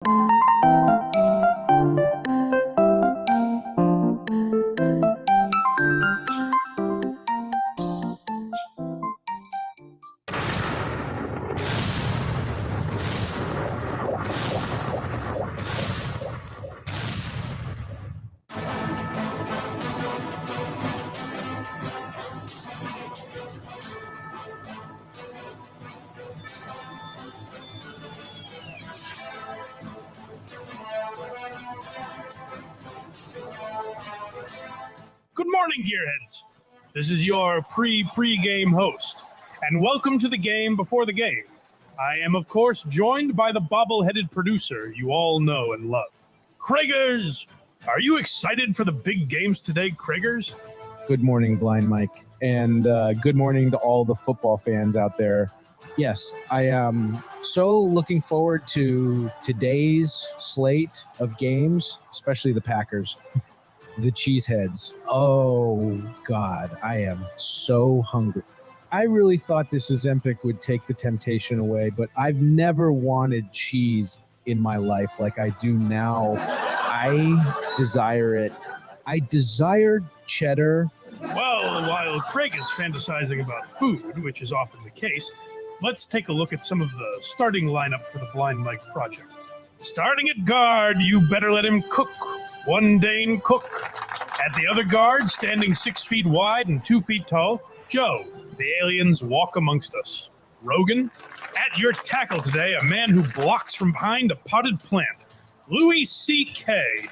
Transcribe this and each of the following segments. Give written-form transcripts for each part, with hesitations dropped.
Good morning, Gearheads. This is your pre-game host, and welcome to the game before the game. I am, of course, joined by the bobble-headed producer you all know and love. Craigers! Are you excited for the big games today, Craigers? Good morning, Blind Mike, and good morning to all the football fans out there. Yes, I am so looking forward to today's slate of games, especially the Packers. The Cheeseheads. Oh, God, I am so hungry. I really thought this Ozempic would take the temptation away, but I've never wanted cheese in my life like I do now. I desire it. I desire cheddar. Well, while Craig is fantasizing about food, which is often the case, let's take a look at some of the starting lineup for the Blind Mike project. Starting at guard, you better let him cook. One Dane Cook. At the other guard, standing 6 feet wide and 2 feet tall, Joe, the aliens walk amongst us. Rogan. At your tackle today, a man who blocks from behind a potted plant, Louis C.K.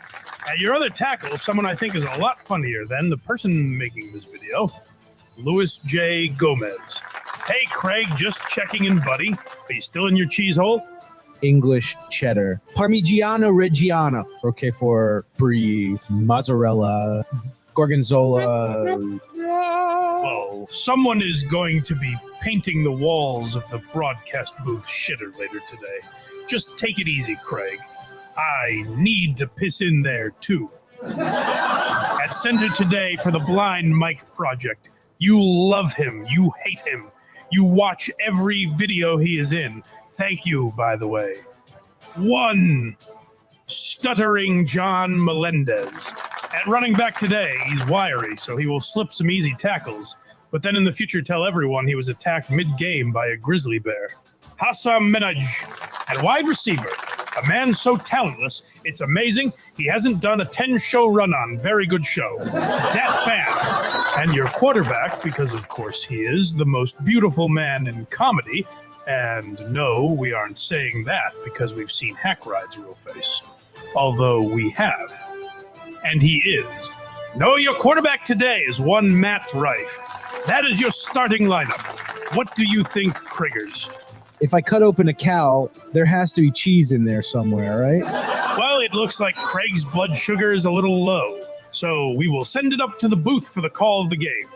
At your other tackle, someone I think is a lot funnier than the person making this video, Louis J. Gomez. Hey, Craig, just checking in, buddy. Are you still in your cheese hole? English cheddar. Parmigiano Reggiano. Okay for brie, mozzarella, gorgonzola. Well, someone is going to be painting the walls of the broadcast booth shitter later today. Just take it easy, Craig. I need to piss in there, too. At center today for the Blind Mike project, you love him, you hate him, you watch every video he is in. Thank you, by the way. One, Stuttering John Melendez. At running back today, he's wiry, so he will slip some easy tackles, but then in the future tell everyone he was attacked mid-game by a grizzly bear. Hasan Minhaj. At wide receiver, a man so talentless, it's amazing he hasn't done a 10-show run-on. Very good show. Dat Phan. And your quarterback, because of course he is the most beautiful man in comedy. And no, we aren't saying that because we've seen Hackride's real face. Although we have. And he is. No, your quarterback today is one Matt Rife. That is your starting lineup. What do you think, Kriggers? If I cut open a cow, there has to be cheese in there somewhere, right? Well, it looks like Craig's blood sugar is a little low. So we will send it up to the booth for the call of the game.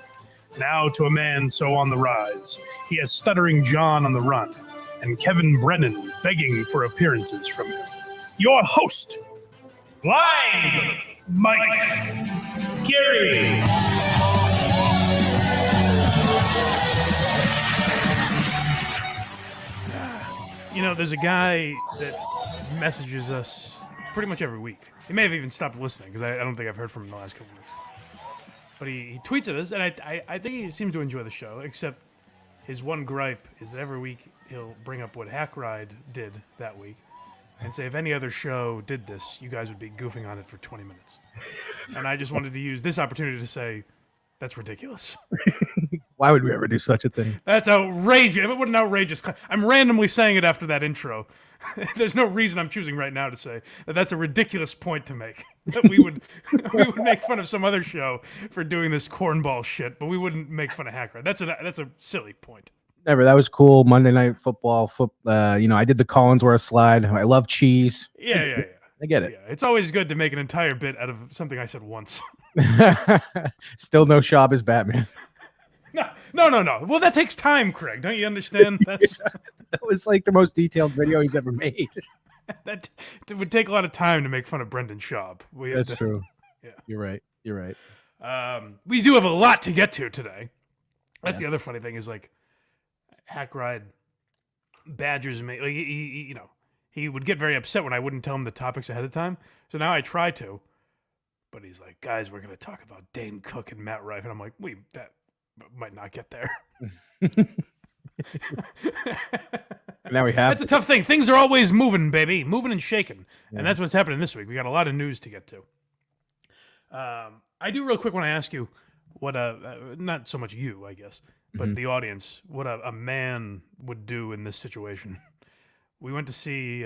Now to a man so on the rise. He has Stuttering John on the run, and Kevin Brennan begging for appearances from him. Your host, Blind Mike Gary. You know, there's a guy that messages us pretty much every week. He may have even stopped listening because I don't think I've heard from him in the last couple of weeks. But he tweets at us, and I think he seems to enjoy the show, except his one gripe is that every week he'll bring up what Hackride did that week and say if any other show did this, you guys would be goofing on it for 20 minutes. And I just wanted to use this opportunity to say, that's ridiculous. Why would we ever do such a thing? That's outrageous. What an outrageous... I'm randomly saying it after that intro. There's no reason I'm choosing right now to say that that's a ridiculous point to make. That we would make fun of some other show for doing this cornball shit, but we wouldn't make fun of Hackride. That's a silly point. Never. That was cool. Monday Night Football. I did the Collinsworth slide. I love cheese. Yeah. I get it. Yeah, it's always good to make an entire bit out of something I said once. Still no Shabbos Batman. No. Well, that takes time, Craig. Don't you understand? That was like the most detailed video he's ever made. That would take a lot of time to make fun of Brendan Schaub. That's true. Yeah, you're right. We do have a lot to get to today. That's the other funny thing is like Hackride badgers me. Like he would get very upset when I wouldn't tell him the topics ahead of time. So now I try to. But he's like, guys, we're going to talk about Dane Cook and Matt Rife. And I'm like, wait, that might not get there. Now we have That's a tough thing. Things are always moving, baby. Moving and shaking. Yeah. And that's what's happening this week. We got a lot of news to get to. I do real quick want to ask you what not so much you, I guess, but the audience, what a man would do in this situation. We went to see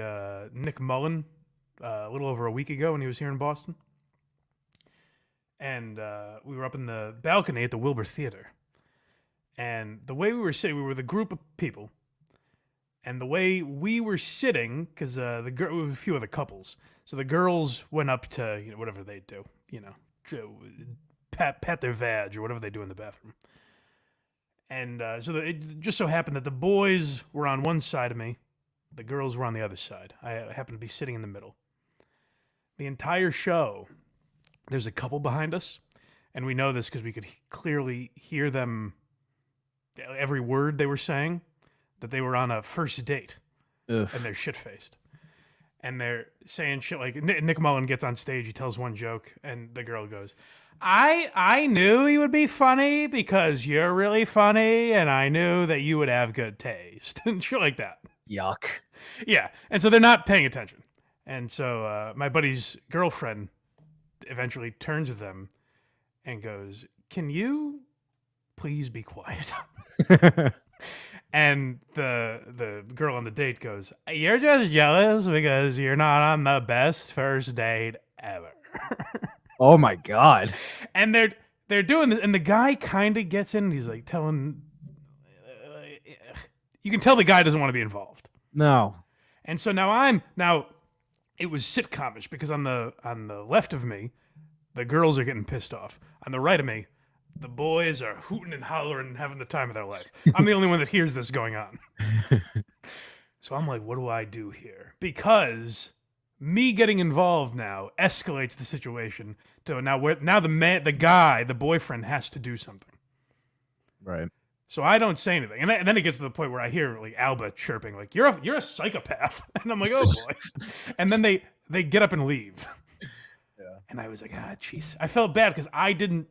Nick Mullen a little over a week ago when he was here in Boston. And we were up in the balcony at the Wilbur Theater. And the way we were sitting, we were the group of people. And the way we were sitting, because a few other couples. So the girls went up to, whatever they do, pat their vag or whatever they do in the bathroom. And so it just so happened that the boys were on one side of me. The girls were on the other side. I happened to be sitting in the middle. The entire show, there's a couple behind us. And we know this because we could clearly hear them, every word they were saying, that they were on a first date. Ugh. And they're shit-faced. And they're saying shit like, Nick Mullen gets on stage, he tells one joke, and the girl goes, I knew he would be funny because you're really funny, and I knew that you would have good taste. And shit like that. Yuck. Yeah, and so they're not paying attention. And so my buddy's girlfriend eventually turns to them and goes, can you please be quiet? And the girl on the date goes, you're just jealous because you're not on the best first date ever. Oh my God. And they're doing this, and the guy kind of gets in, and he's like telling, you can tell the guy doesn't want to be involved. No. And so now it was sitcomish because on the left of me, the girls are getting pissed off. On the right of me, the boys are hooting and hollering and having the time of their life. I'm the only one that hears this going on. So I'm like, what do I do here? Because me getting involved now escalates the situation to now the boyfriend has to do something. Right. So I don't say anything. And then it gets to the point where I hear like Alba chirping, like, you're a psychopath. And I'm like, oh boy. And then they get up and leave. Yeah. And I was like, jeez. I felt bad because I didn't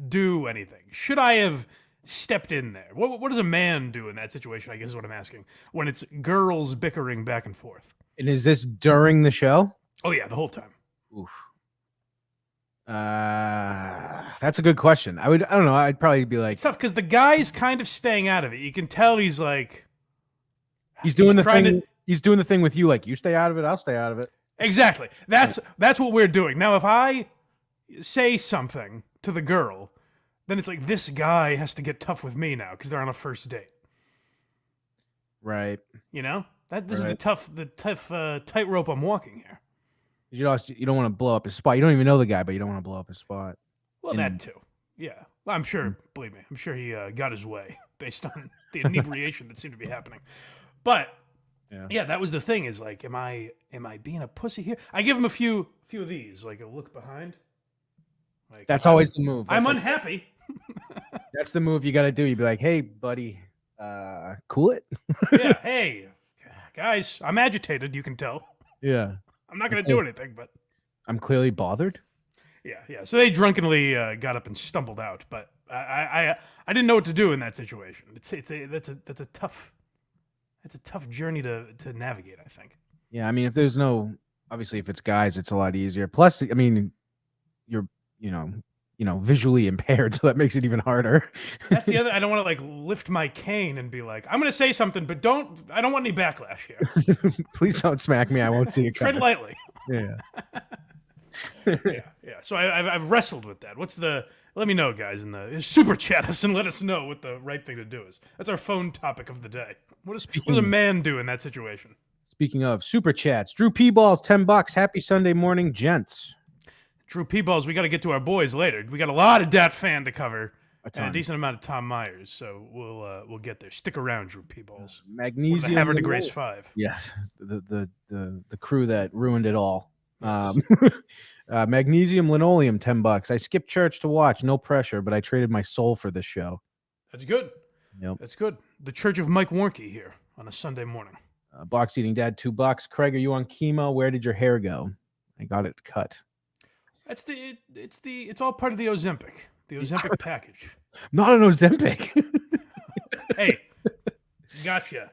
do anything. Should I have stepped in there? What does a man do in that situation, I guess is what I'm asking, when it's girls bickering back and forth? And is this during the show? Oh yeah, the whole time. Oof. That's a good question. I don't know. I'd probably be like, it's tough because the guy's kind of staying out of it. You can tell he's like, he's doing the thing. He's doing the thing with you, like, you stay out of it, I'll stay out of it. Exactly. That's what we're doing now. If I say something to the girl, then it's like this guy has to get tough with me now because they're on a first date. Right. This is the tough tightrope I'm walking here. You don't want to blow up his spot. You don't even know the guy, but you don't want to blow up his spot. Well, that too. Yeah. Well, I'm sure, believe me, I'm sure he got his way based on the inebriation that seemed to be happening. But yeah, that was the thing is like, am I being a pussy here? I give him a few of these, like a look behind. Like, that's always the move. I'm unhappy. That's the move you got to do. You'd be like, hey, buddy, cool it. Yeah. Hey, guys, I'm agitated. You can tell. Yeah. I'm not going to do anything, but I'm clearly bothered. Yeah. So they drunkenly got up and stumbled out, but I didn't know what to do in that situation. That's a tough journey to navigate, I think. Yeah, I mean, obviously, if it's guys, it's a lot easier. Plus, I mean, you're visually impaired, so that makes it even harder. That's the other. I don't want to like lift my cane and be like, I'm going to say something, but I don't want any backlash here. Please don't smack me. I won't see it. Tread lightly. Yeah. Yeah. So I've wrestled with that. Let me know, guys, in the super chat us and let us know what the right thing to do is. That's our phone topic of the day. What does a man do in that situation? Speaking of super chats, Drew P. Balls, $10. Happy Sunday morning, gents. Drew P. Balls, we got to get to our boys later. We got a lot of Dat Phan to cover and a decent amount of Tom Myers, so we'll get there. Stick around, Drew P. Balls. Magnesium. Havre de Grace 5. Yes, the crew that ruined it all. Magnesium linoleum, $10. I skipped church to watch. No pressure, but I traded my soul for this show. That's good. Yep. That's good. The Church of Mike Warnke here on a Sunday morning. Box Eating Dad, $2. Craig, are you on chemo? Where did your hair go? I got it cut. It's all part of the Ozempic. The Ozempic package. Not an Ozempic. Hey, gotcha.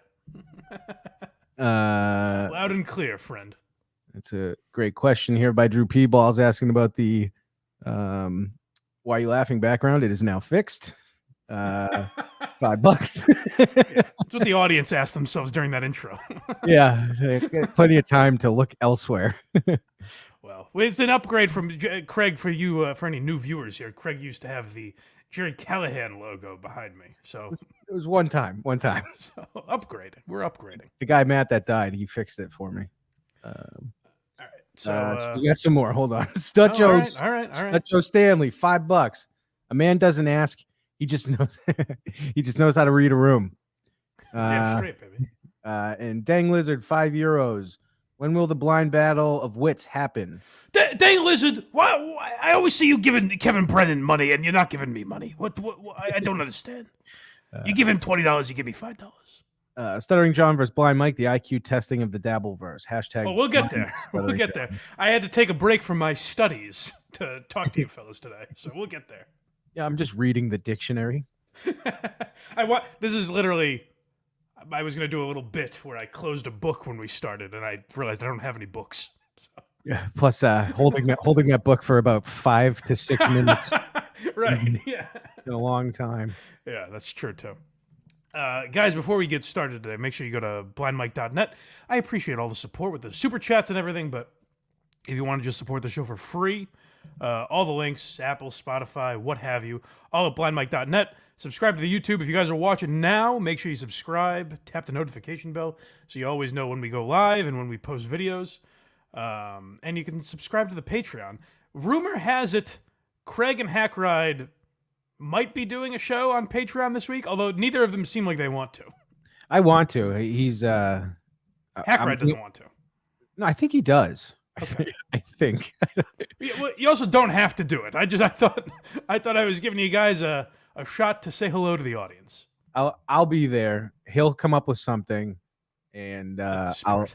Loud and clear, friend. That's a great question here by Drew P. Balls asking about the why are you laughing background. It is now fixed. $5. Yeah, that's what the audience asked themselves during that intro. Yeah, plenty of time to look elsewhere. Well, it's an upgrade from Craig for you, for any new viewers here. Craig used to have the Jerry Callahan logo behind me, so it was one time. So upgrade. We're upgrading. The guy Matt that died, he fixed it for me. All right, so we got some more. Hold on, Stutcho. All right. Stutcho Stanley, $5. A man doesn't ask; he just knows. He just knows how to read a room. Damn straight, baby. And Dang Lizard, €5. When will the blind battle of wits happen? Dang Lizard, why? I always see you giving Kevin Brennan money, and you're not giving me money. What I don't understand. You give him $20, you give me $5. Stuttering John versus Blind Mike, the IQ testing of the Dabbleverse. Hashtag. Oh, we'll get there. We'll get there. I had to take a break from my studies to talk to you fellas today, so we'll get there. Yeah, I'm just reading the dictionary. This is literally. I was going to do a little bit where I closed a book when we started, and I realized I don't have any books. So. Yeah. Plus, holding that book for about 5 to 6 minutes. Right. Yeah. In a long time. Yeah, that's true too. Guys, before we get started today, make sure you go to blindmike.net. I appreciate all the support with the super chats and everything, but if you want to just support the show for free, all the links, Apple, Spotify, what have you, all at blindmike.net. Subscribe to the YouTube. If you guys are watching now, make sure you subscribe. Tap the notification bell so you always know when we go live and when we post videos. And you can subscribe to the Patreon. Rumor has it Craig and Hackride might be doing a show on Patreon this week, although neither of them seem like they want to. I want to. He's Hackride doesn't want to. No, I think he does. Okay. I think. You also don't have to do it. I thought I was giving you guys a shot to say hello to the audience. I'll be there. He'll come up with something, and I'll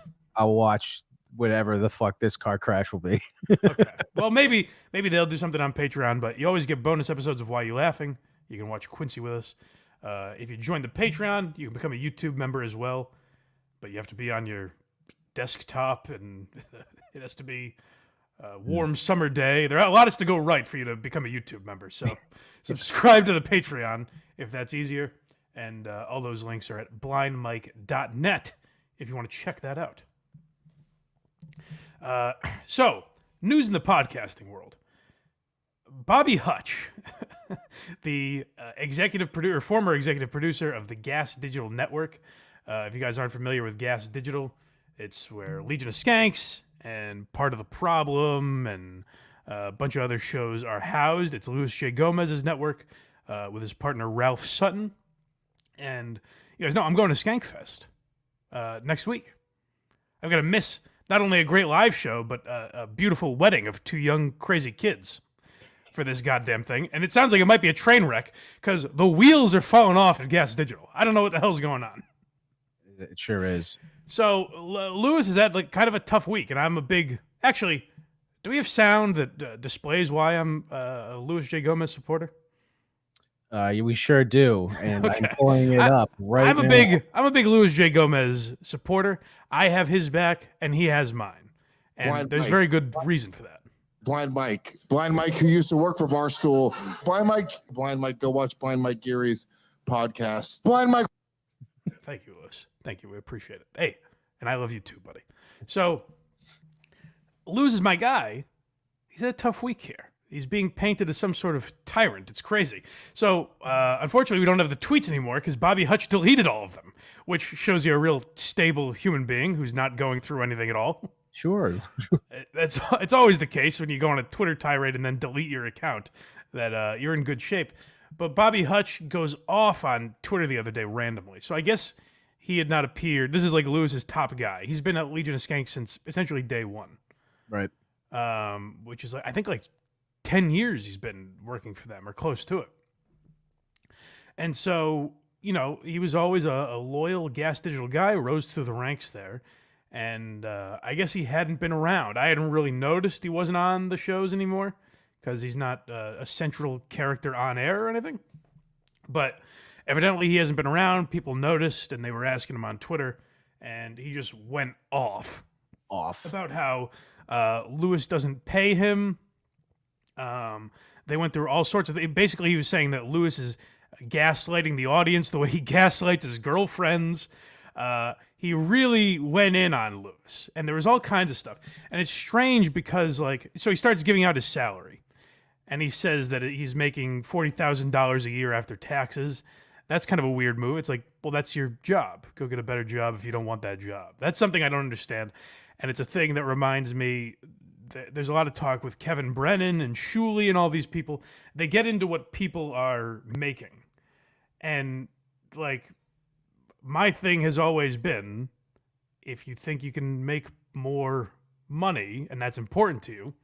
watch whatever the fuck this car crash will be. Okay. Well, maybe they'll do something on Patreon, but you always get bonus episodes of Why You Laughing. You can watch Quincy with us. If you join the Patreon, you can become a YouTube member as well, but you have to be on your desktop, and it has to be a warm summer day. There are a lot to go right for you to become a YouTube member, so subscribe to the Patreon if that's easier, and all those links are at blindmike.net if you want to check that out. So, news in the podcasting world. Bobby Hutch, the former executive producer of the Gas Digital Network. If you guys aren't familiar with Gas Digital, it's where Legion of Skanks and Part of the Problem and a bunch of other shows are housed. It's Louis J. Gomez's network with his partner Ralph Sutton. And you guys know I'm going to Skankfest next week. I'm going to miss not only a great live show, but a beautiful wedding of two young, crazy kids for this goddamn thing. And it sounds like it might be a train wreck because the wheels are falling off at Gas Digital. I don't know what the hell's going on. It sure is. So Lewis is at like kind of a tough week, and I'm a big... Actually, do we have sound that displays why I'm a Louis J. Gomez supporter? We sure do, and Okay. I'm pulling it up right now. I'm a big Louis J. Gomez supporter. I have his back, and he has mine, and there's very good reason for that. Blind Mike, who used to work for Barstool. Blind Mike, go watch Blind Mike Geary's podcast. Blind Mike. Thank you, Lewis. Thank you. We appreciate it. Hey, and I love you too, buddy. So, Lewis is my guy. He's had a tough week here. He's being painted as some sort of tyrant. It's crazy. So, unfortunately, we don't have the tweets anymore because Bobby Hutch deleted all of them, which shows you a real stable human being who's not going through anything at all. Sure. It's always the case when you go on a Twitter tirade and then delete your account that you're in good shape. But Bobby Hutch goes off on Twitter the other day randomly. So I guess he had not appeared. This is like Lewis's top guy. He's been at Legion of Skanks since essentially day one. Right. Which is I think 10 years he's been working for them or close to it. And so he was always a loyal Gas Digital guy, rose through the ranks there. And I guess he hadn't been around. I hadn't really noticed he wasn't on the shows anymore because he's not a central character on air or anything. But evidently he hasn't been around. People noticed, and they were asking him on Twitter, and he just went off about how Lewis doesn't pay him. They went through all sorts of things. Basically, he was saying that Lewis is gaslighting the audience the way he gaslights his girlfriends. He really went in on Lewis, and there was all kinds of stuff. And it's strange because, so he starts giving out his salary, and he says that he's making $40,000 a year after taxes. That's kind of a weird move. It's like, well, that's your job. Go get a better job if you don't want that job. That's something I don't understand, and it's a thing that reminds me there's a lot of talk with Kevin Brennan and Shuley and all these people. They get into what people are making. And, my thing has always been, if you think you can make more money and that's important to you,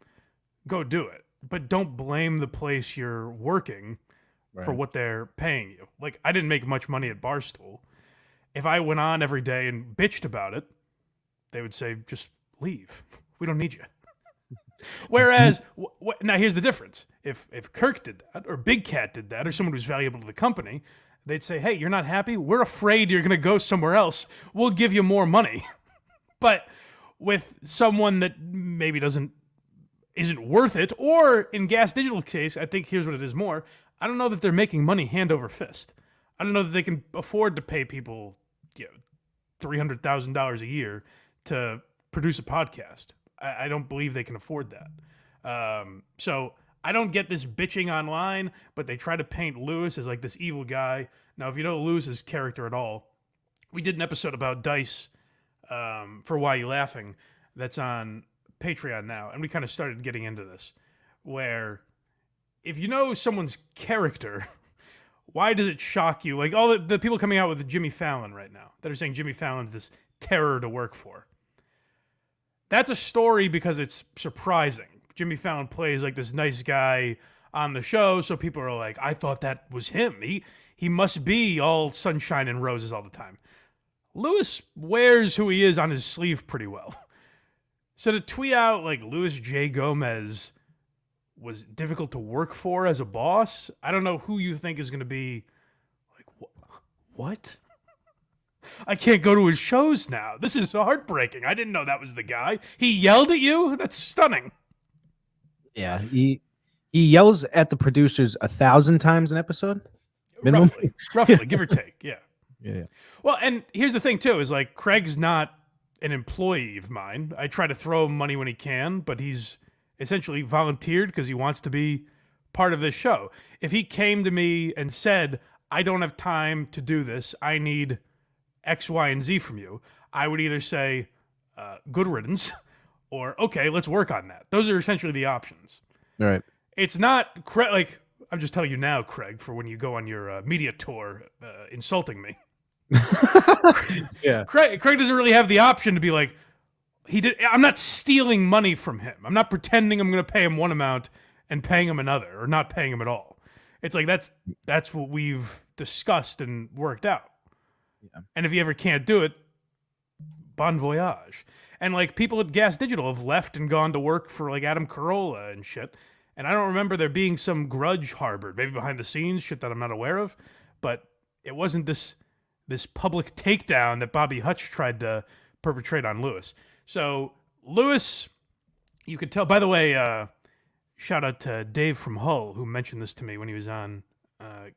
go do it. But don't blame the place you're working for what they're paying you. I didn't make much money at Barstool. If I went on every day and bitched about it, they would say, just leave. We don't need you. Whereas, now here's the difference. If Kirk did that, or Big Cat did that, or someone who's valuable to the company, they'd say, hey, you're not happy? We're afraid you're going to go somewhere else. We'll give you more money. But with someone that maybe isn't worth it, or in Gas Digital's case, I think here's what it is more. I don't know that they're making money hand over fist. I don't know that they can afford to pay people $300,000 a year to produce a podcast. I don't believe they can afford that. So I don't get this bitching online, but they try to paint Lewis as this evil guy. Now, if you know Lewis's character at all, we did an episode about Dice for Why You Laughing that's on Patreon now, and we kind of started getting into this, where if you know someone's character, why does it shock you? All the people coming out with Jimmy Fallon right now that are saying Jimmy Fallon's this terror to work for. That's a story because it's surprising. Jimmy Fallon plays this nice guy on the show, so people are like, I thought that was him. He must be all sunshine and roses all the time. Lewis wears who he is on his sleeve pretty well. So to tweet out Louis J. Gomez was difficult to work for as a boss, I don't know who you think is going to be what? I can't go to his shows now. This is heartbreaking. I didn't know that was the guy. He yelled at you? That's stunning. Yeah, he yells at the producers 1,000 times an episode. Minimum. Roughly, give or take. Yeah. Yeah. Well, and here's the thing too: is Craig's not an employee of mine. I try to throw him money when he can, but he's essentially volunteered because he wants to be part of this show. If he came to me and said, "I don't have time to do this. I need X, Y, and Z from you," I would either say, good riddance, or okay, let's work on that. Those are essentially the options. All right. It's not I'm just telling you now, Craig, for when you go on your media tour insulting me. Yeah. Craig doesn't really have the option to be I'm not stealing money from him. I'm not pretending I'm going to pay him one amount and paying him another, or not paying him at all. It's that's what we've discussed and worked out. Yeah. And if you ever can't do it, bon voyage. And people at Gas Digital have left and gone to work for Adam Carolla and shit. And I don't remember there being some grudge harbored, maybe behind the scenes, shit that I'm not aware of. But it wasn't this public takedown that Bobby Hutch tried to perpetrate on Lewis. So Lewis, you could tell. By the way, shout out to Dave from Hull, who mentioned this to me when he was on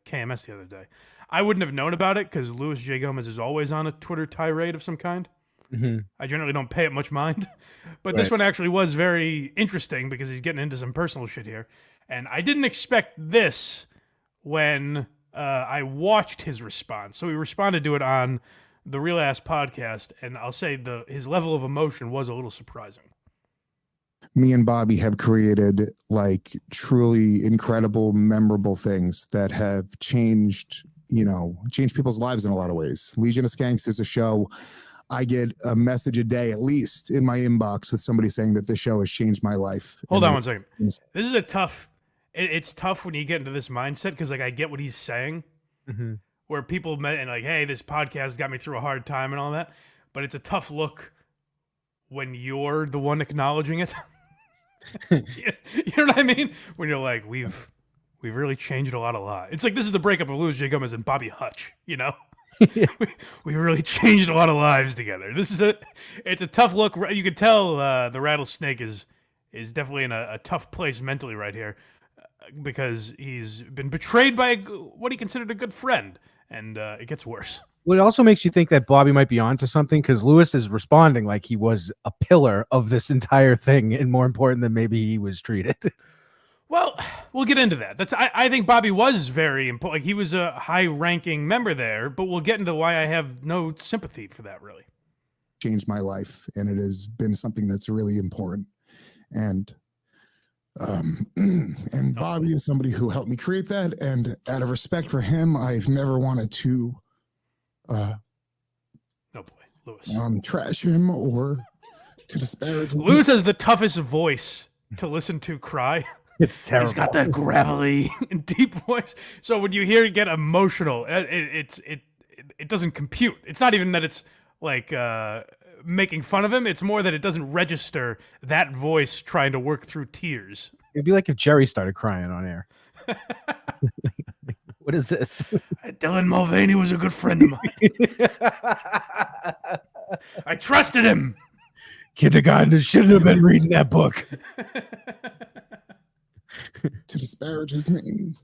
KMS the other day. I wouldn't have known about it because Louis J. Gomez is always on a Twitter tirade of some kind. Mm-hmm. I generally don't pay it much mind. But this one actually was very interesting because he's getting into some personal shit here. And I didn't expect this when I watched his response. So he responded to it on the Real Ass podcast, and I'll say his level of emotion was a little surprising. Me and Bobby have created truly incredible, memorable things that have changed people's lives in a lot of ways. Legion of Skanks is a show. I get a message a day, at least in my inbox, with somebody saying that this show has changed my life. Hold on one second. This is it's tough when you get into this mindset because I get what he's saying. Mm-hmm. where people met and like, hey, this podcast got me through a hard time and all that. But it's a tough look when you're the one acknowledging it. You know what I mean? When you're like, we've really changed a lot of lives. It's like this is the breakup of Louis J. Gomez and Bobby Hutch, you know? we really changed a lot of lives together. It's a tough look. You can tell the rattlesnake is definitely in a tough place mentally right here because he's been betrayed by what he considered a good friend, and it gets worse. Well, it also makes you think that Bobby might be onto something because Lewis is responding like he was a pillar of this entire thing and more important than maybe he was treated. Well, we'll get into that. I think Bobby was very important. Like, he was a high-ranking member there, but we'll get into why I have no sympathy for that, really. Changed my life, and it has been something that's really important. And Bobby is somebody who helped me create that, and out of respect for him, I've never wanted to oh boy, Lewis. Trash him or to disparage him. Lewis has the toughest voice to listen to cry. It's terrible. He's got that gravelly and deep voice. So when you hear it get emotional, it doesn't compute. It's not even that it's like making fun of him. It's more that it doesn't register that voice trying to work through tears. It'd be like if Jerry started crying on air. What is this? Dylan Mulvaney was a good friend of mine. I trusted him. Kindergarten shouldn't have been reading that book. To disparage his name.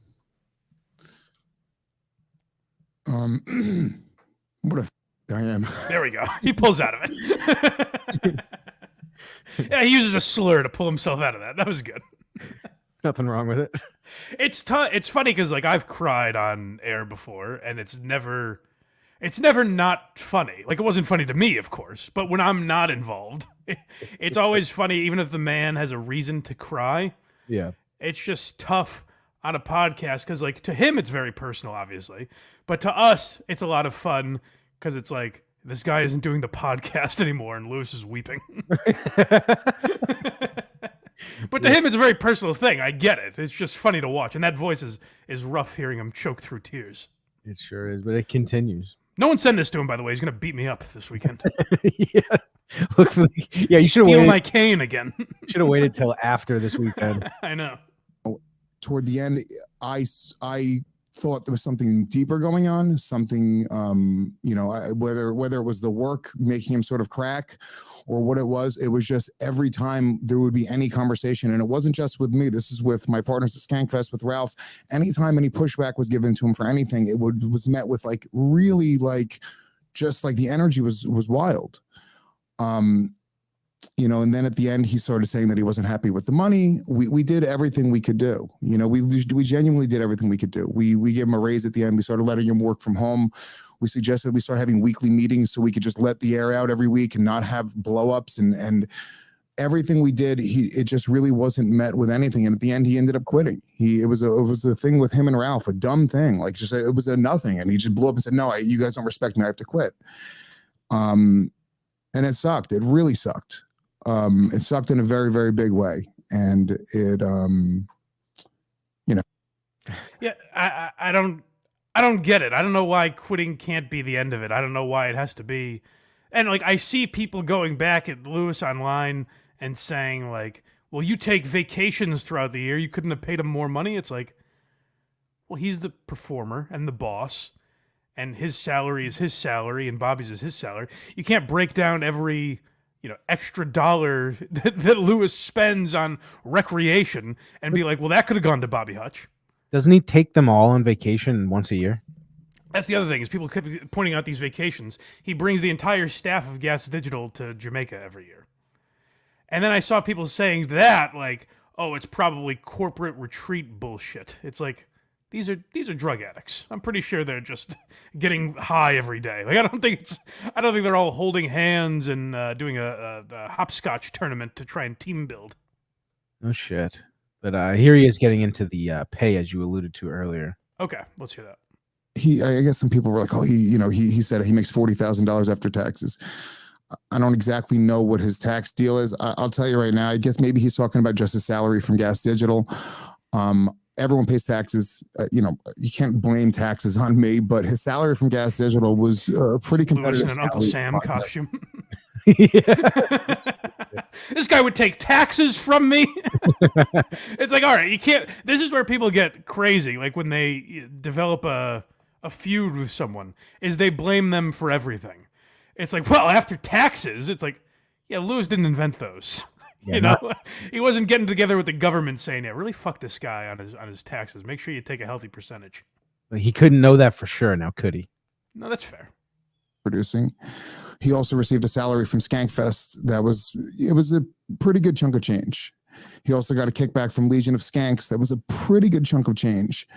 What a I am. There we go. He pulls out of it. Yeah, he uses a slur to pull himself out of that. That was good. Nothing wrong with it. It's It's funny because like I've cried on air before, and it's never not funny. Like, it wasn't funny to me, of course, but when I'm not involved, it's always funny, even if the man has a reason to cry. Yeah. It's just tough on a podcast because, like, to him, it's very personal, obviously. But to us, it's a lot of fun because it's like, this guy isn't doing the podcast anymore and Lewis is weeping. But to him, it's a very personal thing. I get it. It's just funny to watch. And that voice is rough hearing him choke through tears. It sure is, but it continues. No one send this to him, by the way. He's going to beat me up this weekend. Yeah. Look for me. Yeah, you should steal my cane again. Should have waited till after this weekend. I know. Toward the end, I thought there was something deeper going on, something, whether it was the work making him sort of crack or what it was just every time there would be any conversation. And it wasn't just with me. This is with my partners at Skankfest, with Ralph. Anytime any pushback was given to him for anything, it was met with like really like, just like the energy was wild. And then at the end, he started saying that he wasn't happy with the money. We did everything we could do. We genuinely did everything we could do. We gave him a raise at the end. We started letting him work from home. We suggested we start having weekly meetings so we could just let the air out every week and not have blow-ups and everything we did. It just really wasn't met with anything. And at the end, he ended up quitting. It was a thing with him and Ralph, a dumb thing. Like, just it was a nothing. And he just blew up and said, "No, you guys don't respect me. I have to quit." And it sucked. It really sucked. It sucked in a very, very big way. And it, Yeah, I don't get it. I don't know why quitting can't be the end of it. I don't know why it has to be. And like, I see people going back at Lewis online and saying like, well, you take vacations throughout the year. You couldn't have paid him more money. It's like, well, he's the performer and the boss, and his salary is his salary and Bobby's is his salary. You can't break down every extra dollar that Lewis spends on recreation and be like, well, that could have gone to Bobby Hutch. Doesn't he take them all on vacation once a year? That's the other thing, is people keep pointing out these vacations. He brings the entire staff of Gas Digital to Jamaica every year. And then I saw people saying that, like, oh, it's probably corporate retreat bullshit. It's like, these are drug addicts. I'm pretty sure they're just getting high every day. Like, I don't think they're all holding hands and doing a hopscotch tournament to try and team build. Oh shit! But here he is getting into the pay, as you alluded to earlier. Okay, let's hear that. I guess some people were like, oh, he said he makes $40,000 after taxes. I don't exactly know what his tax deal is. I'll tell you right now. I guess maybe he's talking about just his salary from Gas Digital. everyone pays taxes. You can't blame taxes on me, but his salary from Gas Digital was pretty competitive. Lewis in an Uncle Sam costume. Yeah. This guy would take taxes from me. It's like, all right, you can't. This is where people get crazy. Like when they develop a feud with someone, is they blame them for everything. It's like, well, after taxes, it's like, yeah, Lewis didn't invent those. Yeah, He wasn't getting together with the government saying, yeah, really fuck this guy on his taxes. Make sure you take a healthy percentage. He couldn't know that for sure. Now, could he? No, that's fair. Producing. He also received a salary from Skankfest it was a pretty good chunk of change. He also got a kickback from Legion of Skanks that was a pretty good chunk of change.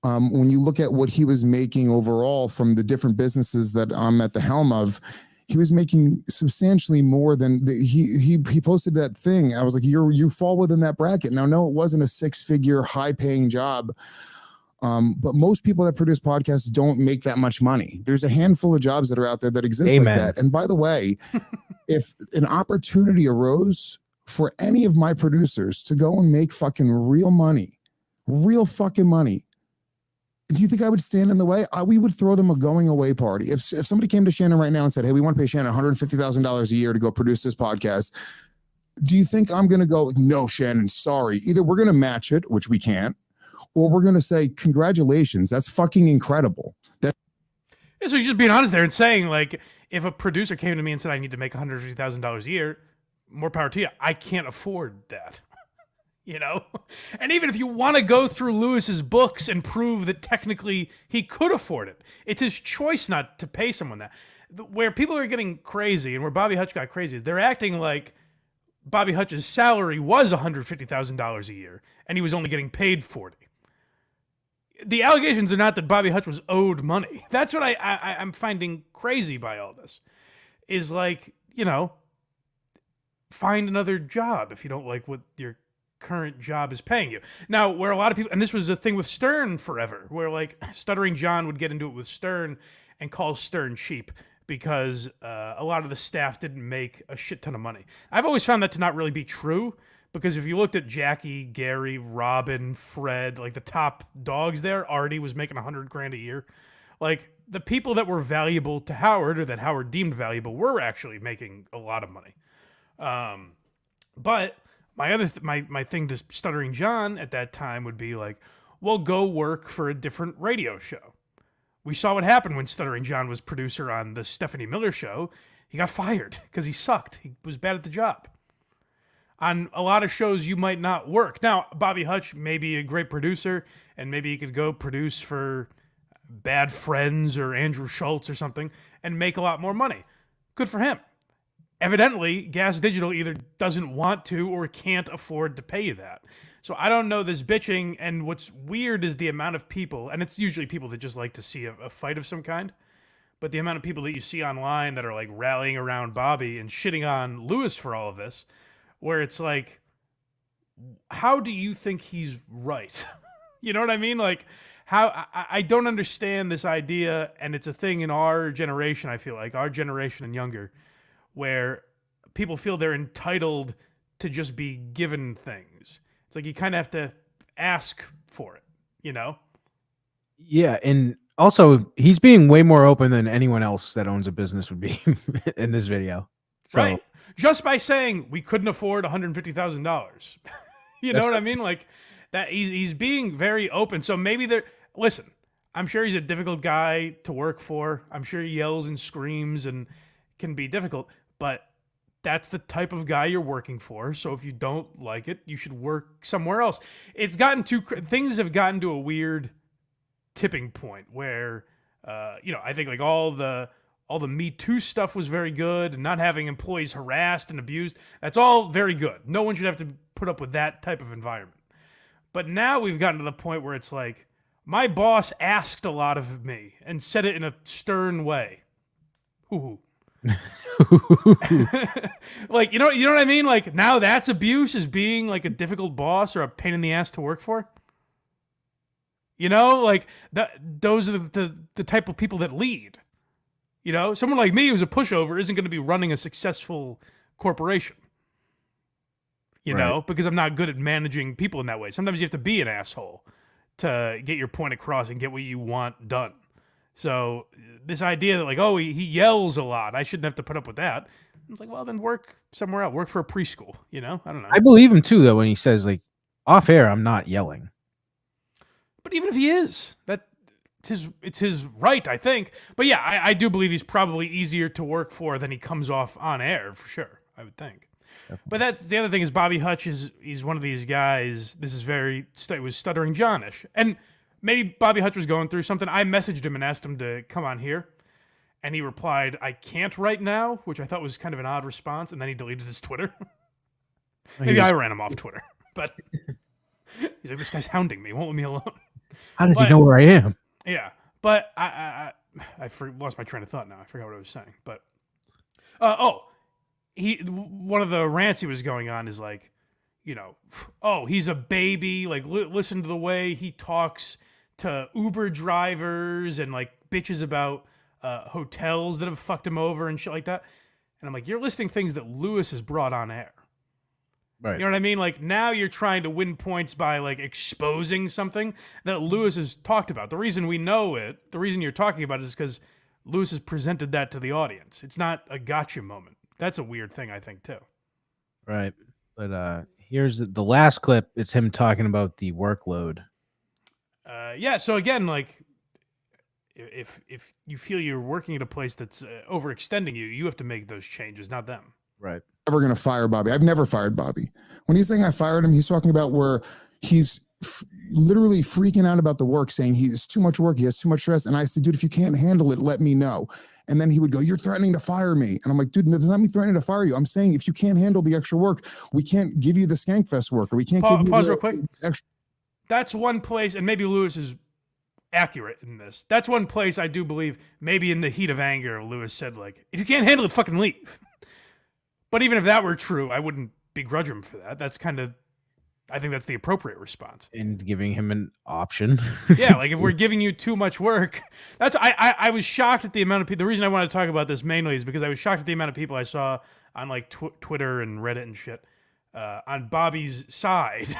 When you look at what he was making overall from the different businesses that I'm at the helm of, he was making substantially more than he posted that thing. I was like, you fall within that bracket. Now, no, it wasn't a 6-figure high paying job. But most people that produce podcasts don't make that much money. There's a handful of jobs that are out there that exist Amen. like that. And by the way, if an opportunity arose for any of my producers to go and make fucking real fucking money, do you think I would stand in the way? We would throw them a going away party. If somebody came to Shannon right now and said, hey, we want to pay Shannon $150,000 a year to go produce this podcast, do you think I'm going to go, no, Shannon, sorry. Either we're going to match it, which we can't, or we're going to say, congratulations, that's fucking incredible. So you're just being honest there and saying, like, if a producer came to me and said, I need to make $150,000 a year, more power to you. I can't afford that. And even if you want to go through Lewis's books and prove that technically he could afford it, it's his choice not to pay someone that. Where people are getting crazy and where Bobby Hutch got crazy is they're acting like Bobby Hutch's salary was $150,000 a year and he was only getting paid $40,000. The allegations are not that Bobby Hutch was owed money. That's what I'm finding crazy by all this. Is like, find another job if you don't like what your current job is paying you. Now, where a lot of people, and this was a thing with Stern forever, where like Stuttering John would get into it with Stern and call Stern cheap because a lot of the staff didn't make a shit ton of money. I've always found that to not really be true. Because if you looked at Jackie, Gary, Robin, Fred, like the top dogs there, Artie was making $100,000 a year. Like the people that were valuable to Howard or that Howard deemed valuable were actually making a lot of money. But my thing to Stuttering John at that time would be like, well, go work for a different radio show. We saw what happened when Stuttering John was producer on the Stephanie Miller show. He got fired because he sucked. He was bad at the job. On a lot of shows, you might not work. Now, Bobby Hutch may be a great producer, and maybe he could go produce for Bad Friends or Andrew Schultz or something and make a lot more money. Good for him. Evidently, Gas Digital either doesn't want to or can't afford to pay you that. So I don't know this bitching, and what's weird is the amount of people, and it's usually people that just like to see a fight of some kind, but the amount of people that you see online that are like rallying around Bobby and shitting on Lewis for all of this, where it's like, how do you think he's right? You know what I mean? Like, how I don't understand this idea, and it's a thing in our generation, I feel like, our generation and younger, where people feel they're entitled to just be given things. It's like you kind of have to ask for it, Yeah, and also, he's being way more open than anyone else that owns a business would be in this video. So, right. Just by saying we couldn't afford $150,000. You know what I mean? Like that he's being very open. So maybe listen, I'm sure he's a difficult guy to work for. I'm sure he yells and screams and can be difficult, but that's the type of guy you're working for. So if you don't like it, you should work somewhere else. Things have gotten to a weird tipping point where, I think like all the Me Too stuff was very good, and not having employees harassed and abused. That's all very good. No one should have to put up with that type of environment. But now we've gotten to the point where it's like, my boss asked a lot of me and said it in a stern way. Ooh. Like, you know what I mean? Like, now that's abuse, is being like a difficult boss or a pain in the ass to work for. Like those are the type of people that lead. Someone like me who's a pushover isn't going to be running a successful corporation. Because I'm not good at managing people in that way. Sometimes you have to be an asshole to get your point across and get what you want done. So this idea that like, oh, he yells a lot, I shouldn't have to put up with that. It's like, well, then work somewhere else. Work for a preschool, you know? I don't know. I believe him too, though, when he says like, off air, I'm not yelling. But even if he is, it's his right, I think. But yeah, I do believe he's probably easier to work for than he comes off on air, for sure, I would think. Definitely. But that's the other thing is Bobby Hutch he's one of these guys. This is it was Stuttering Johnish. And maybe Bobby Hutch was going through something. I messaged him and asked him to come on here. And he replied, I can't right now, which I thought was kind of an odd response. And then he deleted his Twitter. Maybe I ran him off Twitter. But he's like, this guy's hounding me. Won't let me alone. How does he know where I am? Yeah. But I lost my train of thought now. I forgot what I was saying. But, one of the rants he was going on is like, you know, oh, he's a baby. Like, listen to the way he talks to Uber drivers and like bitches about hotels that have fucked him over and shit like that. And I'm like, you're listing things that Lewis has brought on air. Right. You know what I mean? Like now you're trying to win points by like exposing something that Lewis has talked about. The reason we know it, the reason you're talking about it is because Lewis has presented that to the audience. It's not a gotcha moment. That's a weird thing, I think, too. Right. But here's the last clip. It's him talking about the workload. Yeah. So again, like if you feel you're working at a place that's overextending you, you have to make those changes, not them. Right. Never going to fire Bobby. I've never fired Bobby. When he's saying I fired him, he's talking about where he's literally freaking out about the work, saying he's too much work, he has too much stress. And I said, dude, if you can't handle it, let me know. And then he would go, you're threatening to fire me. And I'm like, dude, no, that's not me threatening to fire you. I'm saying if you can't handle the extra work, we can't give you the Skankfest work, or we can't give you pause real quick. Extra. That's one place, and maybe Lewis is accurate in this. That's one place I do believe maybe in the heat of anger, Lewis said, like, if you can't handle it, fucking leave. But even if that were true, I wouldn't begrudge him for that. That's kind of, I think that's the appropriate response. And giving him an option. Yeah, like if we're giving you too much work, I was shocked at the amount of people. The reason I wanted to talk about this mainly is because I was shocked at the amount of people I saw on like Twitter and Reddit and shit on Bobby's side,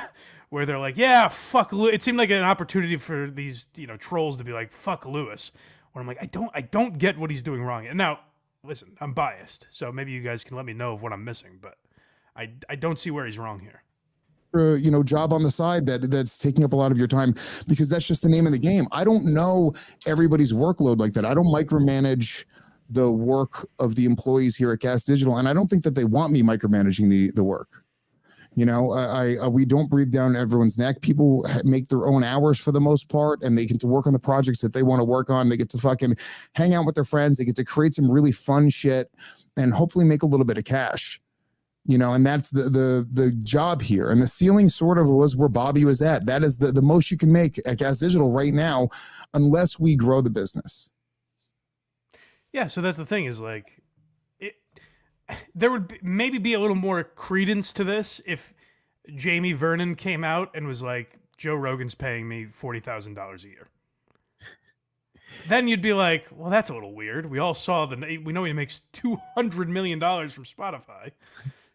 where they're like, yeah, fuck Lewis. It seemed like an opportunity for these, you know, trolls to be like, fuck Lewis. Where I'm like, I don't get what he's doing wrong. And now, listen, I'm biased, so maybe you guys can let me know of what I'm missing, but I don't see where he's wrong here. Job on the side that's taking up a lot of your time, because that's just the name of the game. I don't know everybody's workload like that. I don't micromanage the work of the employees here at Gas Digital, and I don't think that they want me micromanaging the work. You know, we don't breathe down everyone's neck. People make their own hours for the most part, and they get to work on the projects that they want to work on. They get to fucking hang out with their friends. They get to create some really fun shit and hopefully make a little bit of cash. You know, and that's the job here. And the ceiling sort of was where Bobby was at. That is the most you can make at Gas Digital right now, unless we grow the business. Yeah, so that's the thing is like, there would maybe be a little more credence to this if Jamie Vernon came out and was like, Joe Rogan's paying me $40,000 a year. Then you'd be like, well, that's a little weird. We all saw we know he makes $200 million from Spotify.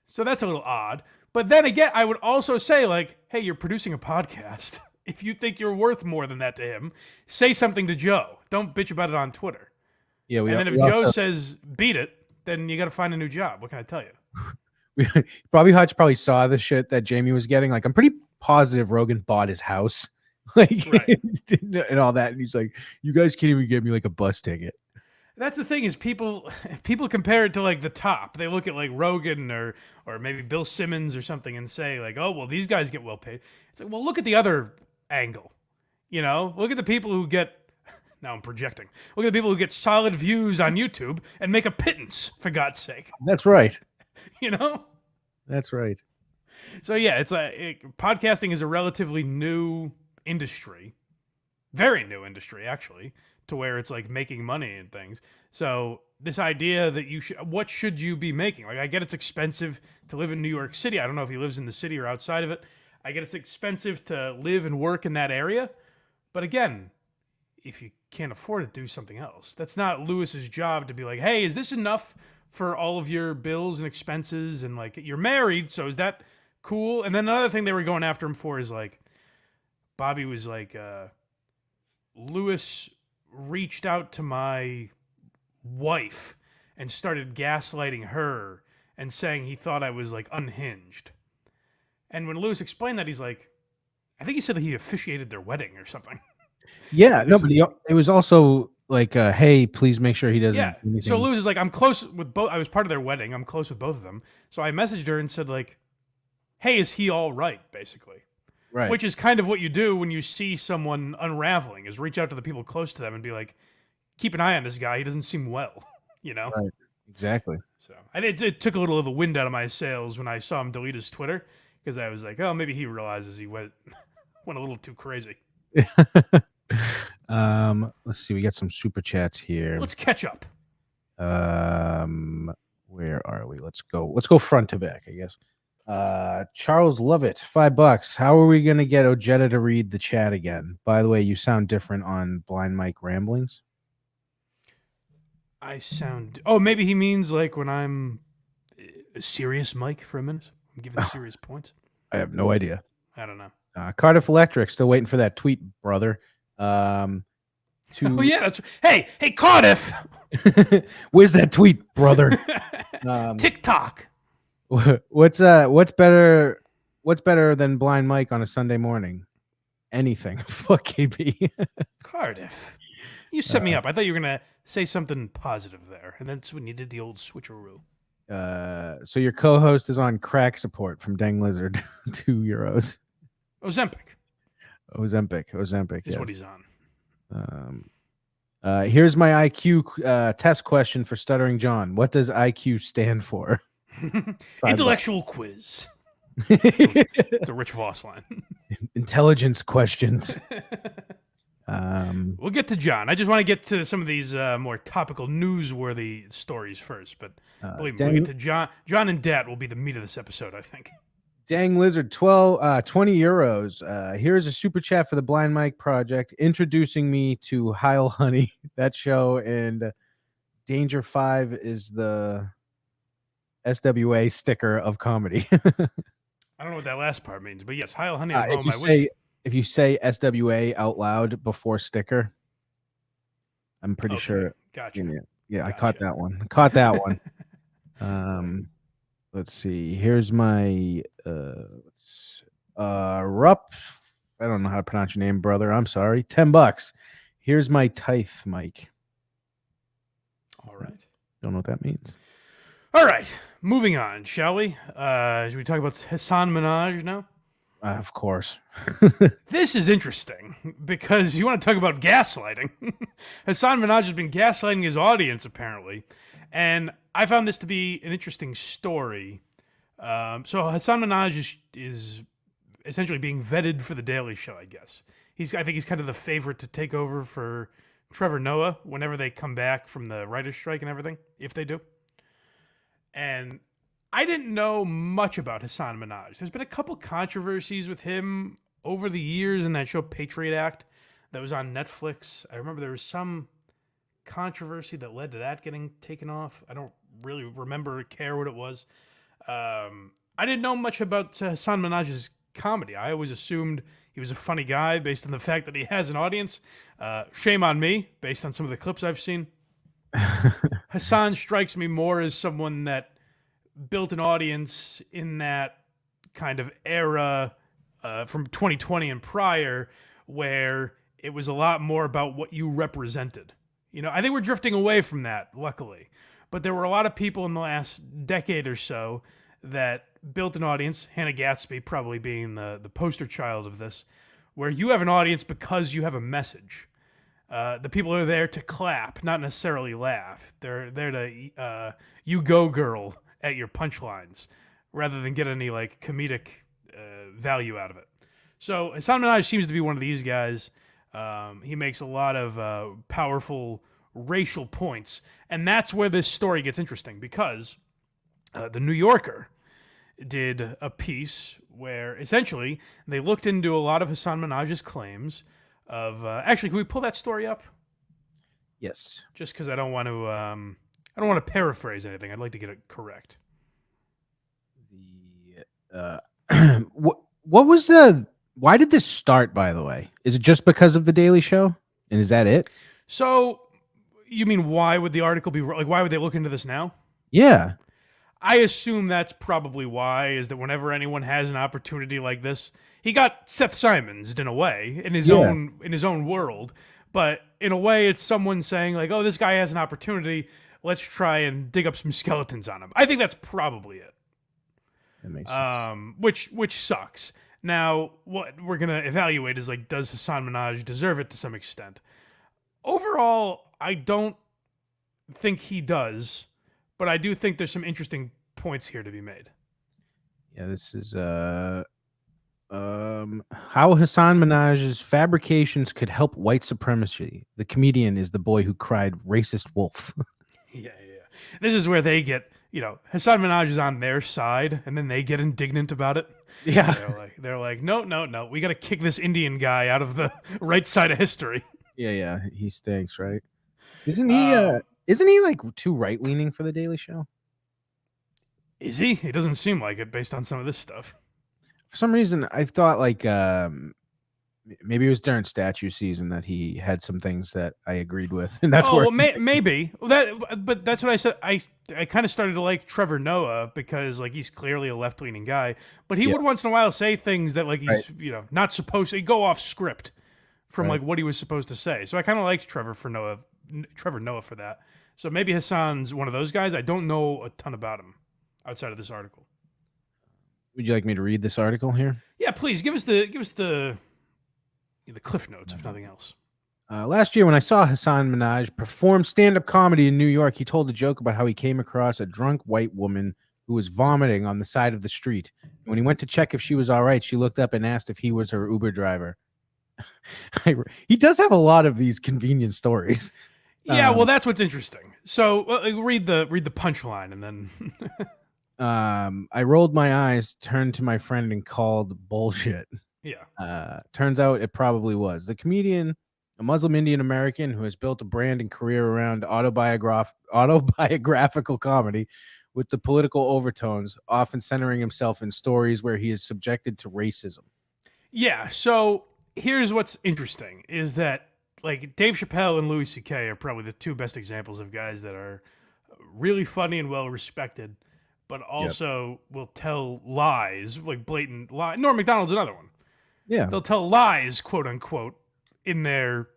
So that's a little odd. But then again, I would also say like, hey, you're producing a podcast. If you think you're worth more than that to him, say something to Joe. Don't bitch about it on Twitter. Yeah, and then if Joe says beat it, then you got to find a new job. What can I tell you? Bobby Hutch probably saw the shit that Jamie was getting. Like, I'm pretty positive Rogan bought his house, like, right. And all that. And he's like, you guys can't even give me like a bus ticket. That's the thing is people compare it to like the top. They look at like Rogan or maybe Bill Simmons or something and say like, oh, well, these guys get well paid. It's like, well, look at the other angle. You know, look at the people who get, now I'm projecting. Look at the people who get solid views on YouTube and make a pittance, for God's sake. That's right. You know? That's right. So yeah, podcasting is a relatively new industry. Very new industry, actually, to where it's like making money and things. So this idea that what should you be making? Like, I get it's expensive to live in New York City. I don't know if he lives in the city or outside of it. I get it's expensive to live and work in that area. But again, if you can't afford it, do something else. That's not Lewis's job to be like, hey, is this enough for all of your bills and expenses? And like, you're married, so is that cool? And then another thing they were going after him for is like, Bobby was like, Lewis reached out to my wife and started gaslighting her and saying he thought I was like unhinged. And when Lewis explained that, he's like, I think he said that he officiated their wedding or something. Yeah, no, but it was also like, hey, please make sure he doesn't Yeah. do anything. So Lewis is like, I'm close with both. I was part of their wedding. I'm close with both of them. So I messaged her and said like, hey, is he all right? Basically. Right. Which is kind of what you do when you see someone unraveling, is reach out to the people close to them and be like, keep an eye on this guy. He doesn't seem well, you know? Right. Exactly. So it took a little of the wind out of my sails when I saw him delete his Twitter, because I was like, oh, maybe he realizes he went a little too crazy. Let's see. We got some super chats here. Let's catch up. Where are we? Let's go front to back, I guess. Charles Lovett, $5. How are we gonna get Ojeda to read the chat again? By the way, you sound different on Blind Mike Ramblings. I sound. Oh, maybe he means like when I'm a serious Mike for a minute. I'm giving serious points. I have no idea. I don't know. Cardiff Electric, still waiting for that tweet, brother. Oh yeah, that's hey Cardiff. Where's that tweet, brother? TikTok. What's better than Blind Mike on a Sunday morning? Anything. Fuck KB. Cardiff. You set me up. I thought you were gonna say something positive there, and that's when you did the old switcheroo. So your co-host is on crack support from Dang Lizard, €2. Ozempic Ozempic is yes. what he's on. Here's my IQ test question for Stuttering John. What does IQ stand for? Intellectual quiz. It's a Rich Voss line. Intelligence questions. We'll get to John. I just want to get to some of these more topical, newsworthy stories first. But believe me, we'll get to John. John and Dat will be the meat of this episode, I think. Dang Lizard, 20 euros. Here's a super chat for the Blind Mike Project, introducing me to Heil Honey, that show, and Danger 5 is the SWA sticker of comedy. I don't know what that last part means, but yes, Heil Honey. If you say SWA out loud before sticker, I'm pretty sure. Gotcha. Yeah, gotcha. I caught that one. Let's see. Here's my Rupp. I don't know how to pronounce your name, brother. I'm sorry. $10. Here's my tithe, Mike. All right. Don't know what that means. All right. Moving on, shall we? Should we talk about Hasan Minhaj now? Of course. This is interesting because you want to talk about gaslighting. Hasan Minhaj has been gaslighting his audience, apparently. And I found this to be an interesting story. So Hasan Minhaj is essentially being vetted for The Daily Show, I guess. I think he's kind of the favorite to take over for Trevor Noah whenever they come back from the writer's strike and everything, if they do. And I didn't know much about Hasan Minhaj. There's been a couple controversies with him over the years in that show Patriot Act that was on Netflix. I remember there was some controversy that led to that getting taken off. I don't really remember or care what it was. I didn't know much about Hasan Minhaj's comedy. I always assumed he was a funny guy based on the fact that he has an audience. Shame on me, based on some of the clips I've seen. Hassan strikes me more as someone that built an audience in that kind of era from 2020 and prior, where it was a lot more about what you represented. You know, I think we're drifting away from that, luckily. But there were a lot of people in the last decade or so that built an audience, Hannah Gatsby probably being the poster child of this, where you have an audience because you have a message. The people are there to clap, not necessarily laugh. They're there to you go girl at your punchlines rather than get any like comedic value out of it. So Hasan Minhaj seems to be one of these guys. He makes a lot of powerful racial points, and that's where this story gets interesting because the New Yorker did a piece where essentially they looked into a lot of Hasan Minhaj's claims of actually, can we pull that story up? Yes. Just because I don't want to paraphrase anything. I'd like to get it correct. What was the Why did this start, by the way? Is it just because of the Daily Show? And is that it? So, you mean why would the article be like? Why would they look into this now? Yeah. I assume that's probably why. Is that whenever anyone has an opportunity like this, he got Seth Simons in a way in his own world, but in a way, it's someone saying like, "Oh, this guy has an opportunity. Let's try and dig up some skeletons on him." I think that's probably it. That makes sense. Which sucks. Now, what we're gonna evaluate is like, does Hasan Minhaj deserve it to some extent? Overall, I don't think he does, but I do think there's some interesting points here to be made. Yeah, this is how Hasan Minhaj's fabrications could help white supremacy. The comedian is the boy who cried racist wolf. Yeah. This is where they get, Hasan Minhaj is on their side, and then they get indignant about it. Yeah. They're like, no, we got to kick this Indian guy out of the right side of history. Yeah, he stinks, right? Isn't he like too right leaning for the Daily Show? Is he? It doesn't seem like it based on some of this stuff. For some reason, I thought like maybe it was during statue season that he had some things that I agreed with, and that's maybe but that's what I said. I kind of started to like Trevor Noah because like he's clearly a left leaning guy, but he would once in a while say things that like he's not supposed to. He'd go off script from like what he was supposed to say. So I kind of liked Trevor Noah for that. So maybe Hassan's one of those guys. I don't know a ton about him outside of this article. Would you like me to read this article here? Yeah, please give us the cliff notes, if nothing else. Last year, when I saw Hasan Minhaj perform stand-up comedy in New York, he told a joke about how he came across a drunk white woman who was vomiting on the side of the street. When he went to check if she was all right, she looked up and asked if he was her Uber driver. He does have a lot of these convenient stories. Yeah, well, that's what's interesting. So read the punchline, and then I rolled my eyes, turned to my friend, and called bullshit. Yeah. Turns out it probably was. The comedian, a Muslim Indian American who has built a brand and career around autobiographical comedy with the political overtones, often centering himself in stories where he is subjected to racism. Yeah, so here's what's interesting is that like Dave Chappelle and Louis C.K. are probably the two best examples of guys that are really funny and well respected, but also will tell lies, like blatant lies. Norm Macdonald's another one. Yeah. They'll tell lies, quote unquote, in their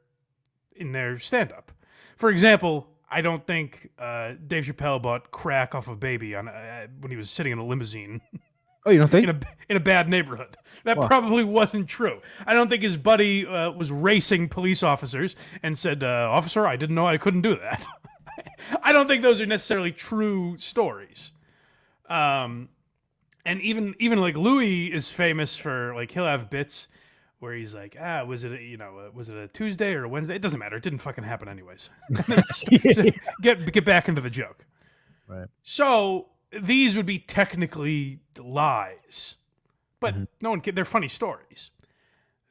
stand-up. For example, I don't think Dave Chappelle bought crack off a baby on when he was sitting in a limousine. Oh, you don't think? in a bad neighborhood. That probably wasn't true. I don't think his buddy was racing police officers and said, "Officer, I didn't know I couldn't do that." I don't think those are necessarily true stories. And even like Louis is famous for like he'll have bits where he's like, was it a Tuesday or a Wednesday? It doesn't matter. It didn't fucking happen anyways. Get back into the joke. Right. So these would be technically lies, but no one they're funny stories.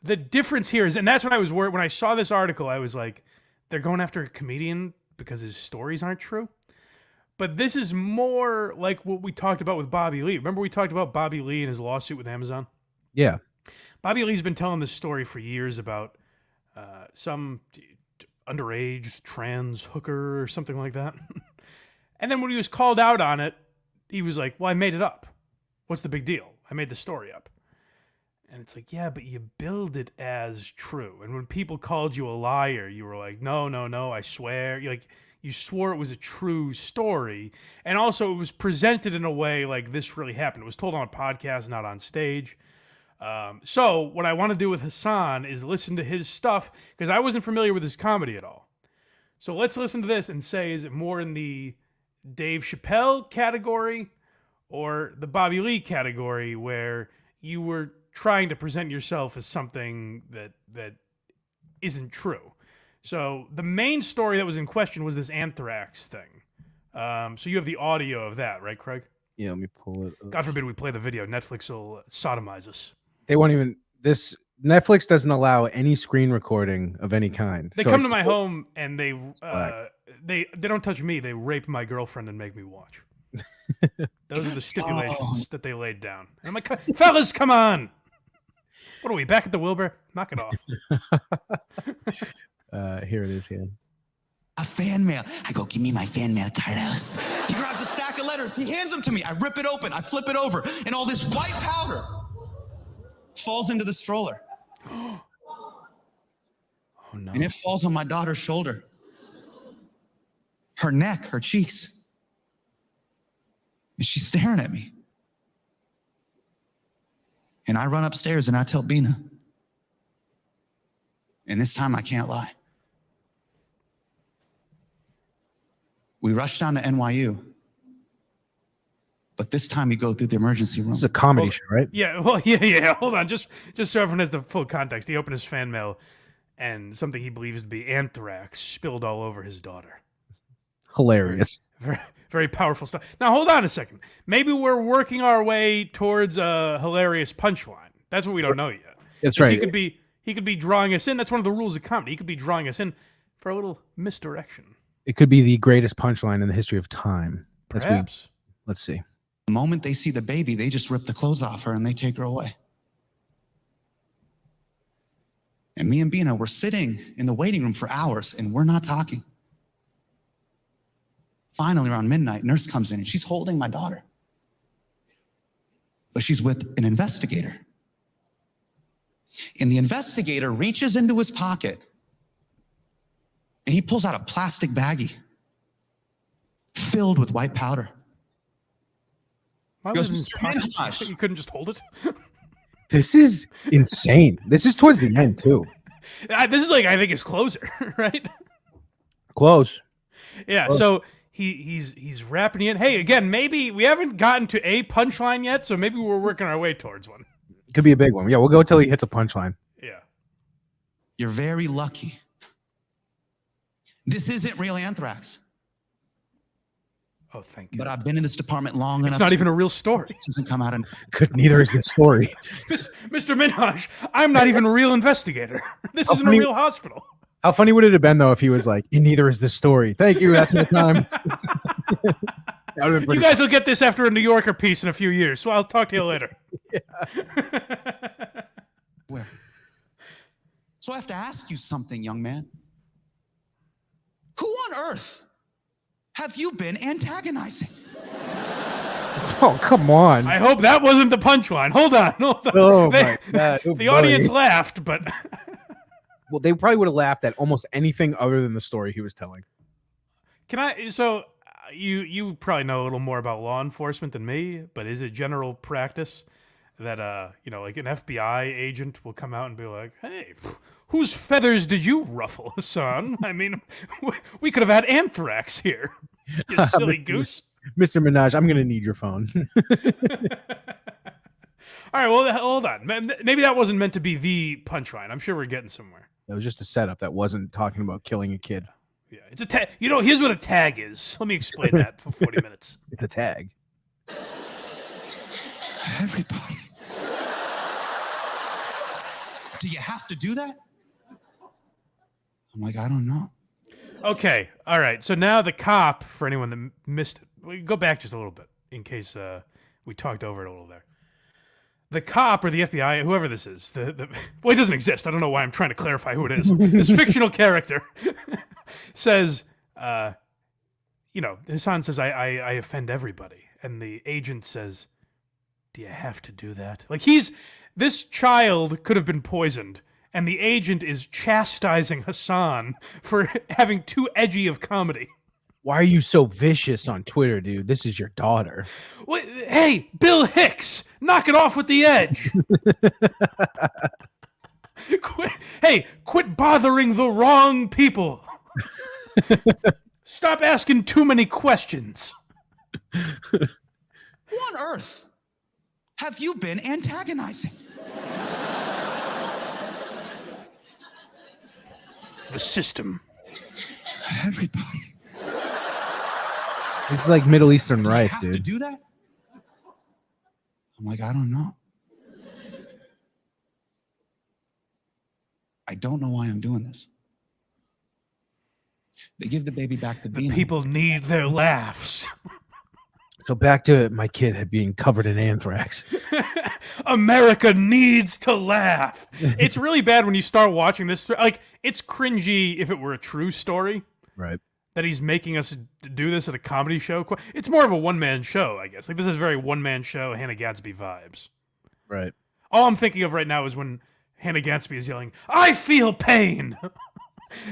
The difference here is, and that's when I was worried when I saw this article, I was like, they're going after a comedian because his stories aren't true. But this is more like what we talked about with Bobby Lee. Remember we talked about Bobby Lee and his lawsuit with Amazon? Yeah. Bobby Lee's been telling this story for years about some underage trans hooker or something like that. And then when he was called out on it, he was like, well, I made it up. What's the big deal? I made the story up. And it's like, yeah, but you billed it as true. And when people called you a liar, you were like, no, I swear. You swore it was a true story. And also it was presented in a way like this really happened. It was told on a podcast, not on stage. So what I want to do with Hassan is listen to his stuff because I wasn't familiar with his comedy at all. So let's listen to this and say, is it more in the Dave Chappelle category or the Bobby Lee category where you were trying to present yourself as something that isn't true? So the main story that was in question was this anthrax thing. So you have the audio of that, right, Craig? Yeah, let me pull it up. God forbid we play the video. Netflix will sodomize us. They won't even. Netflix doesn't allow any screen recording of any kind. They come to my home and they don't touch me. They rape my girlfriend and make me watch. Those are the stipulations that they laid down. And I'm like, fellas, come on. What are we, back at the Wilbur? Knock it off. Here it is here. A fan mail. I go, give me my fan mail, Carlos. He grabs a stack of letters. He hands them to me. I rip it open. I flip it over. And all this white powder falls into the stroller. Oh, no. And it falls on my daughter's shoulder. Her neck, her cheeks. And she's staring at me. And I run upstairs and I tell Bina. And this time I can't lie. We rush down to NYU. But this time we go through the emergency room. This is a comedy show, right? Yeah, well, yeah. Hold on, just so everyone has the full context. He opened his fan mail, and something he believes to be anthrax spilled all over his daughter. Hilarious. Very, very powerful stuff. Now, hold on a second. Maybe we're working our way towards a hilarious punchline. That's what we don't know yet. That's 'Cause right. He could be drawing us in. That's one of the rules of comedy. He could be drawing us in for a little misdirection. It could be the greatest punchline in the history of time. Perhaps. Let's see. The moment they see the baby, they just rip the clothes off her and they take her away. And me and Bina, we're sitting in the waiting room for hours and we're not talking. Finally, around midnight, nurse comes in and she's holding my daughter. But she's with an investigator. And the investigator reaches into his pocket and he pulls out a plastic baggie filled with white powder. Why Goes, was it "Mr. in his pocket? Minhaj." You couldn't just hold it? This is insane. This is towards the end, too. This is like, I think, his closer, right? Close. Yeah, so he's wrapping it in. Hey, again, maybe we haven't gotten to a punchline yet, so maybe we're working our way towards one. Could be a big one. Yeah, we'll go till he hits a punchline. Yeah. You're very lucky. This isn't real anthrax. Oh, thank you. But I've been in this department long enough. It's not even a real story. This doesn't come out. Good. Neither is this story. Mr. Minhaj, I'm not even a real investigator. This isn't a funny- real hospital. How funny would it have been, though, if he was like, neither is this story. Thank you. That's my time. That would've been You pretty guys will get this after a New Yorker piece in a few years, so I'll talk to you later. Where? So I have to ask you something, young man. Who on earth have you been antagonizing? Oh, come on. I hope that wasn't the punchline. Hold on. Oh, my God. Oh, The audience buddy. laughed, but Well, they probably would have laughed at almost anything other than the story he was telling. can I? So you probably know a little more about law enforcement than me, but is it general practice that like an FBI agent will come out and be like, "Hey, whose feathers did you ruffle, son? I mean, we could have had anthrax here, you silly goose." Mr. Minhaj, I'm going to need your phone. All right, well, hold on. Maybe that wasn't meant to be the punchline. I'm sure we're getting somewhere. That was just a setup that wasn't talking about killing a kid. Yeah, it's a tag. Here's what a tag is. Let me explain that for 40 minutes. It's a tag. Everybody. Do you have to do that? I'm like, I don't know. Okay, all right. So now the cop, for anyone that missed it, we go back just a little bit in case we talked over it a little there. The cop or the FBI, whoever this is, well, it doesn't exist. I don't know why I'm trying to clarify who it is. This fictional character says, Hassan says, I offend everybody. And the agent says, do you have to do that? Like this child could have been poisoned. And the agent is chastising Hassan for having too edgy of comedy. Why are you so vicious on Twitter, dude? This is your daughter. Wait, hey, Bill Hicks, knock it off with the edge. Quit bothering the wrong people. Stop asking too many questions. Who on earth have you been antagonizing? The system. Everybody. This is like Middle Eastern Do you Rife, have to dude. do that? I'm like, I don't know. I don't know why I'm doing this. They give the baby back to The Bina. people need their laughs. So back to my kid being covered in anthrax. America needs to laugh. It's really bad when you start watching this. Like, it's cringy if it were a true story. Right. That he's making us do this at a comedy show. It's more of a one-man show, I guess. Like, this is a very one-man show, Hannah Gadsby vibes. Right. All I'm thinking of right now is when Hannah Gadsby is yelling, "I feel pain!"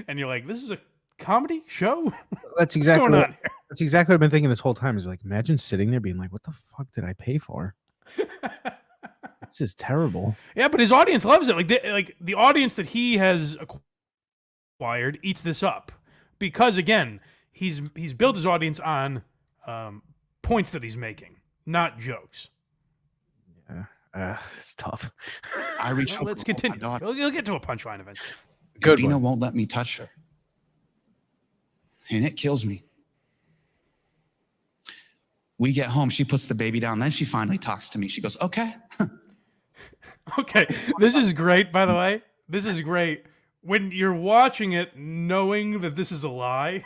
And you're like, this is a comedy show? That's exactly what's going on here? That's exactly what I've been thinking this whole time. Is like, imagine sitting there being like, what the fuck did I pay for? This is terrible. Yeah, but his audience loves it. Like the audience that he has acquired eats this up. Because again, he's built his audience on points that he's making, not jokes. Yeah, it's tough. I reach over Let's to hold my continue. daughter. You'll get to a punchline eventually. Good Dina one. won't let me touch her. And it kills me. We get home, she puts the baby down, then she finally talks to me. She goes, okay. Okay, this is great, by the way. This is great. When you're watching it knowing that this is a lie,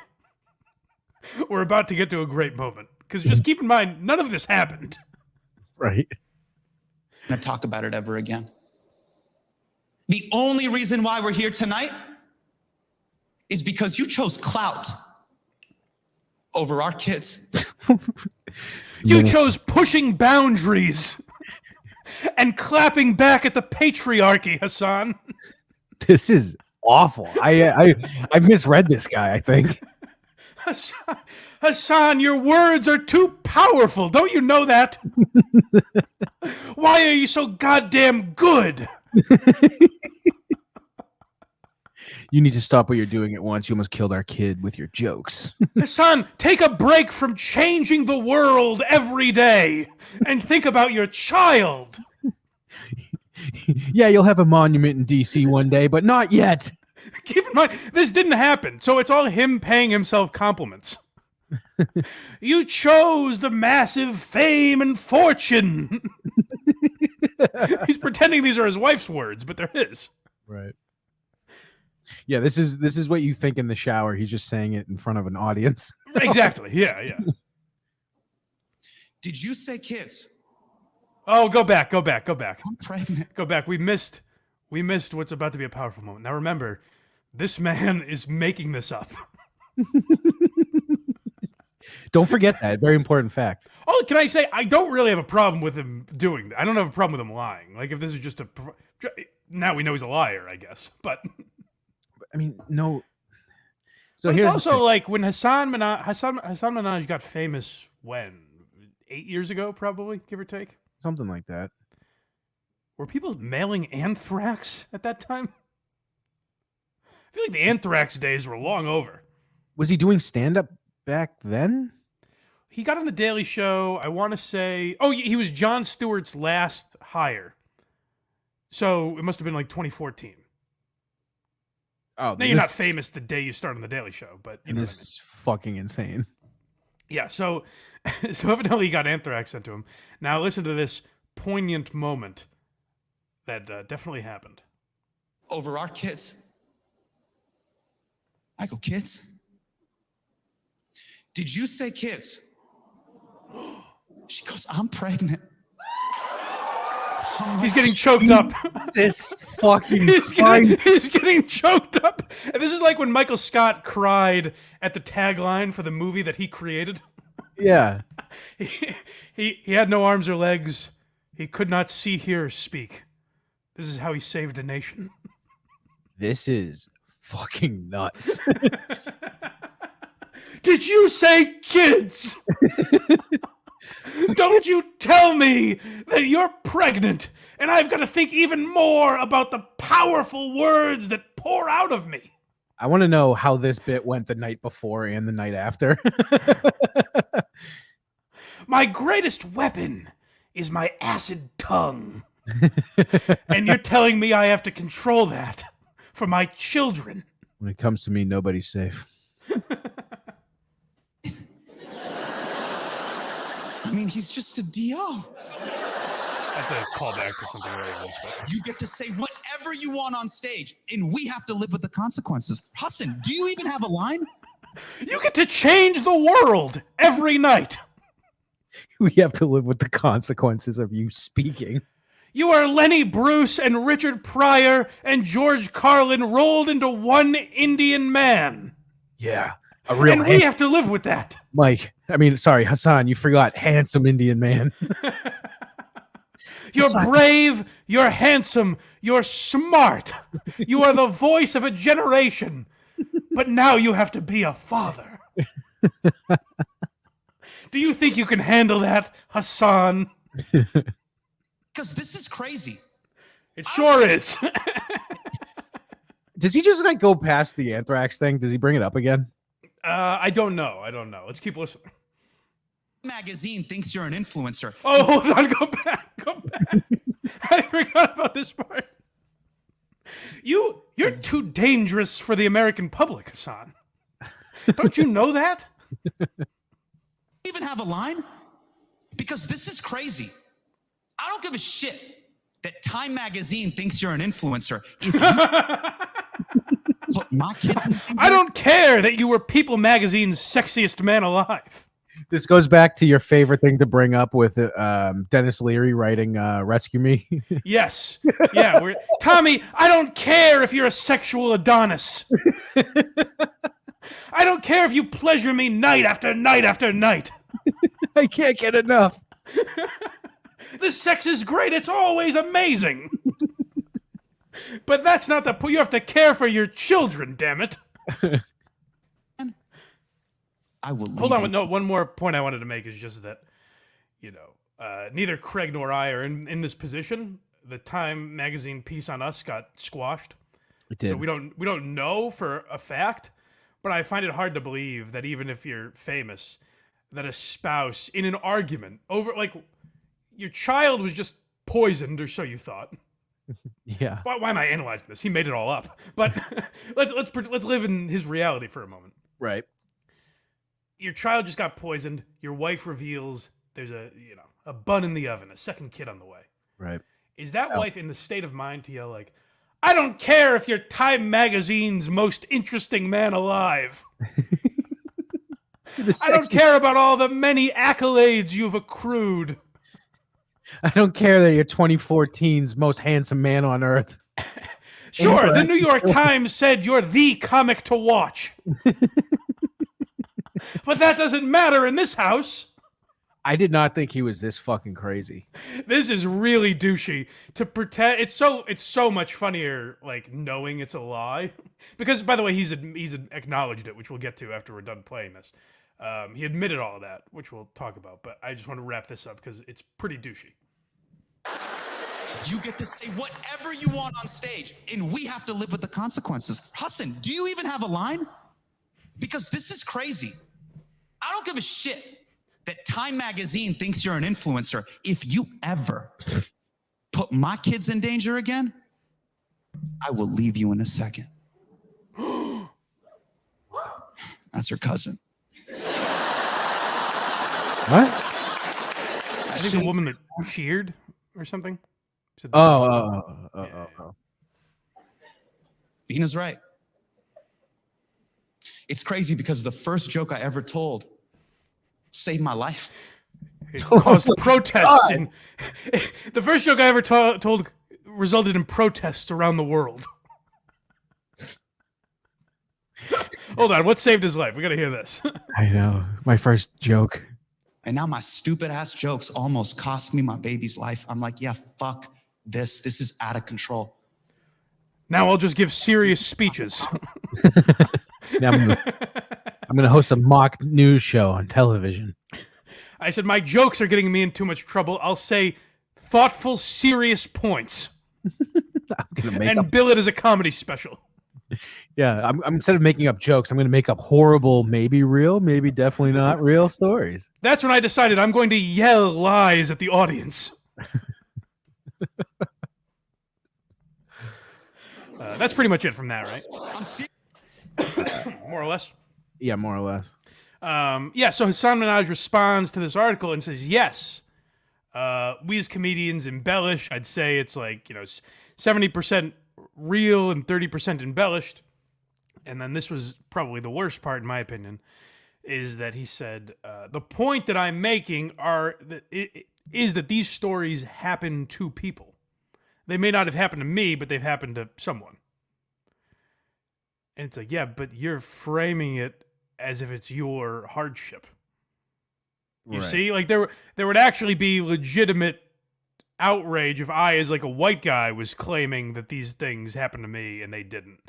we're about to get to a great moment. Because just keep in mind, none of this happened. Right. I'm not talk about it ever again. The only reason why we're here tonight is because you chose clout over our kids. You chose pushing boundaries and clapping back at the patriarchy, Hassan. This is awful. I misread this guy, I think. Hassan, your words are too powerful. Don't you know that? Why are you so goddamn good? You need to stop what you're doing at once. You almost killed our kid with your jokes. Hassan, take a break from changing the world every day and think about your child. Yeah, you'll have a monument in DC one day, but not yet. Keep in mind, this didn't happen, so it's all him paying himself compliments. You chose the massive fame and fortune. He's pretending these are his wife's words, but they're his. Right. Yeah, this is what you think in the shower. He's just saying it in front of an audience. Exactly. Yeah. Did you say kids? Oh, go back. I'm pregnant. Go back. We missed what's about to be a powerful moment. Now remember, this man is making this up. Don't forget that. Very important fact. Oh, can I say, I don't really have a problem with him doing that. I don't have a problem with him lying. Like, if this is just now we know he's a liar, I guess. But I mean, no. So but here's it's also like when Hasan Minhaj got famous when 8 years ago, probably, give or take. Something like that. Were people mailing anthrax at that time? I feel like the anthrax days were long over. Was he doing stand-up back then? He got on the Daily Show, I want to say... Oh, he was Jon Stewart's last hire. So it must have been like 2014. Oh, Now, you're not famous the day you start on the Daily Show, but you know what I mean. This is fucking insane. Yeah, so evidently he got anthrax sent to him. Now listen to this poignant moment that definitely happened. Over our kids. I go, kids? Did you say kids? She goes, I'm pregnant. He's getting choked up. This fucking He's getting choked up. And this is like when Michael Scott cried at the tagline for the movie that he created. Yeah. He had no arms or legs. He could not see, hear, or speak. This is how he saved a nation. This is fucking nuts. Did you say kids? Don't you tell me that you're pregnant and I've got to think even more about the powerful words that pour out of me. I want to know how this bit went the night before and the night after. My greatest weapon is my acid tongue. And you're telling me I have to control that for my children. When it comes to me, nobody's safe. I mean, he's just a DO. That's a callback to something really old. You get to say whatever you want on stage, and we have to live with the consequences. Hassan, do you even have a line? You get to change the world every night. We have to live with the consequences of you speaking. You are Lenny Bruce and Richard Pryor and George Carlin rolled into one Indian man. Yeah. A real And we have to live with that. Mike. I mean, sorry, Hassan, you forgot handsome Indian man. You're brave, you're handsome, you're smart. You are the voice of a generation. But now you have to be a father. Do you think you can handle that, Hassan? Because this is crazy. It sure is. Does he just like go past the anthrax thing? Does he bring it up again? I don't know. Let's keep listening. Magazine thinks you're an influencer. Oh, hold on. Go back. I forgot about this part. You're too dangerous for the American public, Hassan. Don't you know that? Even have a line? Because this is crazy. I don't give a shit that Time Magazine thinks you're an influencer. If you put my kids in I don't care that you were People Magazine's sexiest man alive. This goes back to your favorite thing to bring up with Dennis Leary writing Rescue Me. Yes. Yeah. Tommy, I don't care if you're a sexual Adonis. I don't care if you pleasure me night after night after night. I can't get enough. The sex is great. It's always amazing. But that's not the point. You have to care for your children, damn it. I will Hold on. No, one more point I wanted to make is just that, neither Craig nor I are in this position. The Time Magazine piece on us got squashed. It did. So we don't know for a fact, but I find it hard to believe that even if you're famous, that a spouse in an argument over your child was just poisoned, or so you thought. Yeah. Why am I analyzing this? He made it all up. But let's live in his reality for a moment. Right. Your child just got poisoned. Your wife reveals there's a bun in the oven, a second kid on the way. Right. Is that wife in the state of mind to yell like, I don't care if you're Time Magazine's most interesting man alive. I don't care about all the many accolades you've accrued. I don't care that you're 2014's most handsome man on earth. Sure, the New York Times said you're the comic to watch. But that doesn't matter in this house. I did not think he was this fucking crazy. This is really douchey to pretend. It's so much funnier, knowing it's a lie. Because, by the way, he's acknowledged it, which we'll get to after we're done playing this. He admitted all of that, which we'll talk about. But I just want to wrap this up because it's pretty douchey. You get to say whatever you want on stage, and we have to live with the consequences. Hassan, do you even have a line? Because this is crazy. I don't give a shit that Time Magazine thinks you're an influencer. If you ever put my kids in danger again, I will leave you in a second. That's her cousin. What? I think the woman that cheered or something. Said Oh. Bina's right. It's crazy because the first joke I ever told saved my life. It caused protests. The first joke I ever told resulted in protests around the world. Hold on, what saved his life? We gotta hear this. I know. My first joke. And now my stupid ass jokes almost cost me my baby's life. I'm like, yeah, fuck this. This is out of control. Now I'll just give serious speeches. Now I'm gonna host a mock news show on television. I said, my jokes are getting me in too much trouble. I'll say thoughtful, serious points. I'm gonna make and bill it as a comedy special. Yeah, I'm instead of making up jokes, I'm gonna make up horrible, maybe real, maybe definitely not real stories. That's when I decided I'm going to yell lies at the audience. That's pretty much it from that, right? More or less. Yeah, more or less. So Hasan Minhaj responds to this article and says, yes, we as comedians embellish. I'd say it's 70% real and 30% embellished. And then this was probably the worst part, in my opinion. is that he said, the point that I'm making is that these stories happen to people. They may not have happened to me, but they've happened to someone. And it's like, yeah, but you're framing it as if it's your hardship. You see? Like, there would actually be legitimate outrage if I, as like a white guy, was claiming that these things happened to me and they didn't.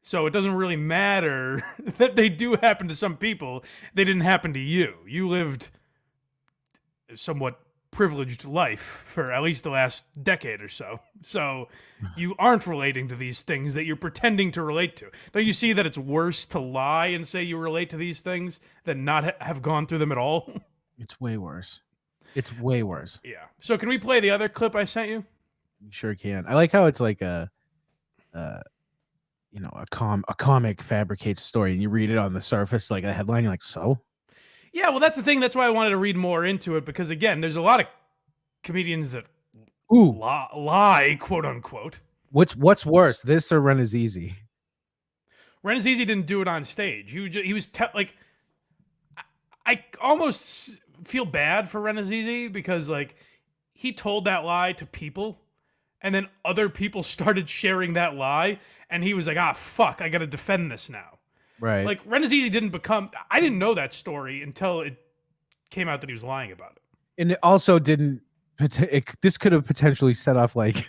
So it doesn't really matter that they do happen to some people. They didn't happen to you. You lived a somewhat privileged life for at least the last decade or so. So you aren't relating to these things that you're pretending to relate to. Don't you see that it's worse to lie and say you relate to these things than not have gone through them at all? It's way worse. It's way worse. Yeah. So can we play the other clip I sent you? You sure can. I like how it's like a comic fabricates a story and you read it on the surface like a headline. You're like, so? Yeah, well, that's the thing. That's why I wanted to read more into it because, again, there's a lot of comedians that lie, quote unquote. What's worse, this or Renazizi? Renazizi didn't do it on stage. He was like, I almost feel bad for Renazizi because like he told that lie to people, and then other people started sharing that lie, and he was like, fuck, I got to defend this now. Right. Like, Renazizi I didn't know that story until it came out that he was lying about it. And it also didn't, this could have potentially set off, like,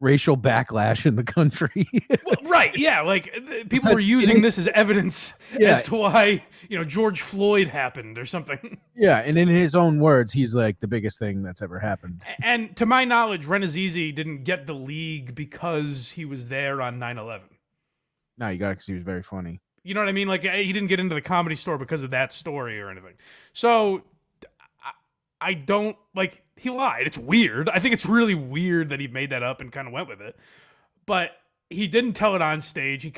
racial backlash in the country. Well, right, yeah, like, people were using this as evidence as to why, George Floyd happened or something. Yeah, and in his own words, he's like the biggest thing that's ever happened. And to my knowledge, Renazizi didn't get the league because he was there on 9/11. No, you got it because he was very funny. You know what I mean? Like, he didn't get into the Comedy Store because of that story or anything. So, I don't, like, he lied. It's weird. I think it's really weird that he made that up and kind of went with it. But he didn't tell it on stage. He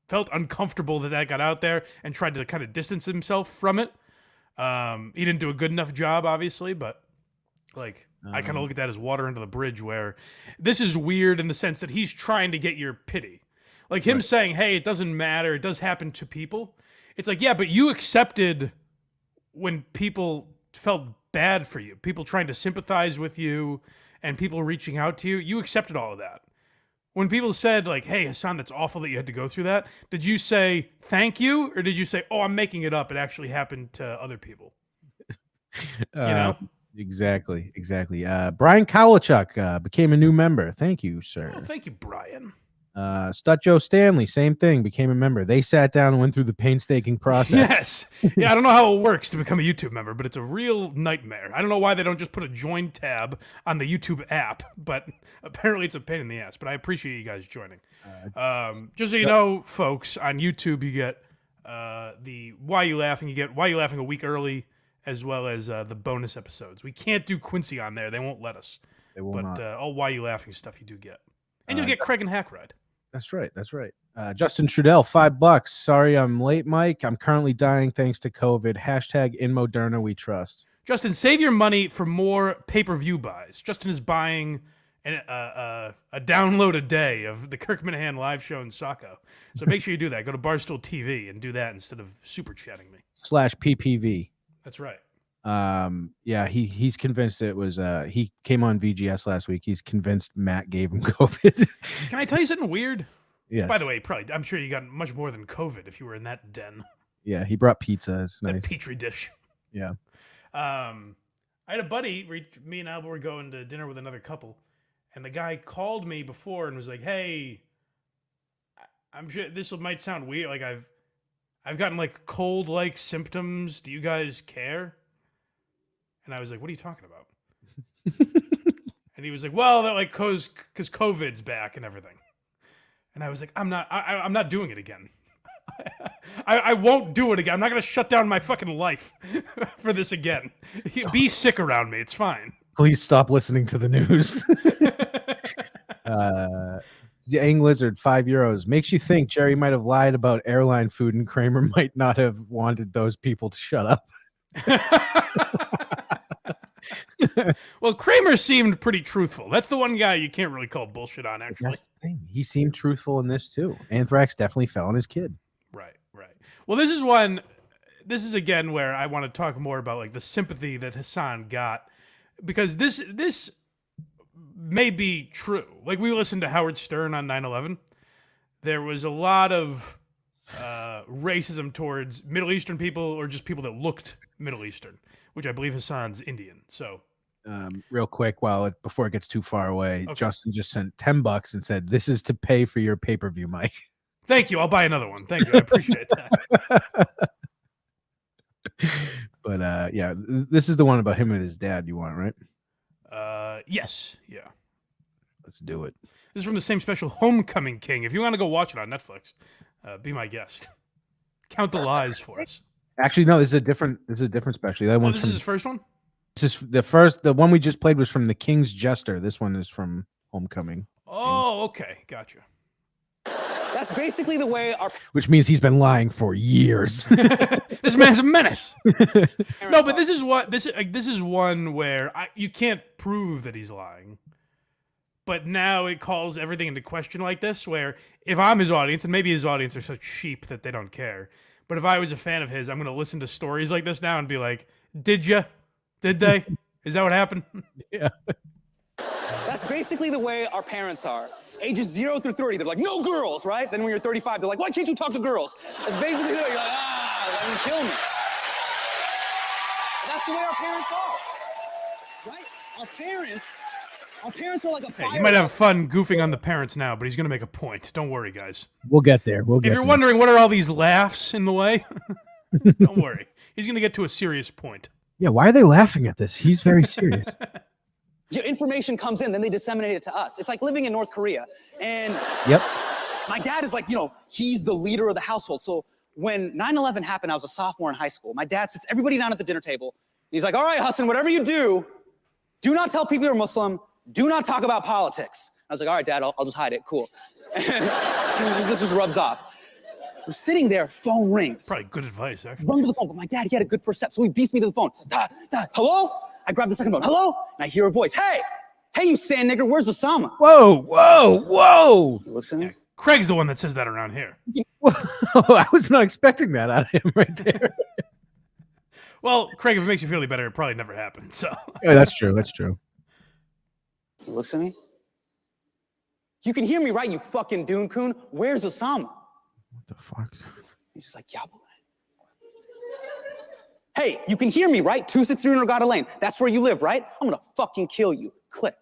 felt uncomfortable that got out there and tried to kind of distance himself from it. He didn't do a good enough job, obviously, but, like, I kind of look at that as water under the bridge where this is weird in the sense that he's trying to get your pity. Like him saying, hey, it doesn't matter. It does happen to people. It's like, yeah, but you accepted when people felt bad for you, people trying to sympathize with you and people reaching out to you. You accepted all of that. When people said like, hey, Hassan, that's awful that you had to go through that. Did you say thank you? Or did you say, oh, I'm making it up. It actually happened to other people. Exactly. Brian Kowalchuk became a new member. Thank you, sir. Oh, thank you, Brian. Stut Joe Stanley, same thing, became a member. They sat down and went through the painstaking process. Yes. Yeah, I don't know how it works to become a YouTube member, but it's a real nightmare. I don't know why they don't just put a join tab on the YouTube app, but apparently it's a pain in the ass. But I appreciate you guys joining. Just so you know, folks, on YouTube you get the Why You Laughing. You get Why You Laughing a week early, as well as the bonus episodes. We can't do Quincy on there. They won't let us. They will not. But all Why You Laughing stuff you do get. And you'll get Craig and Hackride. That's right. Justin Trudell, $5. Sorry I'm late, Mike. I'm currently dying thanks to COVID. # in Moderna we trust. Justin, save your money for more pay-per-view buys. Justin is buying a download a day of the Kirk Minahan live show in Saco. So make sure you do that. Go to Barstool TV and do that instead of super chatting me. /PPV. That's right. Yeah, he's convinced it was he came on VGS last week. He's convinced Matt gave him COVID. Can I tell you something weird? Yes. By the way, I'm sure you got much more than COVID if you were in that den. Yeah, he brought pizza. It's nice. That petri dish. Yeah. I had a buddy, me and Albert were going to dinner with another couple, and the guy called me before and was like, hey, I'm sure this might sound weird. Like I've gotten like cold-like symptoms. Do you guys care? And I was like, what are you talking about? And he was like, well, that like because COVID's back and everything. And I was like, I'm not doing it again. I won't do it again. I'm not going to shut down my fucking life for this again. Be sick around me. It's fine. Please stop listening to the news. Ang Lizard, €5. Makes you think Jerry might have lied about airline food and Kramer might not have wanted those people to shut up. Well, Kramer seemed pretty truthful. That's the one guy you can't really call bullshit on, actually. That's the thing. He seemed truthful in this, too. Anthrax definitely fell on his kid. Right. Well, this is one. This is again where I want to talk more about like the sympathy that Hassan got, because this may be true. Like we listened to Howard Stern on 9/11. There was a lot of racism towards Middle Eastern people or just people that looked Middle Eastern, which I believe Hassan's Indian. So. Real quick, before it gets too far away, Okay. Justin just sent $10 and said, "This is to pay for your pay-per-view, Mike." Thank you. I'll buy another one. Thank you. I appreciate that. But yeah, this is the one about him and his dad. You want, right? Yes. Yeah. Let's do it. This is from the same special, Homecoming King. If you want to go watch it on Netflix, be my guest. Count the lies for us. Actually, no. This is a different special. That one's This from is his first one. This is the first. The one we just played was from The King's Jester. This one is from Homecoming. Oh, okay. Gotcha. That's basically the way our Which means he's been lying for years. This man's a menace. No, but this is one where you can't prove that he's lying. But now it calls everything into question like this, where if I'm his audience, and maybe his audience are such sheep that they don't care, but if I was a fan of his, I'm going to listen to stories like this now and be like, did you? Did they? Is that what happened? Yeah. That's basically the way our parents are. Ages 0 through 30, they're like, no girls, right? Then when you're 35, they're like, why can't you talk to girls? That's basically the way you're like, that would kill me. That's the way our parents are, right? Our parents are like a fire. Hey, you might have fun goofing on the parents now, but he's going to make a point. Don't worry, guys. We'll get there. If you're wondering what are all these laughs in the way, don't worry. He's going to get to a serious point. Yeah, why are they laughing at this? He's very serious. Your information comes in, then they disseminate it to us. It's like living in North Korea. And Yep. my dad is like, he's the leader of the household. So when 9/11 happened, I was a sophomore in high school. My dad sits everybody down at the dinner table. He's like, all right, Hassan, whatever you do not tell people you're Muslim. Do not talk about politics. I was like, all right, Dad, I'll just hide it. Cool. And this just rubs off. We're sitting there, phone rings. Probably good advice, actually. Run to the phone, but my dad, he had a good first step, so he beats me to the phone. So, Dad, hello? I grab the second phone. Hello? And I hear a voice. Hey, you sand nigger, where's Osama? Whoa. He looks at me. Yeah, Craig's the one that says that around here. I was not expecting that out of him right there. Well, Craig, if it makes you feel any better, it probably never happened. So Yeah, that's true. He looks at me. You can hear me, right, you fucking Dune coon? Where's Osama? What the fuck? He's just like, Yabba. Hey, you can hear me, right? 263 Regatta Lane. That's where you live, right? I'm gonna fucking kill you. Click.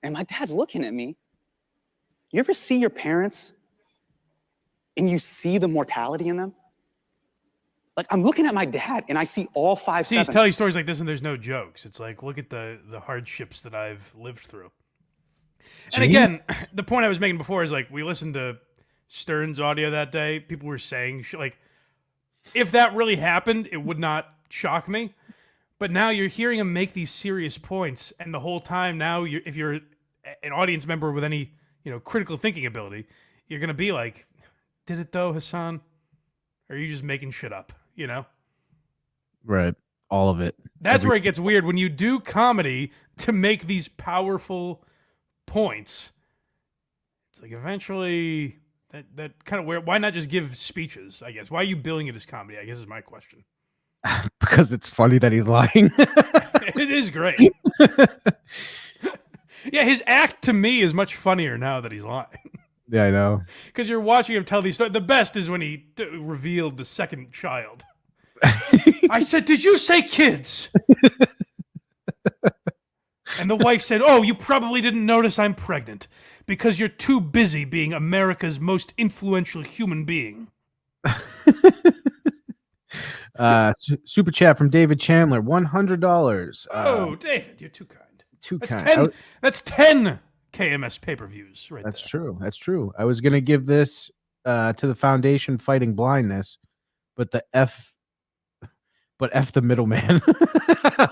And my dad's looking at me. You ever see your parents and you see the mortality in them? Like, I'm looking at my dad and I see all 5 see, he's sevens. telling stories like this and there's no jokes. It's like, look at the hardships that I've lived through. And again, the point I was making before is like, we listened to Stern's audio that day. People were saying shit like, if that really happened, it would not shock me. But now you're hearing him make these serious points, and the whole time now, if you're an audience member with any critical thinking ability, you're gonna be like, "Did it though, Hassan? Or are you just making shit up?" Right. All of it. That's where it gets weird when you do comedy to make these powerful points. It's like eventually. That kind of weird. Why not just give speeches, I guess? Why are you billing it as comedy, I guess is my question. Because it's funny that he's lying. It is great. Yeah, his act to me is much funnier now that he's lying. Yeah, I know. Because you're watching him tell these stories. The best is when he revealed the second child. I said, "Did you say kids?" And the wife said, "Oh, you probably didn't notice I'm pregnant because you're too busy being America's most influential human being." Super chat from David Chandler, $100. Oh, David, you're too kind. That's 10 KMS pay-per-views right That's there. true. That's true. I was gonna give this to the Foundation Fighting Blindness, but F the middleman.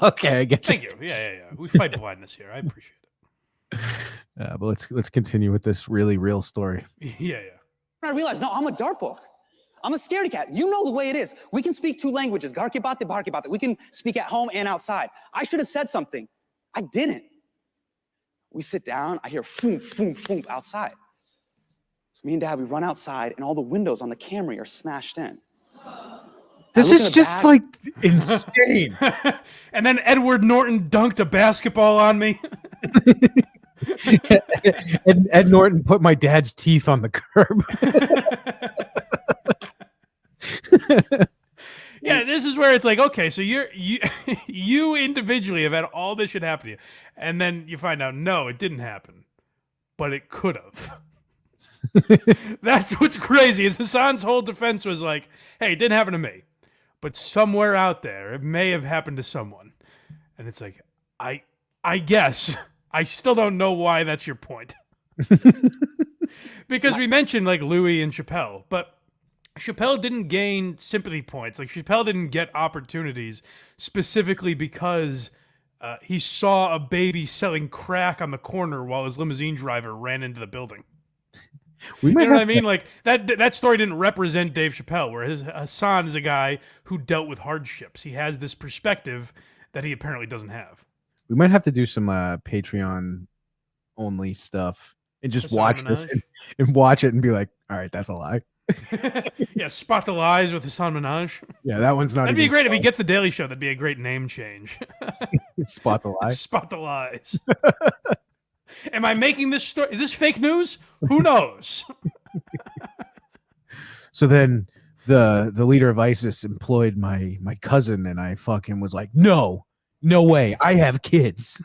Okay, I get you. Thank you. Yeah. We fight blindness here. I appreciate it. But let's continue with this really real story. Yeah. I realized, no, I'm a dart book. I'm a scaredy cat. You know the way it is. We can speak 2 languages. Garkibate, barkibate. We can speak at home and outside. I should have said something. I didn't. We sit down. I hear foom, foom, foom outside. So Me and Dad, we run outside, and all the windows on the Camry are smashed in. This look in is the just back. like insane. And then Edward Norton dunked a basketball on me. Ed Norton put my dad's teeth on the curb. Yeah, this is where it's like, okay, so you you individually have had all this shit happen to you, and then you find out, no, it didn't happen, but it could have. That's what's crazy. Is Hassan's whole defense was like, hey, it didn't happen to me, but somewhere out there, it may have happened to someone. And it's like, I guess I still don't know why that's your point. Because we mentioned like Louis and Chappelle, but Chappelle didn't gain sympathy points. Like Chappelle didn't get opportunities specifically because he saw a baby selling crack on the corner while his limousine driver ran into the building. You know what I mean? Like that story didn't represent Dave Chappelle, whereas Hassan is a guy who dealt with hardships. He has this perspective that he apparently doesn't have. We might have to do some Patreon only stuff and just Hasan watch Minhaj? this and watch it and be like, all right, that's a lie. Yeah, Spot the Lies with Hasan Minhaj. Yeah, that one's not. That'd be even great if he gets the Daily Show. That'd be a great name change. Spot the lie. Spot the Lies. Am I making this story? Is this fake news? Who knows? So then the leader of ISIS employed my cousin, and I fucking was like, no way, I have kids.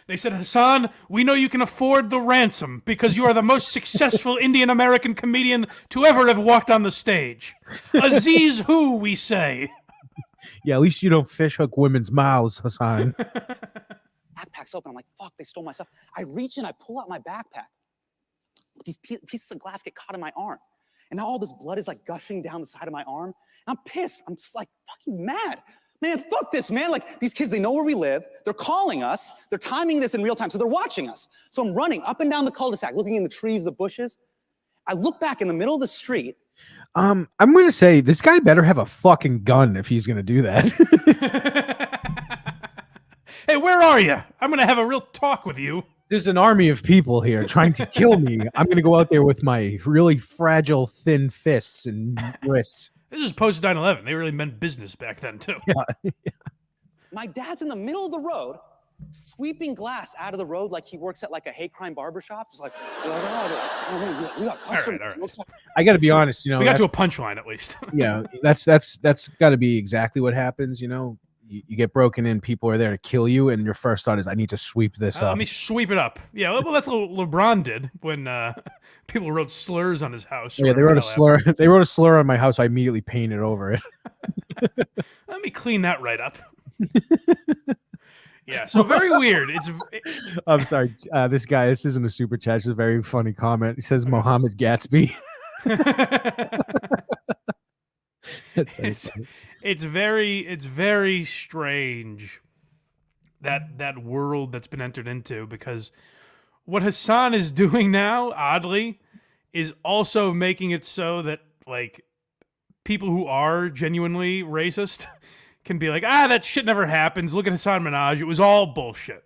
They said, Hassan, we know you can afford the ransom because you are the most successful Indian American comedian to ever have walked on the stage. Aziz who, we say. Yeah, at least you don't fishhook women's mouths, Hassan. Backpack's open. I'm like, fuck, they stole my stuff. I reach in, I pull out my backpack. These pieces of glass get caught in my arm. And now all this blood is like gushing down the side of my arm. And I'm pissed. I'm just like fucking mad. Man, fuck this, man. Like, these kids, they know where we live. They're calling us. They're timing this in real time. So they're watching us. So I'm running up and down the cul-de-sac, looking in the trees, the bushes. I look back in the middle of the street. I'm going to say this guy better have a fucking gun if he's going to do that. Hey, where are you? I'm going to have a real talk with you. There's an army of people here trying to kill me. I'm going to go out there with my really fragile, thin fists and wrists. This is post 9/11. They really meant business back then, too. Yeah. My dad's in the middle of the road, sweeping glass out of the road like he works at like a hate crime barbershop. Just like, oh, man, we got customers. All right. I got to be honest, We got to a punchline at least. Yeah, that's got to be exactly what happens. You get broken in, people are there to kill you, and your first thought is, I need to sweep this up. Let me sweep it up. Yeah, well, that's what LeBron did when people wrote slurs on his house. Yeah, they wrote a slur. They wrote a slur on my house. I immediately painted over it. Let me clean that right up. Yeah, so very weird. I'm sorry. This isn't a super chat. It's a very funny comment. He says Mohammed Gatsby. It's very strange that world that's been entered into, because what Hassan is doing now, oddly, is also making it so that like people who are genuinely racist can be like, that shit never happens. Look at Hasan Minhaj. It was all bullshit.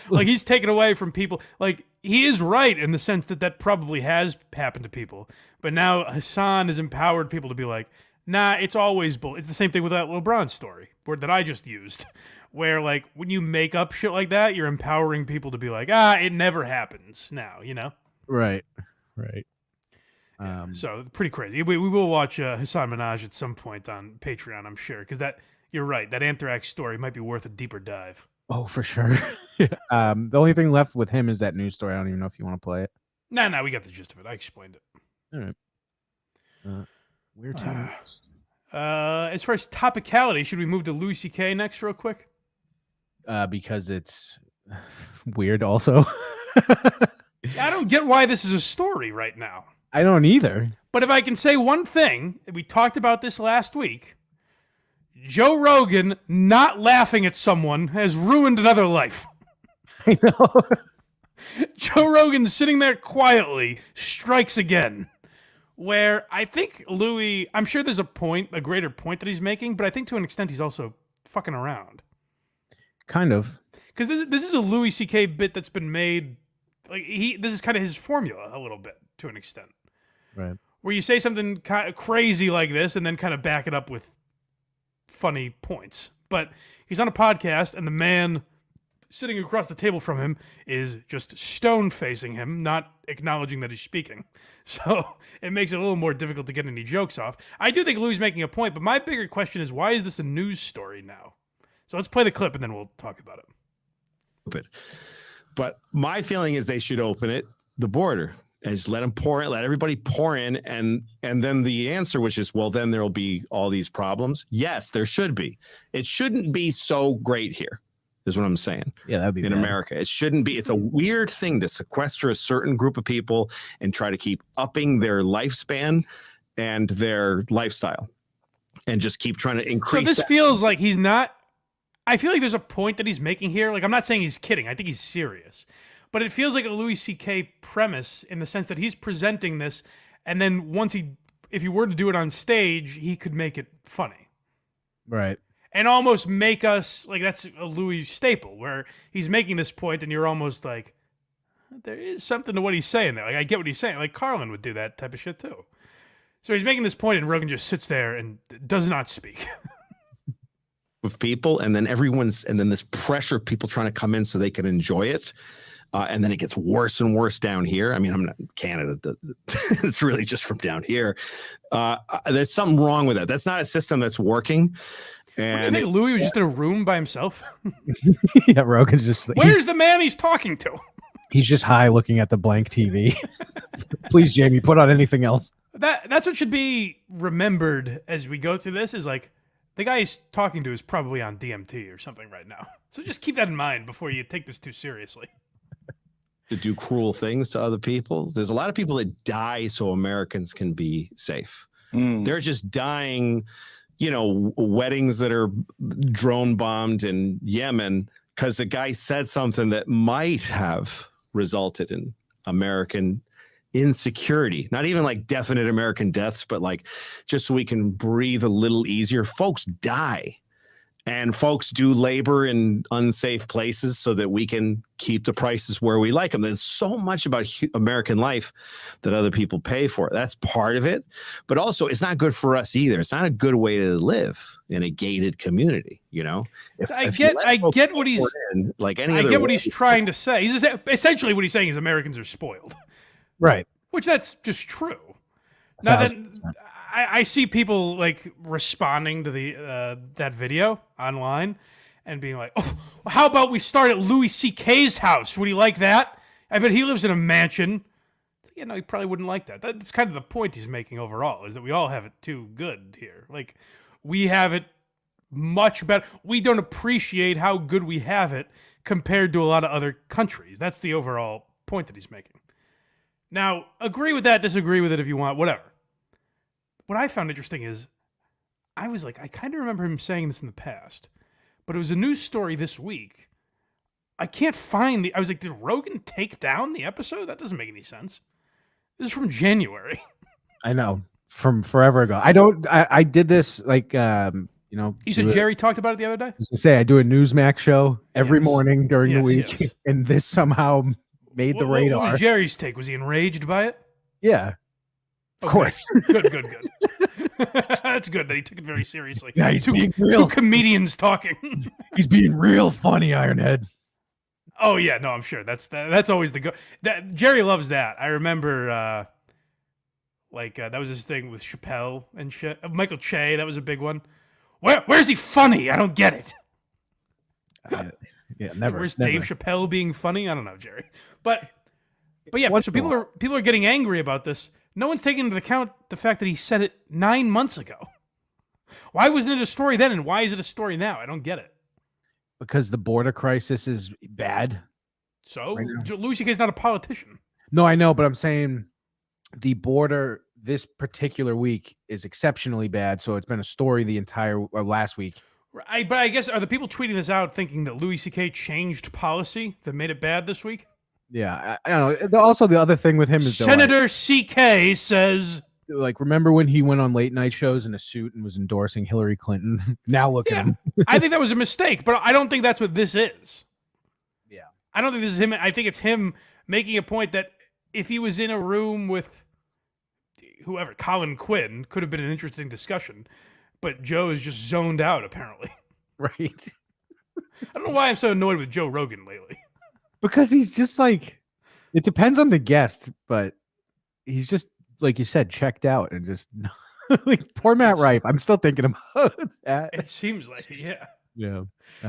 Like, he's taken away from people. Like, he is right in the sense that probably has happened to people. But now Hassan has empowered people to be like, nah, it's always bull. It's the same thing with that LeBron story that I just used, where like when you make up shit like that, you're empowering people to be like, it never happens now, Right. Yeah, so pretty crazy. We will watch Hasan Minhaj at some point on Patreon, I'm sure, because you're right. That anthrax story might be worth a deeper dive. Oh, for sure. The only thing left with him is that news story. I don't even know if you want to play it. Nah, we got the gist of it. I explained it. All right. Where to next? As far as topicality, should we move to Louis C.K. next real quick? Because it's weird also. I don't get why this is a story right now. I don't either. But if I can say one thing, we talked about this last week, Joe Rogan not laughing at someone has ruined another life. I know. Joe Rogan sitting there quietly strikes again. Where I think Louis, I'm sure there's a greater point that he's making, but I think to an extent he's also fucking around. Kind of. Because this is a Louis C.K. bit that's been made like this is kind of his formula a little bit to an extent. Right. Where you say something kind of crazy like this and then kind of back it up with funny points. But he's on a podcast and the man sitting across the table from him is just stone facing him, not acknowledging that he's speaking. So it makes it a little more difficult to get any jokes off. I do think Louis making a point, but my bigger question is, why is this a news story now? So let's play the clip and then we'll talk about it. But my feeling is they should open it, the border, and just let them pour in, let everybody pour in. And then the answer, which is, well, then there'll be all these problems. Yes, there should be. It shouldn't be so great here, is what I'm saying. Yeah, that'd be in bad. America. It shouldn't be. It's a weird thing to sequester a certain group of people and try to keep upping their lifespan and their lifestyle and just keep trying to increase. So this feels like he's not. I feel like there's a point that he's making here. Like, I'm not saying he's kidding. I think he's serious. But it feels like a Louis C.K. premise in the sense that he's presenting this, and then if he were to do it on stage, he could make it funny. Right. And almost make us, like, that's a Louis staple, where he's making this point and you're almost like, there is something to what he's saying there. Like, I get what he's saying. Like, Carlin would do that type of shit too. So he's making this point and Rogan just sits there and does not speak. Of people, and then this pressure of people trying to come in so they can enjoy it. And then it gets worse and worse down here. I mean, I'm not in Canada. It's really just from down here. There's something wrong with that. That's not a system that's working. And what do you think, Louis was just in a room by himself? Yeah, Rogan's just. Where's the man he's talking to? He's just high looking at the blank TV. Please, Jamie, put on anything else. That's what should be remembered as we go through this is like, the guy he's talking to is probably on DMT or something right now. So just keep that in mind before you take this too seriously. to do cruel things to other people. There's a lot of people that die so Americans can be safe. They're just dying, you know, weddings that are drone bombed in Yemen because the guy said something that might have resulted in American insecurity, not even like definite American deaths, but like just so we can breathe a little easier. Folks die and folks do labor in unsafe places so that we can keep the prices where we like them. There's so much about American life that other people pay for. That's part of it. But also it's not good for us either. It's not a good way to live in a gated community, you know? I get what he's like any I other get what way. he's trying to say. He's essentially what he's saying is Americans are spoiled. Right. Which that's just true. Now then, I see people like responding to the that video online and being like, "Oh, how about we start at Louis C.K.'s house? Would he like that? I bet he lives in a mansion." Yeah, no, he probably wouldn't like that. That's kind of the point he's making overall, is that we all have it too good here. Like, we have it much better. We don't appreciate how good we have it compared to a lot of other countries. That's the overall point that he's making. Now, agree with that, disagree with it if you want, whatever. What I found interesting is, I was like, I kind of remember him saying this in the past, but it was a news story this week. I can't find I was like, did Rogan take down the episode? That doesn't make any sense. This is from January. I know, from forever ago. I did this like, you know. You said Jerry talked about it the other day? I was gonna say, I do a Newsmax show every morning during the week, yes. and this somehow made the radar. What was Jerry's take? Was he enraged by it? Yeah. Of course. Good. That's good that he took it very seriously. Yeah, he's being two real. comedians talking. He's being real funny, Ironhead. Oh yeah, no, I'm sure that's always the go. That Jerry loves that. I remember, that was his thing with Chappelle and shit. Michael Che, that was a big one. Where's he funny? I don't get it. Yeah, never. Where's never. Dave Chappelle being funny? I don't know, Jerry. But yeah, Once so in a people are getting angry about this. No one's taking into account the fact that he said it 9 months ago. Why wasn't it a story then, and why is it a story now? I don't get it. Because the border crisis is bad. So Right now. Louis C.K. is not a politician. No, I know, but I'm saying the border this particular week is exceptionally bad. So it's been a story the entire last week. But I guess, are the people tweeting this out thinking that Louis C.K. changed policy that made it bad this week? Yeah, I don't know. Also, the other thing with him is Senator C.K. says, like, remember when he went on late night shows in a suit and was endorsing Hillary Clinton? Now look at him. I think that was a mistake, but I don't think that's what this is. Yeah. I don't think this is him. I think it's him making a point that if he was in a room with whoever, Colin Quinn, could have been an interesting discussion, but Joe is just zoned out, apparently. Right. I don't know why I'm so annoyed with Joe Rogan lately. Because he's just like, it depends on the guest, but he's just, like you said, checked out and just, like, poor Matt Rife. I'm still thinking about that. It seems like it, yeah. Yeah.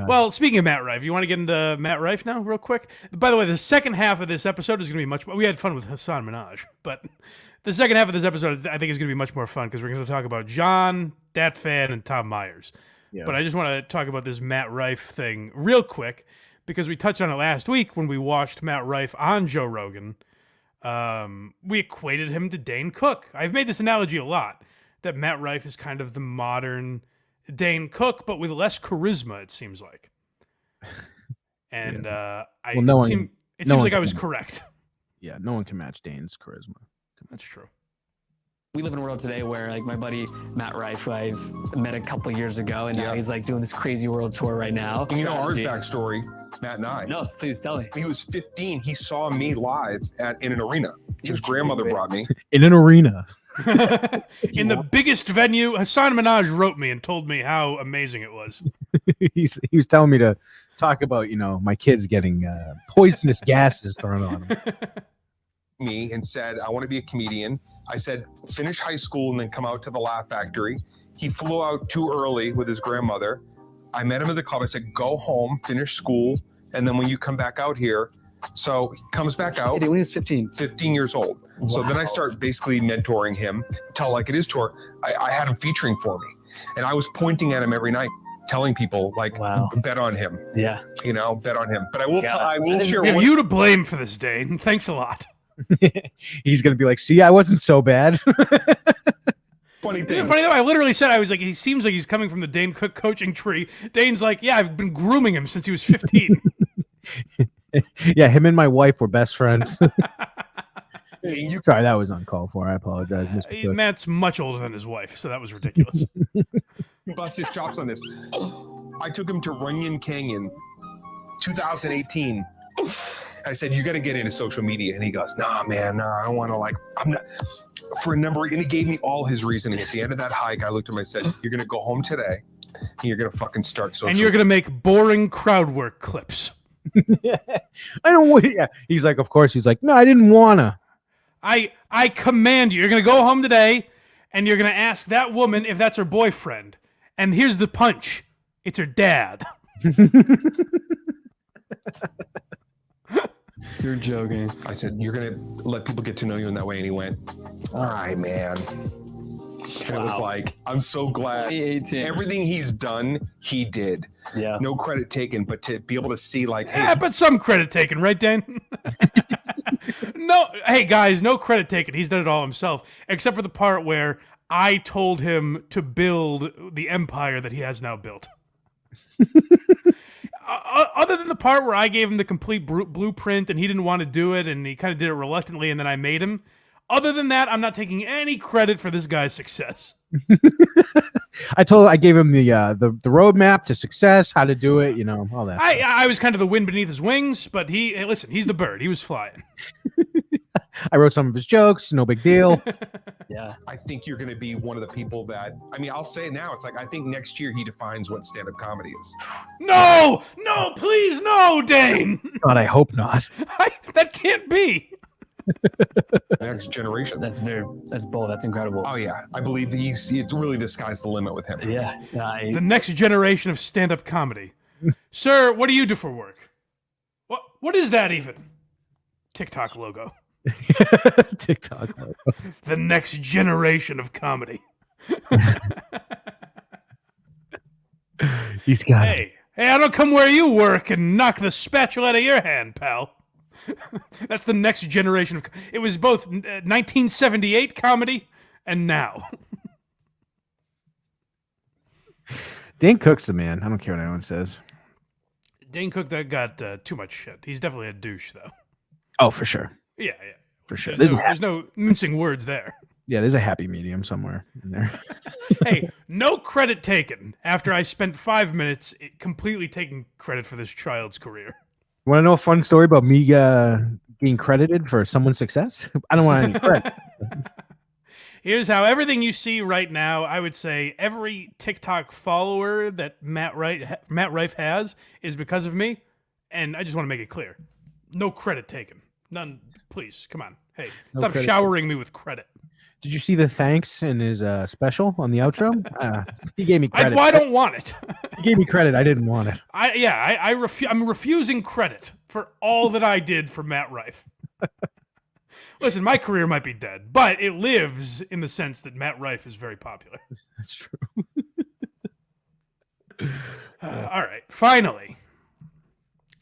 Well, speaking of Matt Rife, you want to get into Matt Rife now, real quick? By the way, the second half of this episode is going to be much more. We had fun with Hasan Minhaj, but the second half of this episode, I think, is going to be much more fun because we're going to talk about John, Dat Phan, and Tom Myers. Yeah. But I just want to talk about this Matt Rife thing real quick because we touched on it last week when we watched Matt Rife on Joe Rogan. We equated him to Dane Cook. I've made this analogy a lot, that Matt Rife is kind of the modern Dane Cook, but with less charisma, it seems like. And it seems like I was correct. Yeah, no one can match Dane's charisma. That's true. We live in a world today where, like, my buddy Matt Rife, who I've met a couple years ago, and now he's like doing this crazy world tour right now. You know our backstory, Matt and I. No, please tell me. He was 15. He saw me live in an arena. His grandmother brought me. In an arena. In the biggest venue, Hasan Minhaj wrote me and told me how amazing it was. He was telling me to talk about, my kids getting poisonous gases thrown on them. Me and said, I want to be a comedian. I said, finish high school and then come out to the Laugh Factory. He flew out too early with his grandmother. I met him at the club. I said, go home, finish school, and then when you come back out here. So he comes back out. When he was 15. 15 years old. Wow. So then I start basically mentoring him, Tell Like It Is tour. I had him featuring for me. And I was pointing at him every night, telling people, like, bet on him. Yeah. Bet on him. But I will share We have you to blame for this, Dane. Thanks a lot. He's going to be like, see, I wasn't so bad. Funny thing. Funny though, I literally said, I was like, he seems like he's coming from the Dane Cook coaching tree. Dane's like, yeah, I've been grooming him since he was 15. Yeah, him and my wife were best friends. Sorry, that was uncalled for. I apologize, Mr. Cook. Matt's much older than his wife, so that was ridiculous. Bust his chops on this. I took him to Runyon Canyon, 2018. I said, you got to get into social media. And he goes, nah, man, no, I don't want to, I'm not, for a number. And he gave me all his reasoning. At the end of that hike, I looked at him and I said, you're going to go home today and you're going to fucking start social And you're going to make boring crowd work clips. I don't want. Yeah, he's like, of course. He's like, no, I didn't wanna. I command you. You're gonna go home today, and you're gonna ask that woman if that's her boyfriend. And here's the punch: it's her dad. You're joking. I said, you're going to let people get to know you in that way. And he went, all right, man. And it was like, I'm so glad 2018. Everything he's done, he did. Yeah. No credit taken, but to be able to see, like, hey, Yeah, but some credit taken, right, Dan? No, hey guys, no credit taken. He's done it all himself, except for the part where I told him to build the empire that he has now built. Other than the part where I gave him the complete blueprint and he didn't want to do it and he kind of did it reluctantly and then I made him. Other than that, I'm not taking any credit for this guy's success. I gave him the roadmap to success, how to do it, all that. I was kind of the wind beneath his wings, but he's the bird. He was flying. I wrote some of his jokes, no big deal. Yeah. I think you're going to be one of the people that, I mean, I'll say it now. It's like, I think next year he defines what stand-up comedy is. No, please, no, Dane. God, I hope not. That can't be. Next generation. That's bold. That's incredible. Oh yeah. I believe it's really the sky's the limit with him. Yeah. The next generation of stand-up comedy. Sir, what do you do for work? What is that even? TikTok logo. TikTok logo. The next generation of comedy. He's got Hey, I don't come where you work and knock the spatula out of your hand, pal. That's the next generation of. It was both 1978 comedy and now. Dane Cook's the man. I don't care what anyone says. Dane Cook that got too much shit. He's definitely a douche, though. Oh, for sure. Yeah. For sure. There's no mincing words there. Yeah, there's a happy medium somewhere in there. Hey, no credit taken after I spent 5 minutes completely taking credit for this child's career. You want to know a fun story about me being credited for someone's success? I don't want any credit. Here's how everything you see right now, I would say every TikTok follower that Matt Rife has is because of me. And I just want to make it clear. No credit taken. None, please. Come on. Hey, No stop credit showering me with credit. Did you see the thanks in his special on the outro? He gave me credit. I don't want it. He gave me credit. I didn't want it. I'm refusing credit for all that I did for Matt Rife. Listen, my career might be dead, but it lives in the sense that Matt Rife is very popular. That's true. All right. Finally.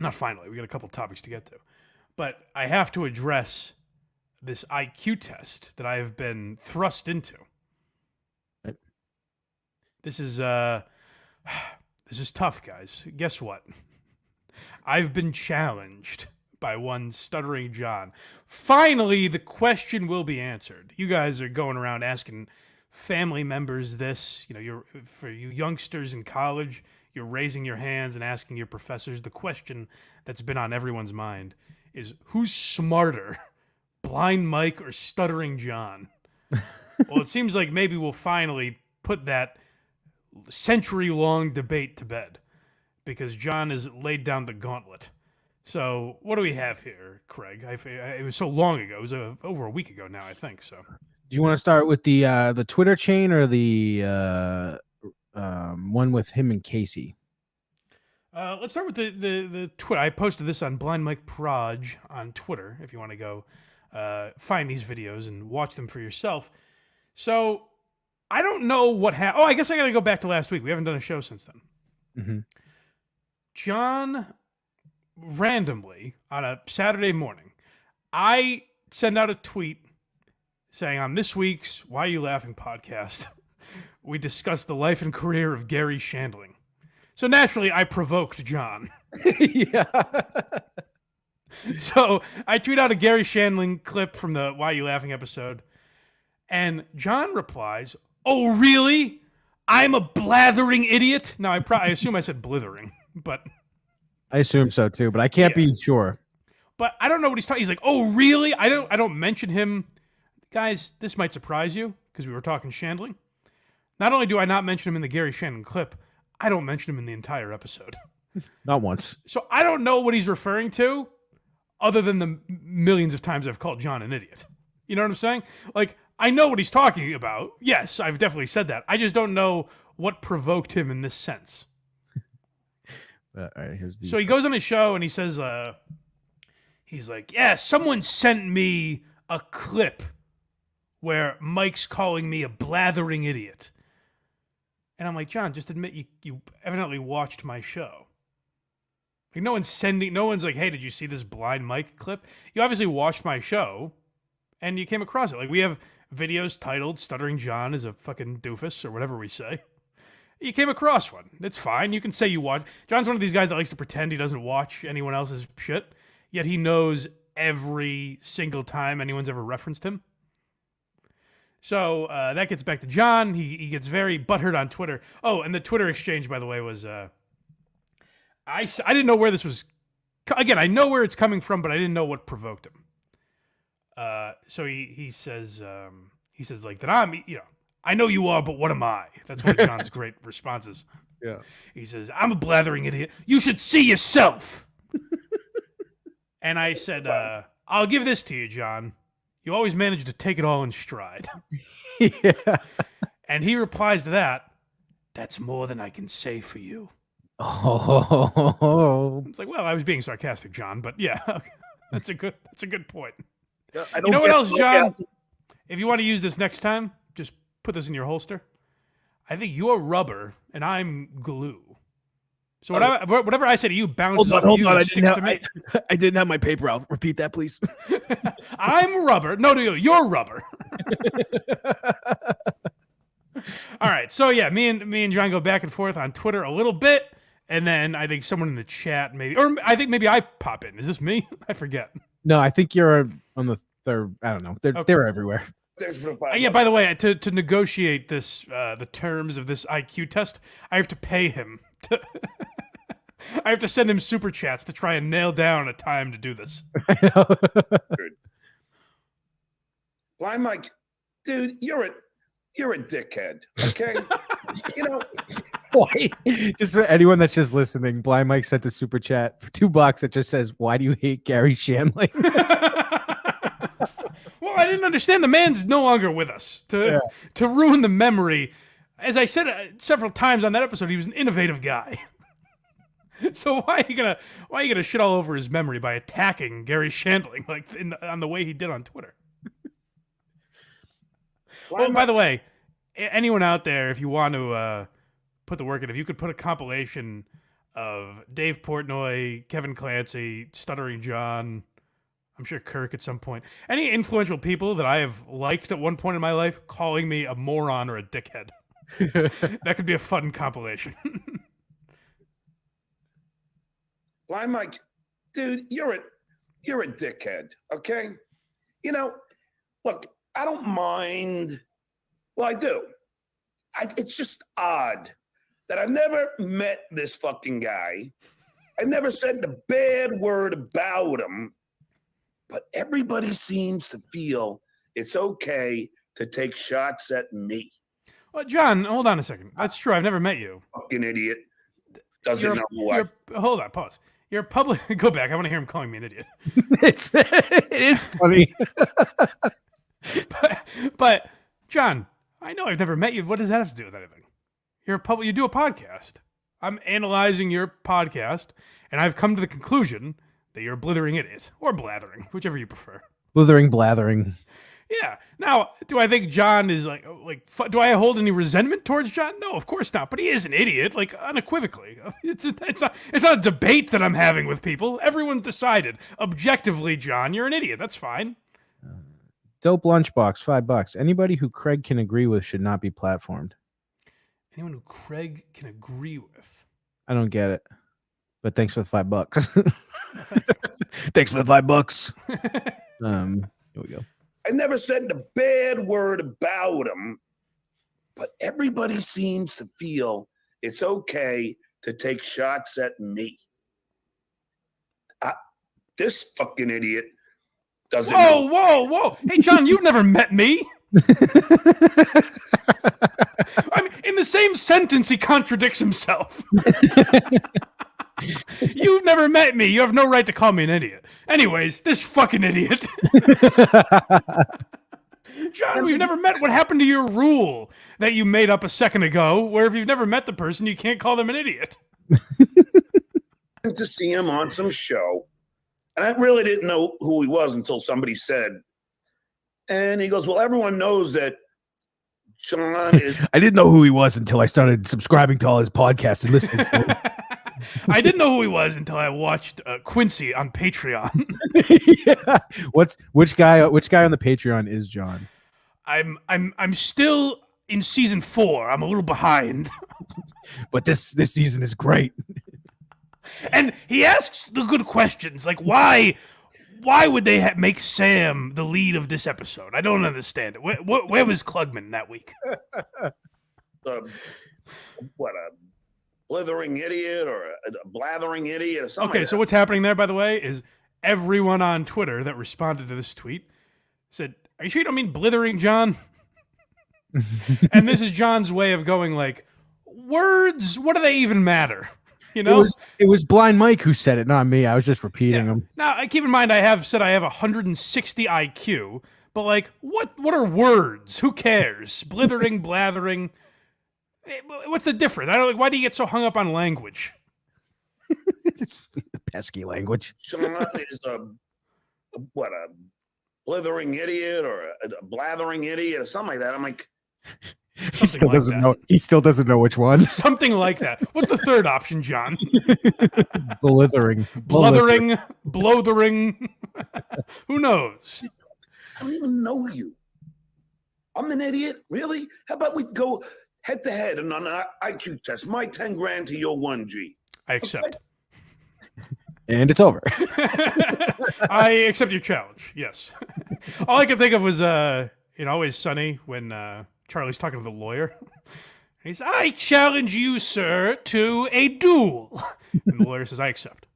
Not finally. We got a couple topics to get to. But I have to address this IQ test that I have been thrust into. Right. This is tough, guys. Guess what? I've been challenged by one Stuttering John. Finally, the question will be answered. You guys are going around asking family members this. For you youngsters in college, you're raising your hands and asking your professors. The question that's been on everyone's mind is, who's smarter, Blind Mike or Stuttering John? Well, it seems like maybe we'll finally put that century-long debate to bed, because John has laid down the gauntlet. So what do we have here, Craig? It was so long ago. It was over a week ago now, I think. So, Do you want to start with the Twitter chain or the one with him and Casey? let's start with the Twitter. I posted this on Blind Mike Proj on Twitter. If you want to go find these videos and watch them for yourself. So I don't know what happened. Oh, I guess I got to go back to last week. We haven't done a show since then. Mm-hmm. John, randomly on a Saturday morning, I send out a tweet saying on this week's Why Are You Laughing podcast, we discussed the life and career of Gary Shandling. So naturally, I provoked John. Yeah. So I tweet out a Gary Shandling clip from the Why Are You Laughing episode, and John replies, "Oh, really? I'm a blathering idiot." Now, I assume I said blithering, but I assume so too, but I can't be sure. But I don't know what he's talking. He's like, "Oh, really?" I don't mention him. Guys, this might surprise you because we were talking Shandling. Not only do I not mention him in the Gary Shandling clip, I don't mention him in the entire episode. Not once. So I don't know what he's referring to, other than the millions of times I've called John an idiot. You know what I'm saying? Like, I know what he's talking about. Yes, I've definitely said that. I just don't know what provoked him in this sense. All right, So he goes on his show and he says, he's like, yeah, someone sent me a clip where Mike's calling me a blathering idiot. And I'm like, John, just admit you evidently watched my show. Like, no one's like, hey, did you see this Blind Mike clip? You obviously watched my show and you came across it. Like, we have videos titled Stuttering John is a fucking doofus or whatever we say. You came across one. It's fine. You can say you watch. John's one of these guys that likes to pretend he doesn't watch anyone else's shit, yet he knows every single time anyone's ever referenced him. So that gets back to John. He gets very butthurt on Twitter. Oh, and the Twitter exchange, by the way, was I didn't know where this was. Again, I know where it's coming from, but I didn't know what provoked him. So he says like that I'm, I know you are, but what am I? That's one of John's great responses. Yeah. He says, I'm a blathering idiot. You should see yourself. And I said, I'll give this to you, John. You always manage to take it all in stride. Yeah. And he replies to that, that's more than I can say for you. Oh. It's like, well, I was being sarcastic, John, but yeah, that's a good point. I You know what else, John? If you want to use this next time, just put this in your holster. I think you're rubber and I'm glue. So whatever I say to you bounces off you and sticks to me. I didn't have my paper out. Repeat that, please. I'm rubber. No, you're rubber. All right. So yeah, me and John go back and forth on Twitter a little bit, and then I think someone in the chat maybe, or I think maybe I pop in. Is this me? I forget. No, I think you're on the third. I don't know. They're everywhere. Yeah. By the way, to negotiate this, the terms of this IQ test, I have to pay him I have to send him super chats to try and nail down a time to do this. Blind Mike, dude, you're a dickhead. Okay, you know. Why? Just for anyone that's just listening, Blind Mike sent a super chat for $2 that just says, "Why do you hate Gary Shandling?" Well, I didn't understand. The man's no longer with us to ruin the memory. As I said several times on that episode, he was an innovative guy. So why are you gonna shit all over his memory by attacking Gary Shandling like on the way he did on Twitter? Oh, by the way, anyone out there, if you want to put the work in, if you could put a compilation of Dave Portnoy, Kevin Clancy, Stuttering John, I'm sure Kirk at some point, any influential people that I have liked at one point in my life calling me a moron or a dickhead. That could be a fun compilation. Blind Mike, dude, you're a dickhead. Okay, you know, look, I don't mind. Well, I do. It's just odd that I've never met this fucking guy. I never said the bad word about him, but everybody seems to feel it's okay to take shots at me. Well, John, hold on a second. That's true. I've never met you. Fucking idiot. Doesn't know who I am. Hold on, pause. You're public. Go back. I want to hear him calling me an idiot. It is funny. but John, I know I've never met you. What does that have to do with anything? You're public. You do a podcast. I'm analyzing your podcast, and I've come to the conclusion that you're a blithering idiot or blathering, whichever you prefer. Blithering, blathering. Yeah. Now, do I think John is like? Do I hold any resentment towards John? No, of course not. But he is an idiot, like unequivocally. It's not a debate that I'm having with people. Everyone's decided objectively, John, you're an idiot. That's fine. Dope lunchbox, $5. Anybody who Craig can agree with should not be platformed. Anyone who Craig can agree with. I don't get it. But thanks for the $5. Thanks for the $5. Here we go. I never said the bad word about him, but everybody seems to feel it's okay to take shots at me. This fucking idiot doesn't know. Whoa. Hey, John, you've never met me. I mean, in the same sentence, he contradicts himself. You've never met me. You have no right to call me an idiot. Anyways, this fucking idiot. John, we've never met. What happened to your rule that you made up a second ago, where if you've never met the person, you can't call them an idiot? To see him on some show, and I really didn't know who he was until somebody said, and he goes, well, everyone knows that John is... I didn't know who he was until I started subscribing to all his podcasts and listening to him. I didn't know who he was until I watched Quincy on Patreon. Yeah. Which guy on the Patreon is John? I'm still in season 4. I'm a little behind. But this season is great. And he asks the good questions, like why would they make Sam the lead of this episode? I don't understand it. Where was Klugman that week? What a blithering idiot or a blathering idiot or something. Okay, so what's happening there, by the way, is everyone on Twitter that responded to this tweet said, "Are you sure you don't mean blithering, John?" And this is John's way of going like, words, what do they even matter? You know, it was Blind Mike who said it, not me. I was just repeating them. Now, keep in mind, I have said I have 160 IQ, but like, what are words? Who cares? Blithering, blathering. What's the difference? I don't like. Why do you get so hung up on language? It's pesky language. John is a blithering idiot or a blathering idiot or something like that. I'm like, He still doesn't know. He still doesn't know which one. Something like that. What's the third option, John? Blithering, blothering. Who knows? I don't even know you. I'm an idiot, really? How about we go head to head and on an IQ test? My 10 grand to your 1G. I accept. And it's over. I accept your challenge. Yes. All I could think of was, Always Sunny when Charlie's talking to the lawyer. he says, I challenge you, sir, to a duel. And the lawyer says, I accept.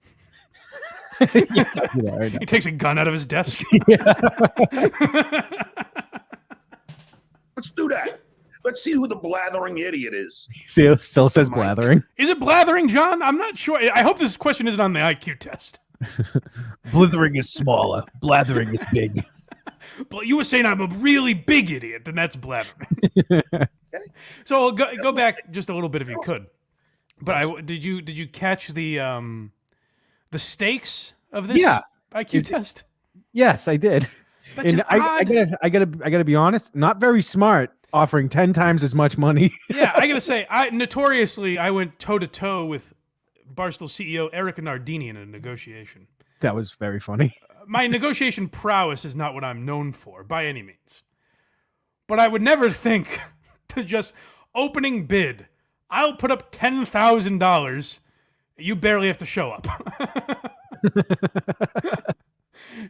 Yes, I do that right now. He takes a gun out of his desk. Let's do that. Let's see who the blathering idiot is. See, still says Mike. blathering. Is it blathering, John? I'm not sure. I hope this question isn't on the IQ test. Blithering is smaller. Blathering is big. But you were saying I'm a really big idiot, then that's blathering. So I'll go back just a little bit if you could. But did you catch the stakes of this IQ test? Yes, I did. That's And an odd... I gotta be honest. Not very smart. Offering 10 times as much money. Yeah, I gotta say, I went toe to toe with Barstool CEO Erica Nardini in a negotiation. That was very funny. My negotiation prowess is not what I'm known for by any means, but I would never think to just opening bid. I'll put up $10,000. You barely have to show up.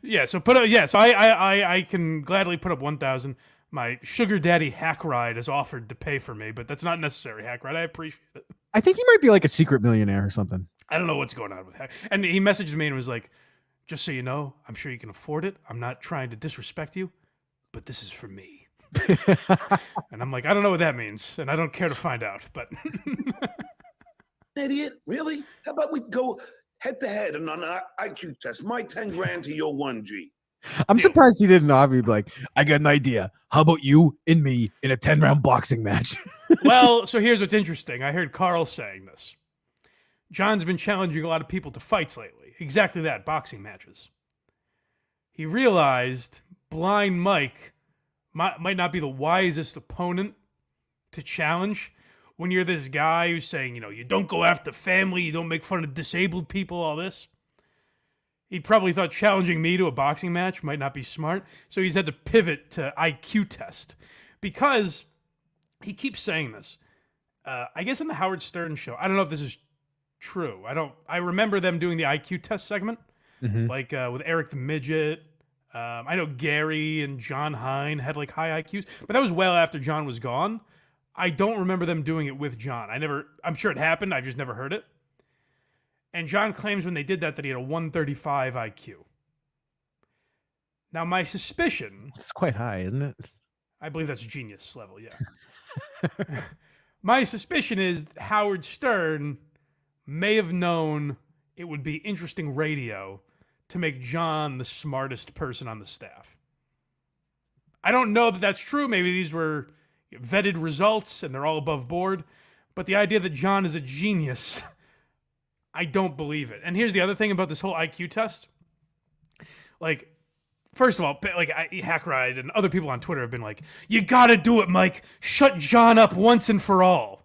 Yeah, so I can gladly put up 1,000. My sugar daddy hack ride has offered to pay for me, but that's not necessary hack ride. I appreciate it. I think he might be like a secret millionaire or something. I don't know what's going on with hack. And he messaged me and was like, just so you know, I'm sure you can afford it. I'm not trying to disrespect you, but this is for me. And I'm like, I don't know what that means, and I don't care to find out, but Idiot, really? How about we go head to head on an IQ test? My 10 grand to your 1G. I'm surprised he didn't obviously be like, I got an idea. How about you and me in a 10-round boxing match? Well, so here's what's interesting. I heard Carl saying this. John's been challenging a lot of people to fights lately. Exactly that, boxing matches. He realized Blind Mike might not be the wisest opponent to challenge when you're this guy who's saying, you don't go after family, you don't make fun of disabled people, all this. He probably thought challenging me to a boxing match might not be smart, so he's had to pivot to IQ test. Because he keeps saying this. I guess in the Howard Stern show, I don't know if this is true. I remember them doing the IQ test segment, like with Eric the Midget. I know Gary and John Hine had like high IQs, but that was well after John was gone. I don't remember them doing it with John. I'm sure it happened, I've just never heard it. And John claims when they did that he had a 135 IQ. Now, my suspicion... It's quite high, isn't it? I believe that's genius level, yeah. My suspicion is Howard Stern may have known it would be interesting radio to make John the smartest person on the staff. I don't know that that's true. Maybe these were vetted results and they're all above board. But the idea that John is a genius... I don't believe it. And here's the other thing about this whole IQ test. Like, first of all, Hack Ride and other people on Twitter have been like, you gotta do it, Mike. Shut John up once and for all.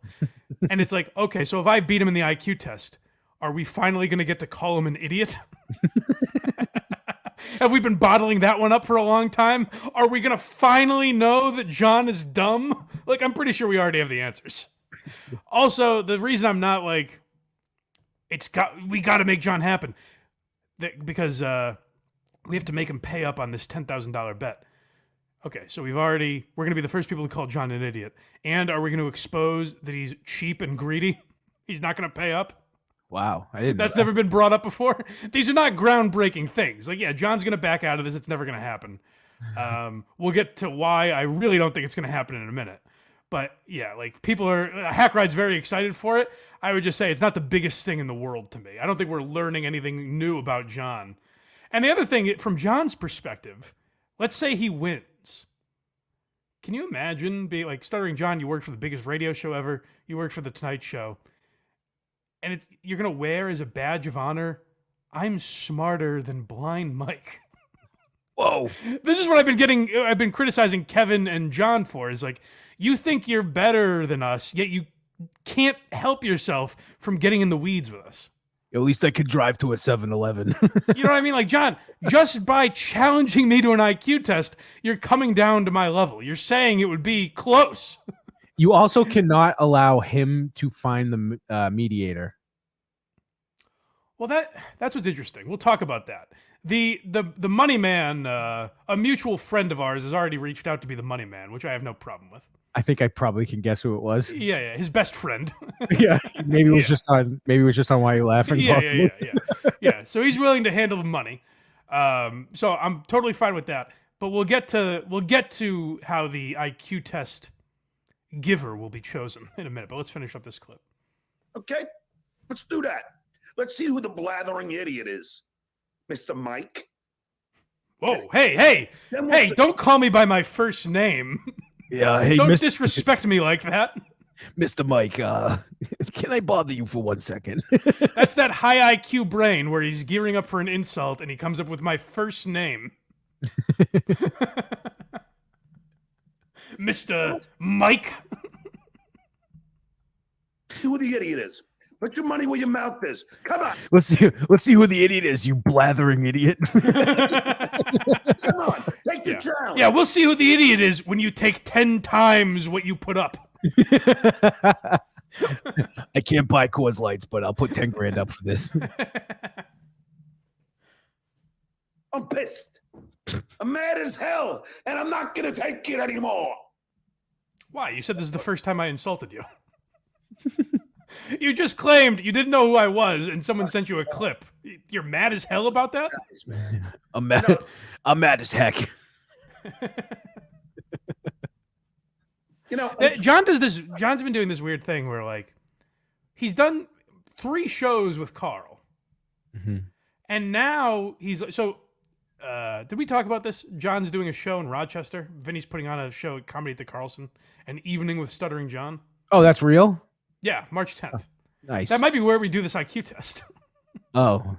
And it's like, okay, so if I beat him in the IQ test, are we finally gonna get to call him an idiot? Have we been bottling that one up for a long time? Are we gonna finally know that John is dumb? Like, I'm pretty sure we already have the answers. Also, the reason I'm not like, we got to make John happen because we have to make him pay up on this $10,000 bet. Okay, so we're going to be the first people to call John an idiot. And are we going to expose that he's cheap and greedy? He's not going to pay up? Wow. That's never been brought up before. These are not groundbreaking things. Like, yeah, John's going to back out of this. It's never going to happen. We'll get to why I really don't think it's going to happen in a minute. But yeah, like Hack Ride's very excited for it. I would just say it's not the biggest thing in the world to me. I don't think we're learning anything new about John. And the other thing, from John's perspective, let's say he wins. Can you imagine being like Stuttering John? You worked for the biggest radio show ever. You worked for the Tonight Show. And you're going to wear as a badge of honor, I'm smarter than Blind Mike. Whoa. This is what I've been criticizing Kevin and John for, is like, you think you're better than us, yet you can't help yourself from getting in the weeds with us. At least I could drive to a 7-Eleven. You know what I mean? Like, John, just by challenging me to an IQ test, you're coming down to my level. You're saying it would be close. You also cannot allow him to find the mediator. Well, that's what's interesting. We'll talk about that. The money man, a mutual friend of ours, has already reached out to be the money man, which I have no problem with. I think I probably can guess who it was. Yeah, his best friend. Yeah, maybe it was just on. Maybe it was just on Why You Laughing. Yeah. So he's willing to handle the money. So I'm totally fine with that. But we'll get to how the IQ test giver will be chosen in a minute. But let's finish up this clip. Okay, let's do that. Let's see who the blathering idiot is, Mr. Mike. Whoa, hey, don't call me by my first name. Yeah, hey, Don't disrespect me like that. Mr. Mike, can I bother you for 1 second? That's that high IQ brain where he's gearing up for an insult and he comes up with my first name. Mr. Mike. See who the idiot is. Put your money where your mouth is. Come on. Let's see who the idiot is, you blathering idiot. Come on. Take the challenge. Yeah, we'll see who the idiot is when you take 10 times what you put up. I can't buy Coors Lights, but I'll put 10 grand up for this. I'm pissed. I'm mad as hell, and I'm not going to take it anymore. Why? You said this is the first time I insulted you. You just claimed you didn't know who I was, and someone sent you a clip. You're mad as hell about that? I'm mad. I'm mad as heck. John's been doing this weird thing where, like, he's done 3 shows with Carl, and now he's so. Did we talk about this? John's doing a show in Rochester. Vinny's putting on a show at Comedy at the Carlson, an evening with Stuttering John. Oh, that's real? Yeah, March 10th. Nice. That might be where we do this IQ test. Oh,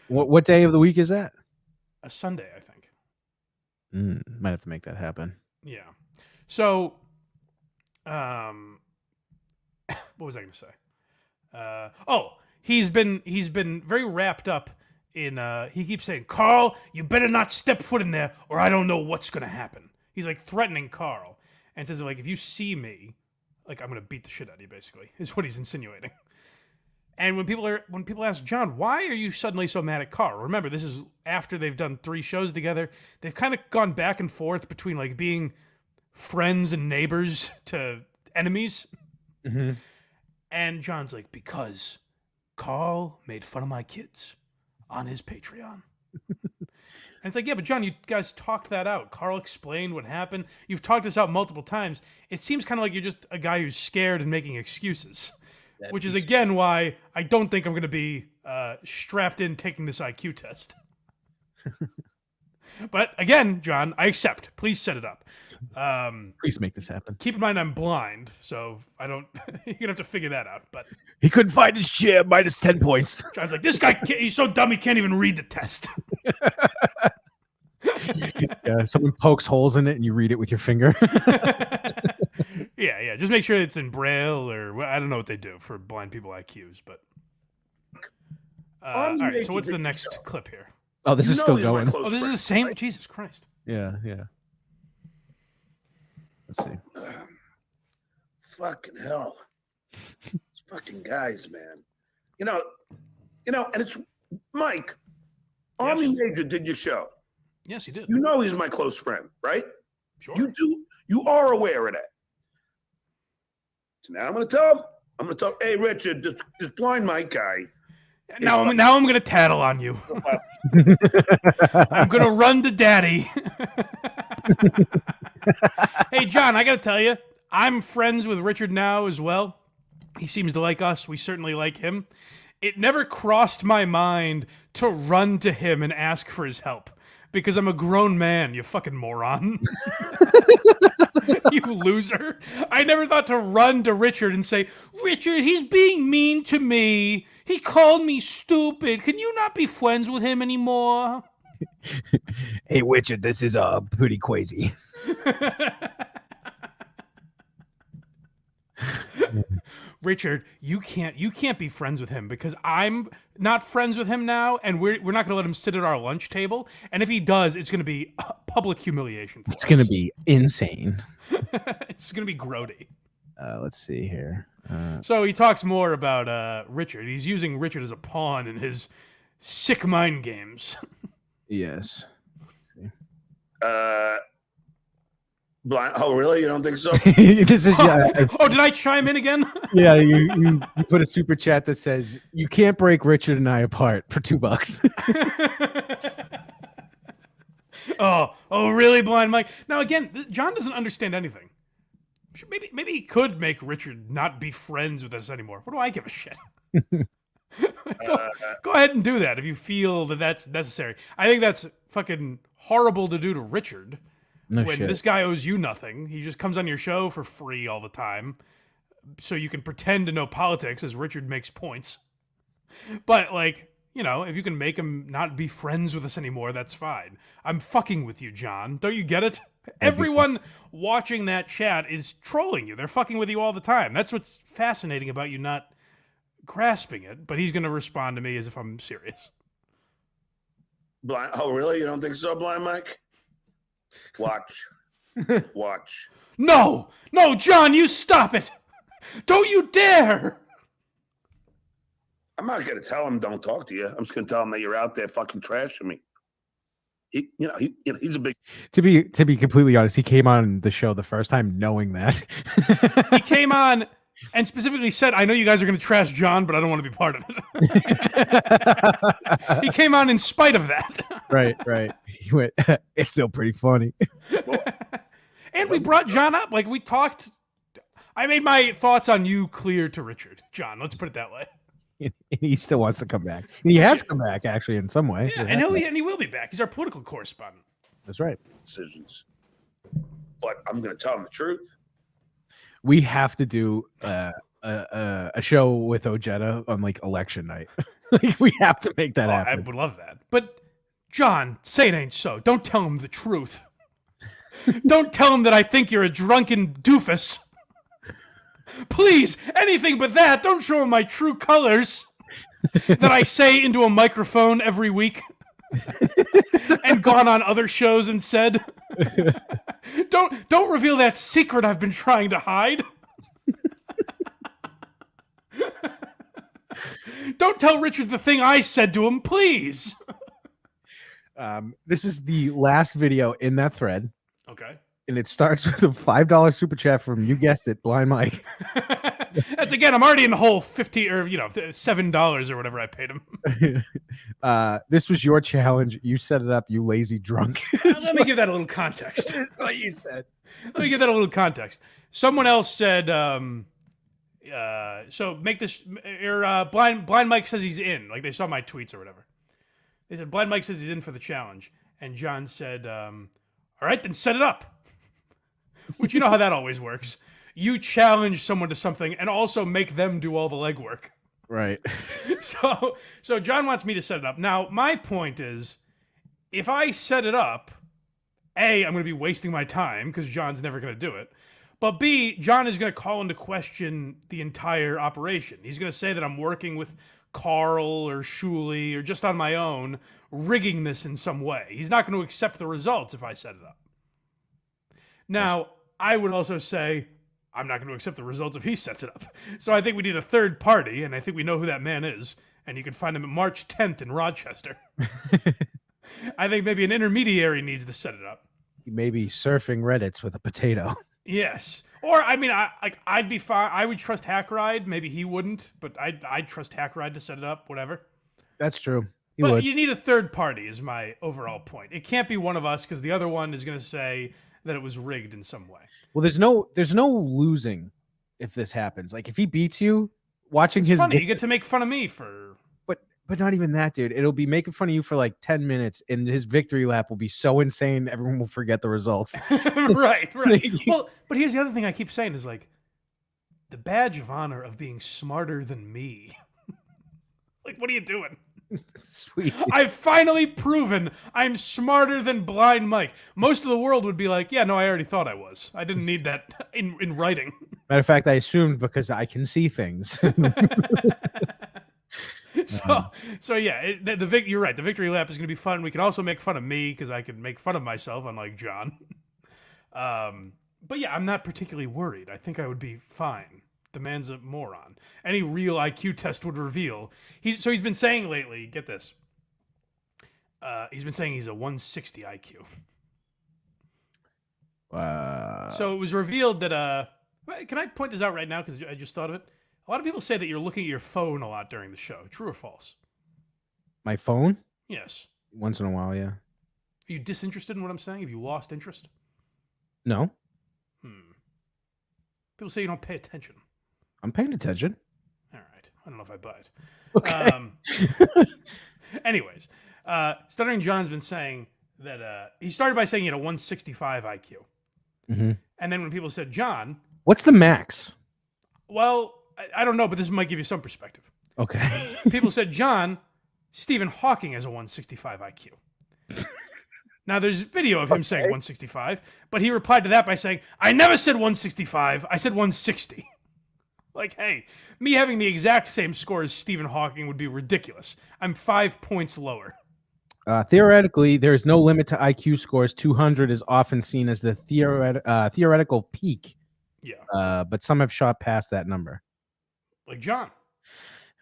what day of the week is that? A Sunday, I think. Might have to make that happen. Yeah. So, what was I going to say? He's been very wrapped up in. He keeps saying, "Carl, you better not step foot in there, or I don't know what's going to happen." He's like threatening Carl, and says, like, if you see me, like, I'm going to beat the shit out of you. Basically, is what he's insinuating. And when people ask John, why are you suddenly so mad at Carl? Remember, this is after they've done 3 shows together. They've kind of gone back and forth between, like, being friends and neighbors to enemies. And John's like, because Carl made fun of my kids on his Patreon. And it's like, yeah, but John, you guys talked that out. Carl explained what happened. You've talked this out multiple times. It seems kind of like you're just a guy who's scared and making excuses. Which is, again, why I don't think I'm going to be strapped in taking this IQ test. But, again, John, I accept. Please set it up. Please make this happen. Keep in mind I'm blind, so I don't... You're going to have to figure that out. But he couldn't find his chair, minus 10 points. John's like, this guy, he's so dumb he can't even read the test. Yeah, someone pokes holes in it and you read it with your finger. Yeah. Just make sure it's in Braille or I don't know what they do for blind people IQs, but all right. So what's the next clip here? Oh, this is still going. Oh, this is the same. Right? Jesus Christ. Yeah. Let's see. Fucking hell. These fucking guys, man. You know, and it's Mike. Army Major did your show. Yes, he did. You know he's my close friend, right? Sure. You do. You are aware of that. So now I'm going to tell him. Hey, Richard, this blind Mike guy. Now I'm going to tattle on you. I'm going to run to daddy. Hey, John, I got to tell you, I'm friends with Richard now as well. He seems to like us. We certainly like him. It never crossed my mind to run to him and ask for his help. Because I'm a grown man, you fucking moron. You loser. I never thought to run to Richard and say, Richard, he's being mean to me. He called me stupid. Can you not be friends with him anymore? Hey, Richard, this is pretty crazy. Richard, you can't be friends with him because I'm not friends with him now, and we're not going to let him sit at our lunch table. And if he does, it's going to be public humiliation. It's going to be insane. It's going to be grody. Let's see here. So he talks more about Richard. He's using Richard as a pawn in his sick mind games. Yes. Blind. Oh, really? You don't think so? This is Oh, did I chime in again? yeah. You put a super chat that says you can't break Richard and I apart for $2. Oh, really, Blind Mike? Now again, John doesn't understand anything. Maybe he could make Richard not be friends with us anymore. What do I give a shit? Go ahead and do that if you feel that that's necessary. I think that's fucking horrible to do to Richard. No when shit. this guy owes you nothing. He just comes on your show for free all the time, so you can pretend to know politics as Richard makes points. But like, you know, if you can make him not be friends with us anymore, that's fine. I'm fucking with you, John. Don't you get it? Everyone watching that chat is trolling you. They're fucking with you all the time. That's what's fascinating about you not grasping it. But he's going to respond to me as if I'm serious. Blind. Oh, really? You don't think so, Blind Mike? Watch. Watch. No, John, you stop it. Don't you dare. I'm not going to tell him don't talk to you. I'm just going to tell him that you're out there fucking trashing me. He's a big. To be completely honest, he came on the show the first time knowing that. He came on and specifically said, I know you guys are going to trash John, but I don't want to be part of it. He came on in spite of that. Right. He went, it's still pretty funny. And we brought John up. Like, we talked. I made my thoughts on you clear to Richard. John, let's put it that way. He still wants to come back. And he has come back, actually, in some way. Yeah, and he will be back. He's our political correspondent. That's right. Decisions. But I'm going to tell him the truth. We have to do a show with Ojeda on like election night. Like, we have to make that happen. I would love that. But John, say it ain't so. Don't tell him the truth. Don't tell him that I think you're a drunken doofus. Please, anything but that. Don't show him my true colors that I say into a microphone every week and gone on other shows and said. Don't reveal that secret I've been trying to hide. Don't tell Richard the thing I said to him, please. This is the last video in that thread. Okay. And it starts with a $5 super chat from, you guessed it, Blind Mike. That's again, I'm already in the whole $50 or $7 or whatever I paid him. This was your challenge. You set it up, you lazy drunk. Let me give that a little context. What you said. Let me give that a little context. Someone else said, so make this, Blind Mike says he's in. Like, they saw my tweets or whatever. They said, Blind Mike says he's in for the challenge. And John said, all right, then set it up. Which, you know how that always works. You challenge someone to something and also make them do all the legwork. Right. So John wants me to set it up. Now, my point is, if I set it up, A, I'm going to be wasting my time because John's never going to do it. But B, John is going to call into question the entire operation. He's going to say that I'm working with Carl or Shuley or just on my own, rigging this in some way. He's not going to accept the results if I set it up. Now, I would also say I'm not going to accept the results if he sets it up. So I think we need a third party, and I think we know who that man is, and you can find him at March 10th in Rochester. I think maybe an intermediary needs to set it up. He may be surfing Reddits with a potato. Yes. Or, I mean, I'd be fine. I would trust Hackride. Maybe he wouldn't, but I'd trust Hackride to set it up, whatever. That's true. But you need a third party is my overall point. It can't be one of us because the other one is going to say that it was rigged in some way. Well, there's no losing if this happens. Like, if he beats you, watching It's funny. You get to make fun of me for... But not even that, dude. It'll be making fun of you for like 10 minutes, and his victory lap will be so insane, everyone will forget the results. Right. Well, but here's the other thing I keep saying is like, the badge of honor of being smarter than me. Like, what are you doing? Sweet. I've finally proven I'm smarter than Blind Mike. Most of the world would be like, yeah, no, I already thought I was. I didn't need that in writing. Matter of fact, I assumed because I can see things. So yeah, you're right. The victory lap is going to be fun. We can also make fun of me because I can make fun of myself, unlike John. But yeah, I'm not particularly worried. I think I would be fine. The man's a moron. Any real IQ test would reveal. He's been saying lately, get this. He's been saying he's a 160 IQ. So it was revealed that can I point this out right now because I just thought of it? A lot of people say that you're looking at your phone a lot during the show. True or false? My phone? Yes. Once in a while, yeah. Are you disinterested in what I'm saying? Have you lost interest? No, People say you don't pay attention. I'm paying attention. All right. I don't know if I buy it. Okay. Anyways, Stuttering John's been saying that he started by saying he had a 165 IQ. Mm-hmm. And then when people said, John, What's the max? well, I don't know, but this might give you some perspective. Okay. People said, John, Stephen Hawking has a 165 IQ. Now, there's video of him saying 165, but he replied to that by saying, I never said 165, I said 160. Like, hey, me having the exact same score as Stephen Hawking would be ridiculous. I'm 5 points lower. Theoretically, there is no limit to IQ scores. 200 is often seen as the theoretical peak. Yeah. But some have shot past that number. Like John.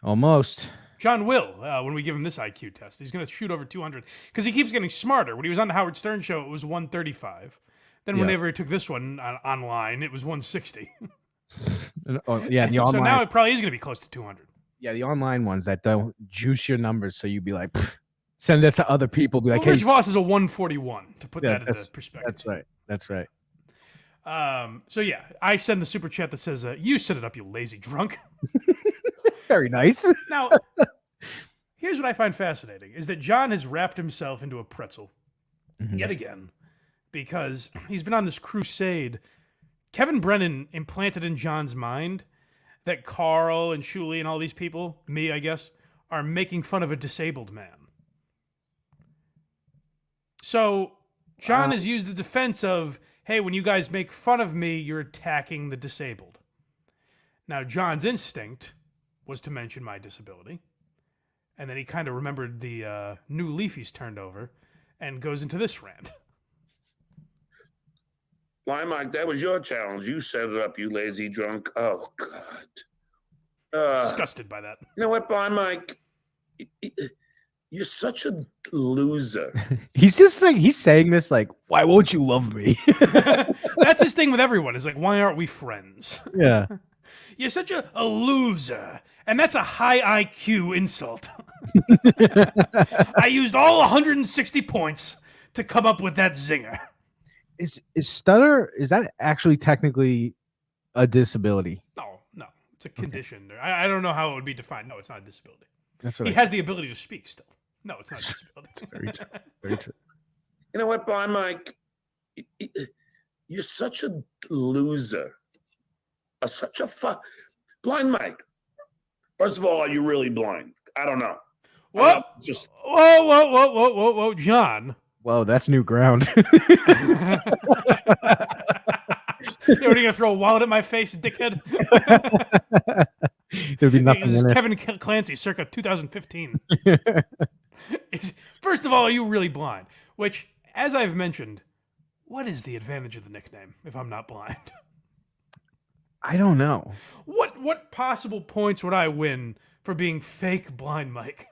Almost. John will, when we give him this IQ test. He's going to shoot over 200 because he keeps getting smarter. When he was on the Howard Stern show, it was 135. Then whenever he took this one online, it was 160. Oh, yeah, the online. So now it probably is going to be close to 200. Yeah, the online ones that don't juice your numbers, so you'd be like, send that to other people. Be like, Well, hey, Rich Voss is a 141 to put that into perspective. That's right. That's right. So yeah, I send the super chat that says, "You set it up, you lazy drunk." Very nice. Now, here's what I find fascinating: is that John has wrapped himself into a pretzel yet again because he's been on this crusade. Kevin Brennan implanted in John's mind that Carl and Shuley and all these people, me, I guess, are making fun of a disabled man. So John has used the defense of, hey, when you guys make fun of me, you're attacking the disabled. Now, John's instinct was to mention my disability. And then he kind of remembered the new leaf he's turned over and goes into this rant. Blind Mike, that was your challenge. You set it up, you lazy drunk. Oh, God. Disgusted by that. You know what, Blind Mike? You're such a loser. He's just like, he's saying this like, why won't you love me? That's his thing with everyone. Is like, why aren't we friends? Yeah. You're such a loser. And that's a high IQ insult. I used all 160 points to come up with that zinger. Is stutter, is that actually technically a disability? No. It's a condition. I don't know how it would be defined. No, it's not a disability. That's what he has the ability to speak still. No, it's not a disability. That's very true. Very true. You know what, Blind Mike? You're such a loser. Such a Blind Mike. First of all, are you really blind? I don't know. Whoa, whoa, John. Whoa, that's new ground. You're going to throw a wallet at my face, dickhead? There'd be nothing This in is it. Kevin Clancy, circa 2015. First of all, are you really blind? Which, as I've mentioned, what is the advantage of the nickname if I'm not blind? I don't know. What possible points would I win for being fake Blind Mike?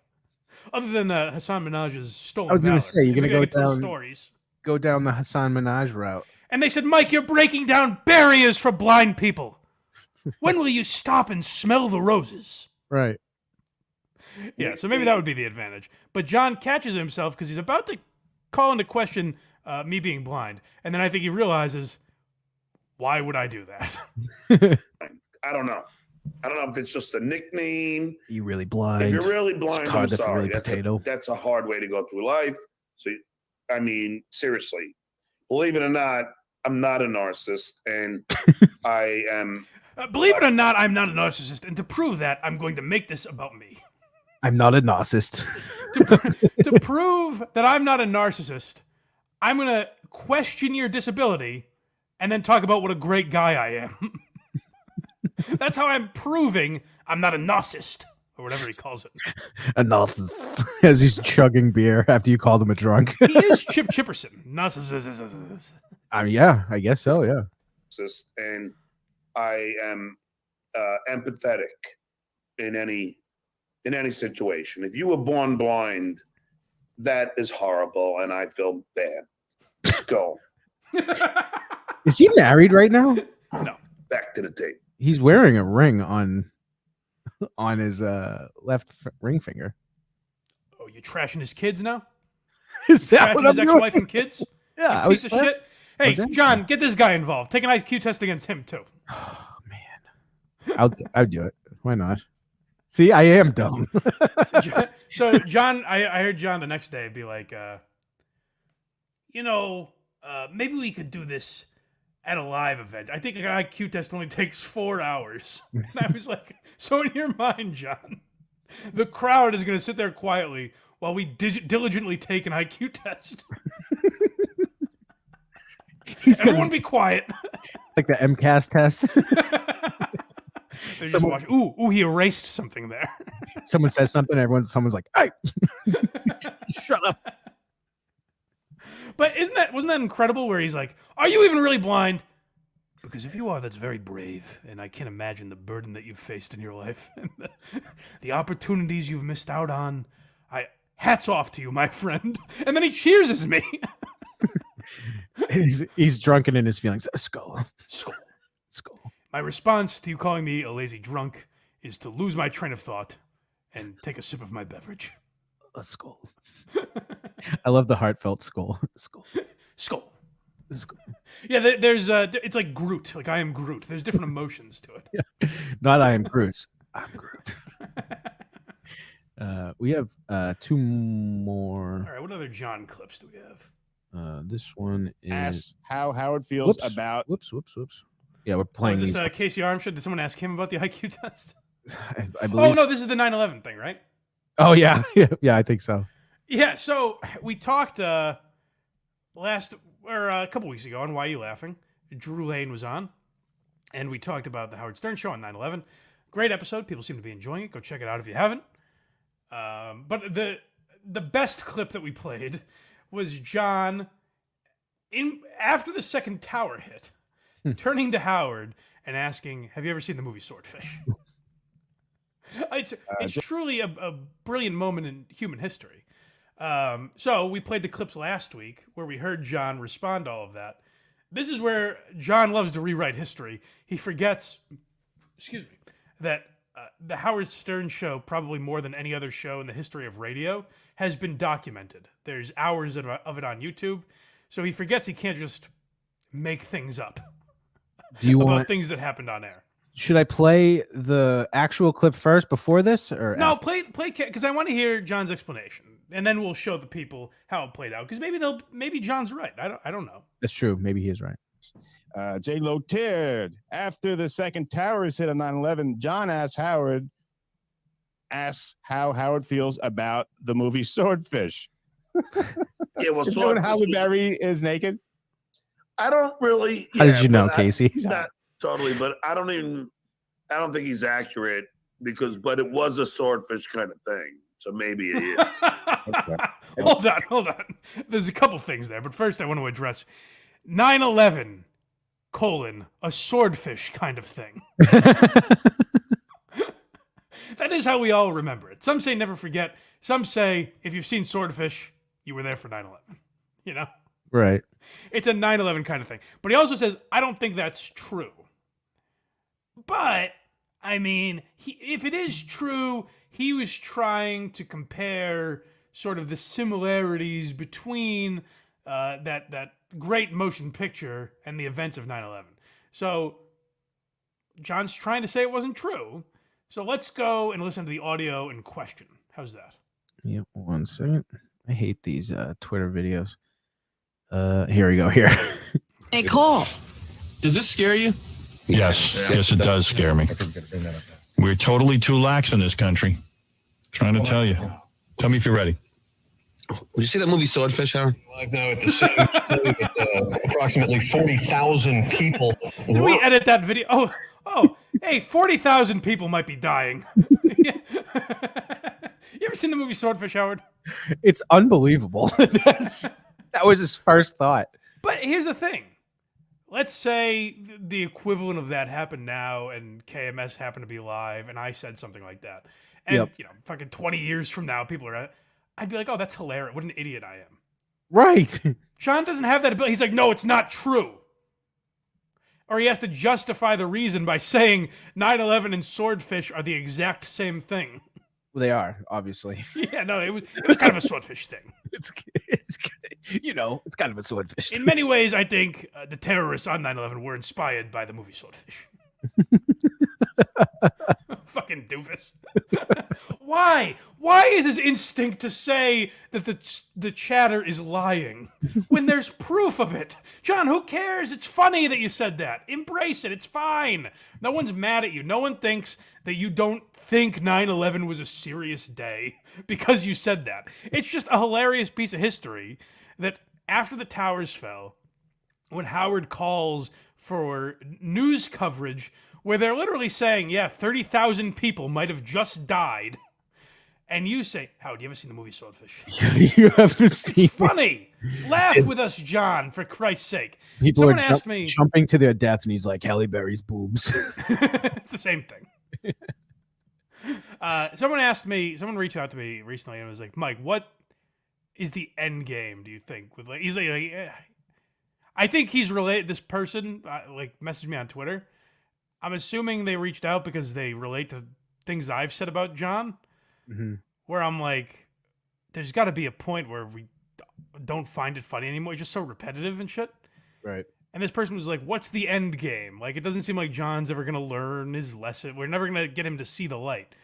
Other than Hasan Minhaj's stolen I was going valor. to say, you're going to go tell down stories. Go down the Hasan Minhaj route. And they said, Mike, you're breaking down barriers for blind people. When will you stop and smell the roses? Right. Yeah, so maybe that would be the advantage. But John catches himself because he's about to call into question me being blind. And then I think he realizes, why would I do that? I don't know. I don't know if it's just a nickname. You really blind. If you're really blind, I'm It's sorry. really potato. That's a hard way to go through life. So, I mean, seriously, believe it or not, I'm not a narcissist, and I am. Believe it or not, I'm not a narcissist. And to prove that, I'm going to make this about me. I'm not a narcissist. To prove that I'm not a narcissist, I'm going to question your disability and then talk about what a great guy I am. That's how I'm proving I'm not a narcissist, or whatever he calls it. A narcissist. As he's chugging beer after you called him a drunk. He is Chip Chipperson. Narcissist. I mean, yeah, I guess so, yeah. And I am empathetic in any situation. If you were born blind, that is horrible, and I feel bad. Let's go. Is he married right now? No. Back to the tape. He's wearing a ring on his left ring finger. Oh, you trashing his kids now? Is that Trashing what his I'm ex-wife doing? and kids? Yeah, You piece of shit. Hey, that- John, get this guy involved. Take an IQ test against him too. Oh man, I'll do it. Why not? See, I am dumb. So John, I heard John the next day be like, maybe we could do this at a live event. I think an IQ test only takes 4 hours. And I was like, so in your mind, John, the crowd is going to sit there quietly while we diligently take an IQ test. Everyone be quiet. Like the MCAS test. They just watch. Ooh, he erased something there. Someone says something, someone's like, "Hey, shut up." But wasn't that incredible? Where he's like, "Are you even really blind?" Because if you are, that's very brave, and I can't imagine the burden that you've faced in your life and the opportunities you've missed out on. Hats off to you, my friend. And then he cheers me. He's drunken in his feelings. Skull. My response to you calling me a lazy drunk is to lose my train of thought and take a sip of my beverage. A skull. I love the heartfelt skull. Skull. Yeah, there's it's like Groot. Like I am Groot. There's different emotions to it. Yeah. Not I am Groot. I'm Groot. We have 2 more. All right, what other John clips do we have? This one is Ask how Howard feels about. Whoops. Yeah, we're playing. Is this Casey Armstead? Did someone ask him about the IQ test? I believe. Oh no, this is the 9/11 thing, right? Oh yeah, yeah, I think so. Yeah. So we talked a couple weeks ago on Why You Laughing. Drew Lane was on, and we talked about the Howard Stern show on 9/11. Great episode. People seem to be enjoying it. Go check it out if you haven't. But the best clip that we played was John after the second tower hit, turning to Howard and asking, "Have you ever seen the movie Swordfish?" It's truly a brilliant moment in human history. So we played the clips last week where we heard John respond to all of that. This is where John loves to rewrite history. He forgets, that the Howard Stern show, probably more than any other show in the history of radio, has been documented. There's hours of it on YouTube. So he forgets he can't just make things up about things that happened on air. Should I play the actual clip first before this, or no? after? Play because I want to hear John's explanation, and then we'll show the people how it played out. Because maybe John's right. I don't know. That's true. Maybe he is right. J-Lo teared after the second towers hit on 9/11. John asks how Howard feels about the movie Swordfish. Yeah, well, Swordfish. Halle Berry is naked. I don't really. How did you know, Casey? Not totally, but I don't think he's accurate but it was a swordfish kind of thing. So maybe it is. Okay. Hold on. There's a couple things there, but first I want to address 9/11, a swordfish kind of thing. That is how we all remember it. Some say never forget. Some say if you've seen Swordfish, you were there for 9/11. You know? Right. It's a 9/11 kind of thing. But he also says, I don't think that's true. But, I mean, if it is true, he was trying to compare sort of the similarities between that great motion picture and the events of 9/11. So, John's trying to say it wasn't true. So let's go and listen to the audio in question. How's that? Yep, 1 second. I hate these Twitter videos. Here we go. Here. Hey, Cole. Does this scare you? Yes, it does scare me. We're totally too lax in this country. Trying to tell you. Tell me if you're ready. Would you see that movie Swordfish, Howard? Live now at the same facility with approximately 40,000 people. Did we edit that video? Oh, hey, 40,000 people might be dying. You ever seen the movie Swordfish, Howard? It's unbelievable. That was his first thought. But here's the thing. Let's say the equivalent of that happened now and KMS happened to be live and I said something like that. And, fucking 20 years from now, people are... I'd be like, oh, that's hilarious. What an idiot I am. Right. John doesn't have that ability. He's like, no, it's not true. or he has to justify the reason by saying 9/11 and swordfish are the exact same thing. Well, they are, obviously. Yeah, no, it was kind of a swordfish thing. It's it's kind of a swordfish. In many ways, I think the terrorists on 9/11 were inspired by the movie Swordfish. Fucking doofus. Why? Why is his instinct to say that the chatter is lying when there's proof of it? John, who cares? It's funny that you said that. Embrace it. It's fine. No one's mad at you. No one thinks that you don't think 9/11 was a serious day because you said that. It's just a hilarious piece of history that after the towers fell, when Howard calls for news coverage where they're literally saying, yeah, 30,000 people might have just died. And you say, Howard, you ever seen the movie Swordfish? You have to see. It's funny. Laugh with us, John, for Christ's sake. People Someone are asked me. jumping to their death, and he's like, Halle Berry's boobs. It's the same thing. Someone reached out to me recently and was like, Mike, what is the end game, do you think? With he's like I think he's related. This person messaged me on Twitter. I'm assuming they reached out because they relate to things I've said about John. Mm-hmm. Where I'm like, there's got to be a point where we don't find it funny anymore. It's just so repetitive and shit. Right. And this person was like, what's the end game? Like, it doesn't seem like John's ever going to learn his lesson. We're never going to get him to see the light.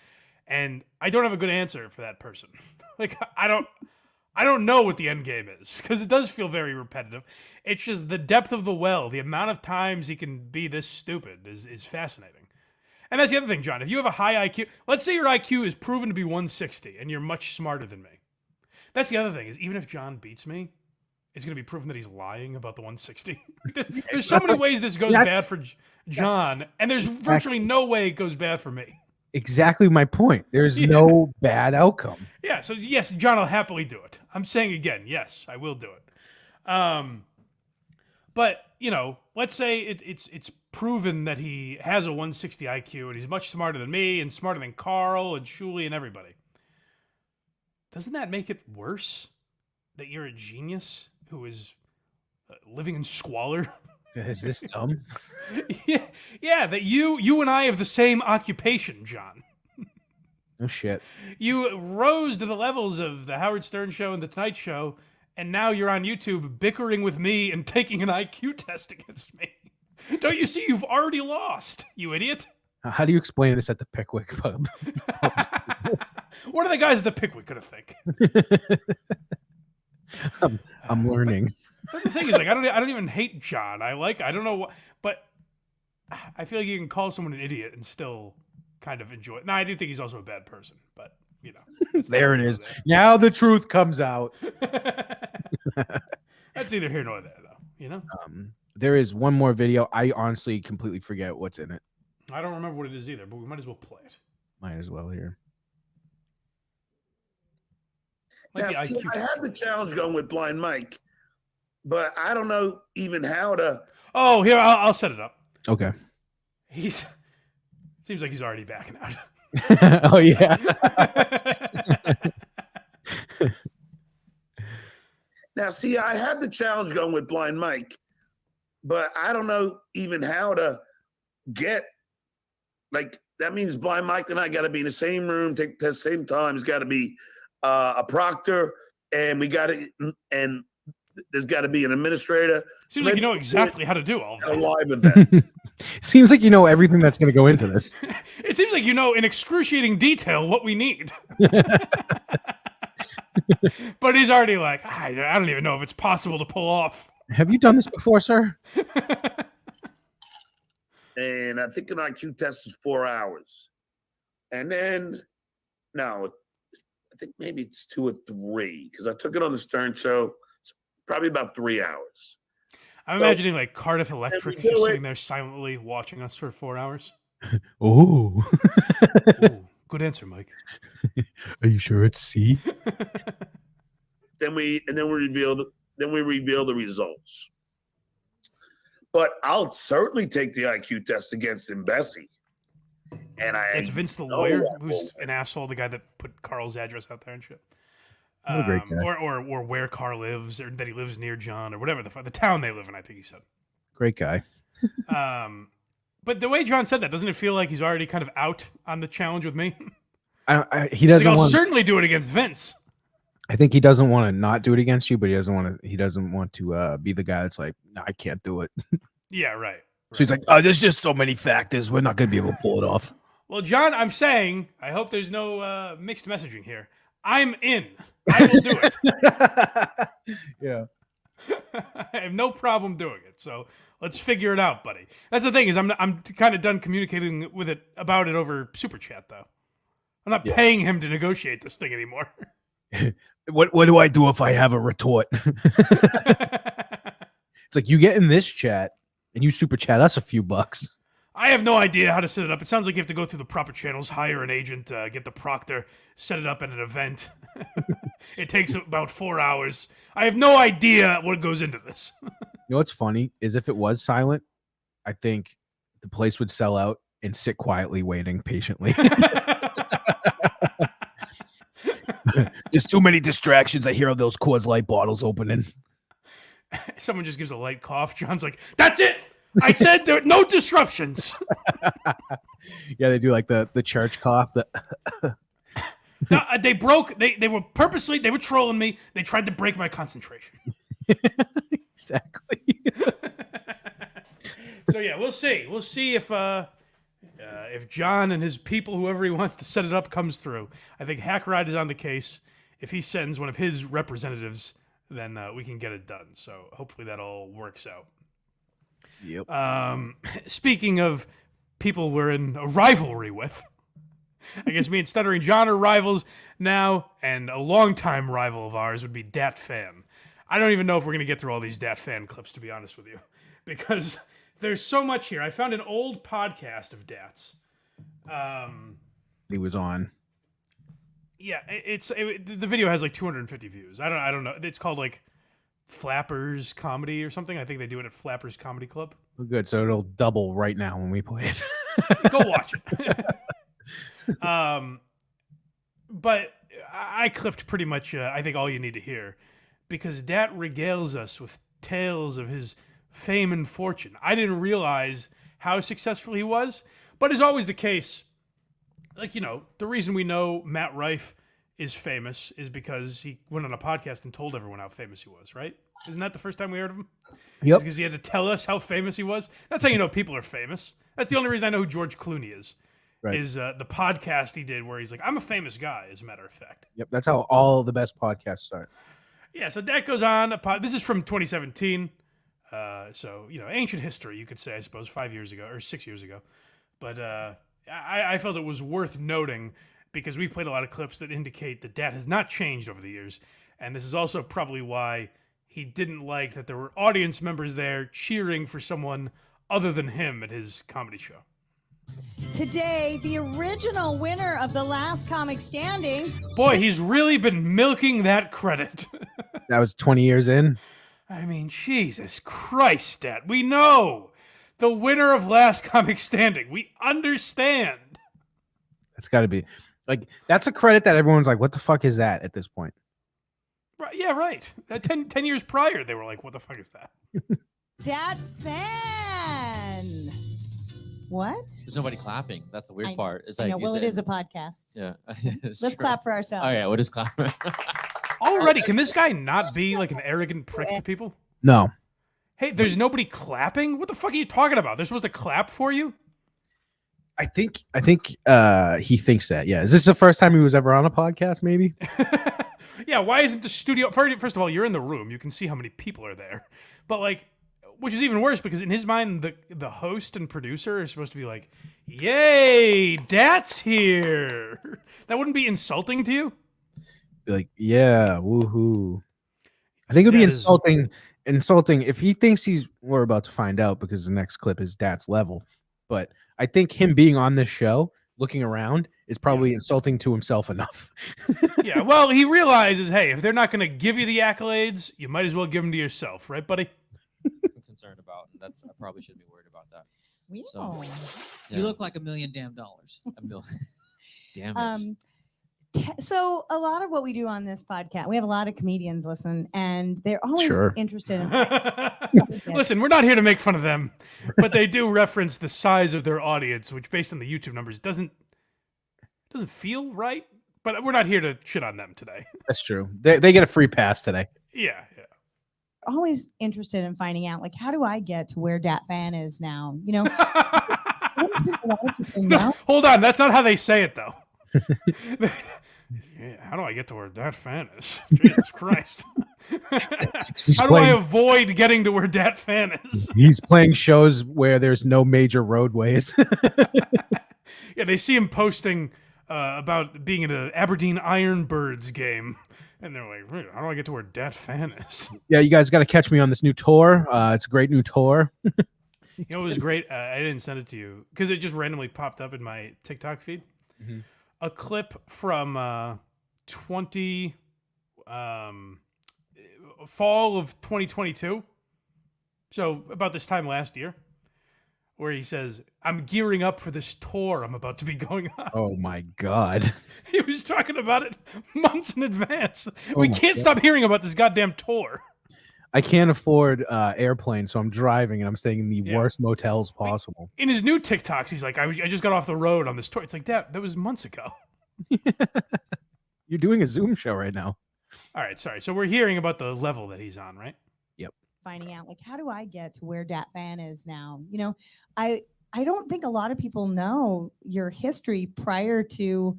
And I don't have a good answer for that person. Like, I don't know what the end game is because it does feel very repetitive. It's just the depth of the well, the amount of times he can be this stupid is fascinating. And that's the other thing, John. If you have a high IQ, let's say your IQ is proven to be 160 and you're much smarter than me. That's the other thing is even if John beats me, it's going to be proven that he's lying about the 160. There's so many ways this goes bad for John, and there's virtually no way it goes bad for me. Exactly my point. There's no bad outcome. Yeah, so yes, John will happily do it. I'm saying again, yes, I will do it. But, you know, let's say it's proven that he has a 160 IQ and he's much smarter than me and smarter than Carl and Shuli and everybody. Doesn't that make it worse that you're a genius who is living in squalor? Is this dumb? Yeah, that you and I have the same occupation, John. No shit. You rose to the levels of the Howard Stern Show and the Tonight Show, and now you're on YouTube bickering with me and taking an IQ test against me. Don't you see you've already lost, you idiot? How do you explain this at the Pickwick pub? What are the guys at the Pickwick gonna think? I'm learning. That's the thing is like I don't even hate John. I don't know what, but I feel like you can call someone an idiot and still kind of enjoy it. Now I do think he's also a bad person, but you know. There it is. Now the truth comes out. That's neither here nor there, though. You know. There is one more video. I honestly completely forget what's in it. I don't remember what it is either, but we might as well play it. Might as well here. Now, see, I had the challenge going with Blind Mike, but I don't know even how to. Oh, here I'll set it up. Okay. Seems like he's already backing out. Oh yeah. Now, see, I had the challenge going with Blind Mike, but I don't know even how to get, like, that means Blind Mike and I got to be in the same room, take the same time. It's got to be a proctor, and and there's got to be an administrator. Seems like you know exactly how to do all of that. A live event. Seems like you know everything that's going to go into this. It seems like you know in excruciating detail what we need. But he's already like, I don't even know if it's possible to pull off. Have you done this before, sir? And I think an IQ test is 4 hours. And then, no, I think maybe it's 2 or 3 because I took it on the Stern Show. It's probably about 3 hours. I'm imagining like Cardiff Electric just sitting there silently watching us for 4 hours. Ooh. Ooh, good answer, Mike. Are you sure it's C? Then we reveal the results. But I'll certainly take the IQ test against Bessie. And it's Vince the lawyer, who's an asshole, the guy that put Carl's address out there and shit. What a great guy. Or where Carl lives, or that he lives near John, or whatever the town they live in. I think he said. Great guy. But the way John said that, doesn't it feel like he's already kind of out on the challenge with me? He doesn't. I'll certainly do it against Vince. I think he doesn't want to not do it against you, but he doesn't want to. He doesn't want to be the guy that's like, no, I can't do it. Yeah, right. So he's like, oh, there's just so many factors. We're not going to be able to pull it off. Well, John, I'm saying, I hope there's no mixed messaging here. I'm in. I will do it. Yeah. I have no problem doing it. So let's figure it out, buddy. That's the thing is I'm kind of done communicating about it over Super Chat, though. I'm not paying him to negotiate this thing anymore. What do I do if I have a retort? It's like you get in this chat and you super chat us a few bucks. I have no idea how to set it up. It sounds like you have to go through the proper channels, hire an agent, get the proctor, set it up at an event. It takes about 4 hours. I have no idea what goes into this. You know what's funny is if it was silent, I think the place would sell out and sit quietly waiting patiently. There's too many distractions. I hear those Coors Light bottles opening. Someone just gives a light cough. John's like, that's it. I said there are no disruptions. Yeah, they do like the church cough. No, they were purposely, they were trolling me. They tried to break my concentration. Exactly. So yeah, we'll see. We'll see if John and his people, whoever he wants to set it up, comes through. I think Hackride is on the case. If he sends one of his representatives, then we can get it done. So hopefully that all works out. Yep. Speaking of people we're in a rivalry with, I guess me and Stuttering John are rivals now, and a longtime rival of ours would be Dat Phan. I don't even know if we're going to get through all these Dat Phan clips, to be honest with you, because there's so much here. I found an old podcast of Dat's. He was on. Yeah, the video has like 250 views. I don't know. It's called like Flappers Comedy or something. I think they do it at Flappers Comedy Club. Well, good. So it'll double right now when we play it. Go watch it. But I clipped pretty much, I think, all you need to hear, because Dat regales us with tales of his fame and fortune. I didn't realize how successful he was, but as always the case, like, you know, the reason we know Matt Rife is famous is because he went on a podcast and told everyone how famous he was, right? Isn't that the first time we heard of him? Yep. Because he had to tell us how famous he was. That's how you know people are famous. That's the only reason I know who George Clooney is. Right. Is the podcast he did where he's like, I'm a famous guy, as a matter of fact. Yep, that's how all the best podcasts start. Yeah, so that goes on. This is from 2017. So, you know, ancient history, you could say, I suppose, 5 years ago or 6 years ago. But I felt it was worth noting because we've played a lot of clips that indicate that Dat has not changed over the years. And this is also probably why he didn't like that there were audience members there cheering for someone other than him at his comedy show. Today, the original winner of the last comic standing. Boy, he's really been milking that credit. That was 20 years in. I mean, Jesus Christ, Dat. We know the winner of last comic standing. We understand. That's got to be like, that's a credit that everyone's like, what the fuck is that at this point? Right, yeah, right. 10 years prior, they were like, what the fuck is that? Dat Phan. What? There's nobody clapping. That's the weird part. It's I like know. Well, it is a podcast. Yeah. Let's clap for ourselves. Oh yeah, we'll just clap. Already, can this guy not be like an arrogant prick to people? No. Hey, there's nobody clapping? What the fuck are you talking about? They're supposed to clap for you? I think he thinks that. Yeah. Is this the first time he was ever on a podcast, maybe? Yeah, why isn't the studio... First of all, you're in the room. You can see how many people are there. But like... Which is even worse because in his mind, the host and producer is supposed to be like, yay, Dat's here. That wouldn't be insulting to you? Be like, yeah, woohoo. I think it would be insulting if he thinks we're about to find out because the next clip is Dat's level. But I think him being on this show, looking around, is probably insulting to himself enough. Yeah, well, he realizes, hey, if they're not going to give you the accolades, you might as well give them to yourself. Right, buddy? Concerned about. That's I probably shouldn't be worried about that. So, You look like $1 million. $1 million. Damn it. So a lot of what we do on this podcast, we have a lot of comedians listen, and they're always interested in. Listen, we're not here to make fun of them, but they do reference the size of their audience, which based on the YouTube numbers doesn't feel right. But we're not here to shit on them today. That's true. They get a free pass today. Yeah. Always interested in finding out, like, how do I get to where Dat Phan is now? You know, No, hold on. That's not how they say it, though. How do I get to where Dat Phan is? Jesus Christ. How do I avoid getting to where Dat Phan is? He's playing shows where there's no major roadways. Yeah, they see him posting about being at an Aberdeen Ironbirds game. And they're like, "Wait, how do I get to where Dat Phan is?" Yeah, you guys got to catch me on this new tour. It's a great new tour. You know, it was great. I didn't send it to you because it just randomly popped up in my TikTok feed. Mm-hmm. A clip from fall of 2022. So about this time last year, where he says, "I'm gearing up for this tour I'm about to be going on." Oh my God. He was talking about it months in advance. Oh We my can't God. stop hearing about this goddamn tour. I can't afford airplanes, so I'm driving and I'm staying in the worst motels possible. In his new TikToks, he's like, I just got off the road on this tour. It's like, that was months ago. You're doing a Zoom show right now. All right, sorry. So we're hearing about the level that he's on, right? Yep. Finding out, like, how do I get to where Dat Phan is now? You know, I don't think a lot of people know your history prior to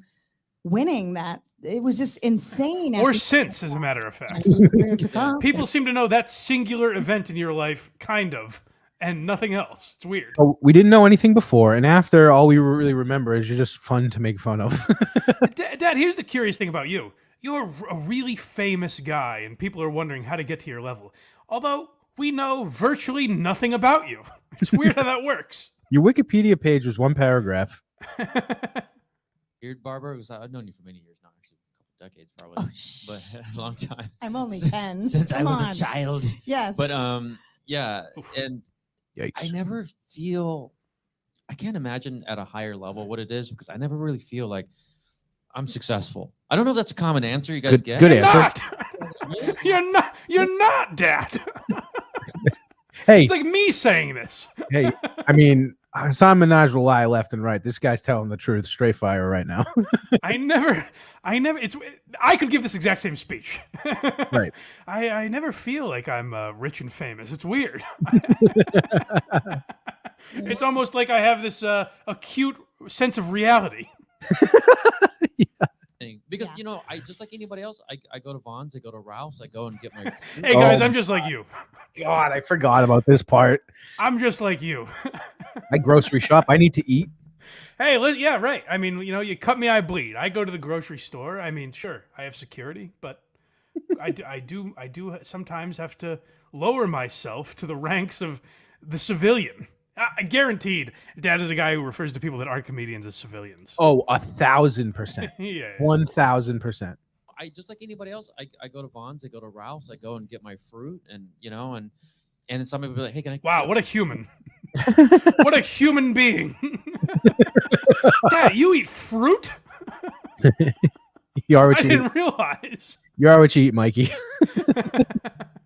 winning that. It was just insane. Or since, as a matter of fact. People seem to know that singular event in your life, kind of, and nothing else. It's weird. Oh, we didn't know anything before, and after, all we really remember is you're just fun to make fun of. Dad, here's the curious thing about you. You're a really famous guy, and people are wondering how to get to your level. Although, we know virtually nothing about you. It's weird how that works. Your Wikipedia page was one paragraph. Beard barber, because I've known you for many years now, actually a couple decades probably, but a long time. I'm only 10. Since I Come was on. a child. Yes. But yeah, and Yikes. I never feel. I can't imagine at a higher level what it is because I never really feel like I'm successful. I don't know if that's a common answer you guys get. Good answer. You're not, Dad. Hey. It's like me saying this. Hey, I mean, Hasan Minhaj will lie left and right. This guy's telling the truth, straight fire right now. I could give this exact same speech. Right. I never feel like I'm rich and famous. It's weird. It's almost like I have this acute sense of reality. Because you know, I just like anybody else. I go to Vaughn's, I go to Ralph's, I go and get my. Hey guys, I'm just like you. God, I forgot about this part. I'm just like you. I grocery shop. I need to eat. Hey, yeah, right. I mean, you know, you cut me, I bleed. I go to the grocery store. I mean, sure, I have security, but I do sometimes have to lower myself to the ranks of the civilian. Guaranteed, Dad is a guy who refers to people that aren't comedians as civilians. Oh, 1,000%. Yeah. 1,000%. I just like anybody else. I go to Vaughn's, I go to Ralph's, I go and get my fruit, and you know, and then somebody will be like, "Hey, can I?" Wow, what a human! What a human being! Dad, you eat fruit? You are what I you didn't eat. realize. You are what you eat, Mikey.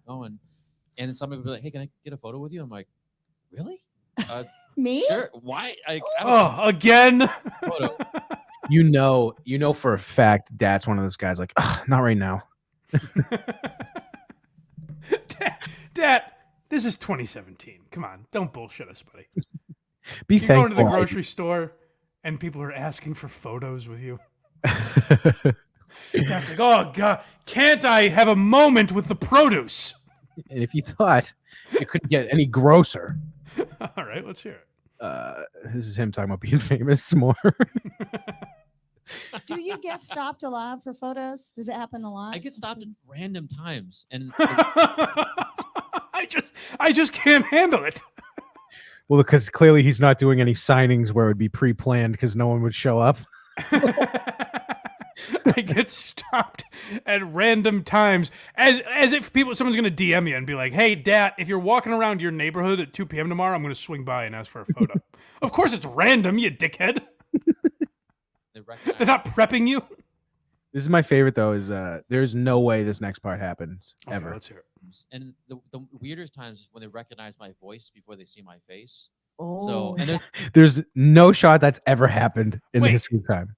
Oh, and then somebody will be like, "Hey, can I get a photo with you?" I'm like, "Really?" Me? Sure. Why? Again? Photo. You know for a fact Dad's one of those guys like, not right now. Dad, this is 2017. Come on, don't bullshit us, buddy. Be You're going to the thankful. grocery store and people are asking for photos with you. Dad's like, oh God, can't I have a moment with the produce? And if you thought it couldn't get any grosser. All right, let's hear it. This is him talking about being famous more. Do you get stopped a lot for photos? Does it happen a lot? I get stopped at random times, and I just can't handle it. Well, because clearly he's not doing any signings where it would be pre-planned because no one would show up. I get stopped at random times as if someone's going to DM you and be like, "Hey, Dad, if you're walking around your neighborhood at 2 p.m. tomorrow, I'm going to swing by and ask for a photo." Of course it's random, you dickhead. They're not prepping you. This is my favorite though. Is there's no way this next part happens ever. Let's hear it. And the weirdest times is when they recognize my voice before they see my face. Oh. So and There's no shot that's ever happened in the history of time.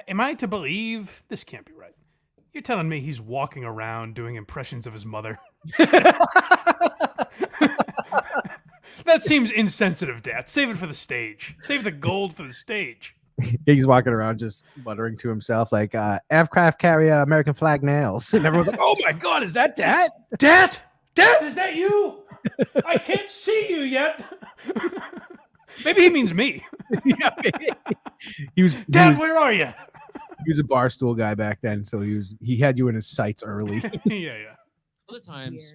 Am I to believe this can't be right? You're telling me he's walking around doing impressions of his mother? That seems insensitive, Dad. Save it for the stage. Save the gold for the stage. He's walking around just muttering to himself like aircraft carrier American flag nails. And everyone's like, oh my God, is that Dad? Dad? Dad, is that you? I can't see you yet. Maybe he means me. Yeah, Dad, where are you? He was a bar stool guy back then, so he had you in his sights early. Yeah. Other times,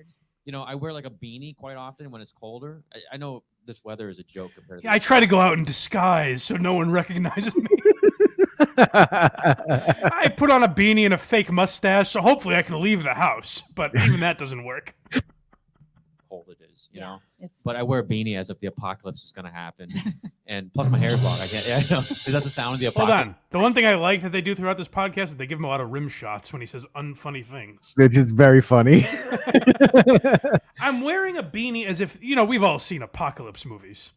I wear like a beanie quite often when it's colder. I know this weather is a joke compared to Yeah, I try to go out in disguise so no one recognizes me. I put on a beanie and a fake mustache, so hopefully I can leave the house. But even that doesn't work. cold it is, you know. But I wear a beanie as if the apocalypse is going to happen, and plus my hair is long. I can't. Yeah, I know. Is that the sound of the apocalypse? Hold on. The one thing I like that they do throughout this podcast is they give him a lot of rim shots when he says unfunny things. It's just very funny. I'm wearing a beanie as if we've all seen apocalypse movies,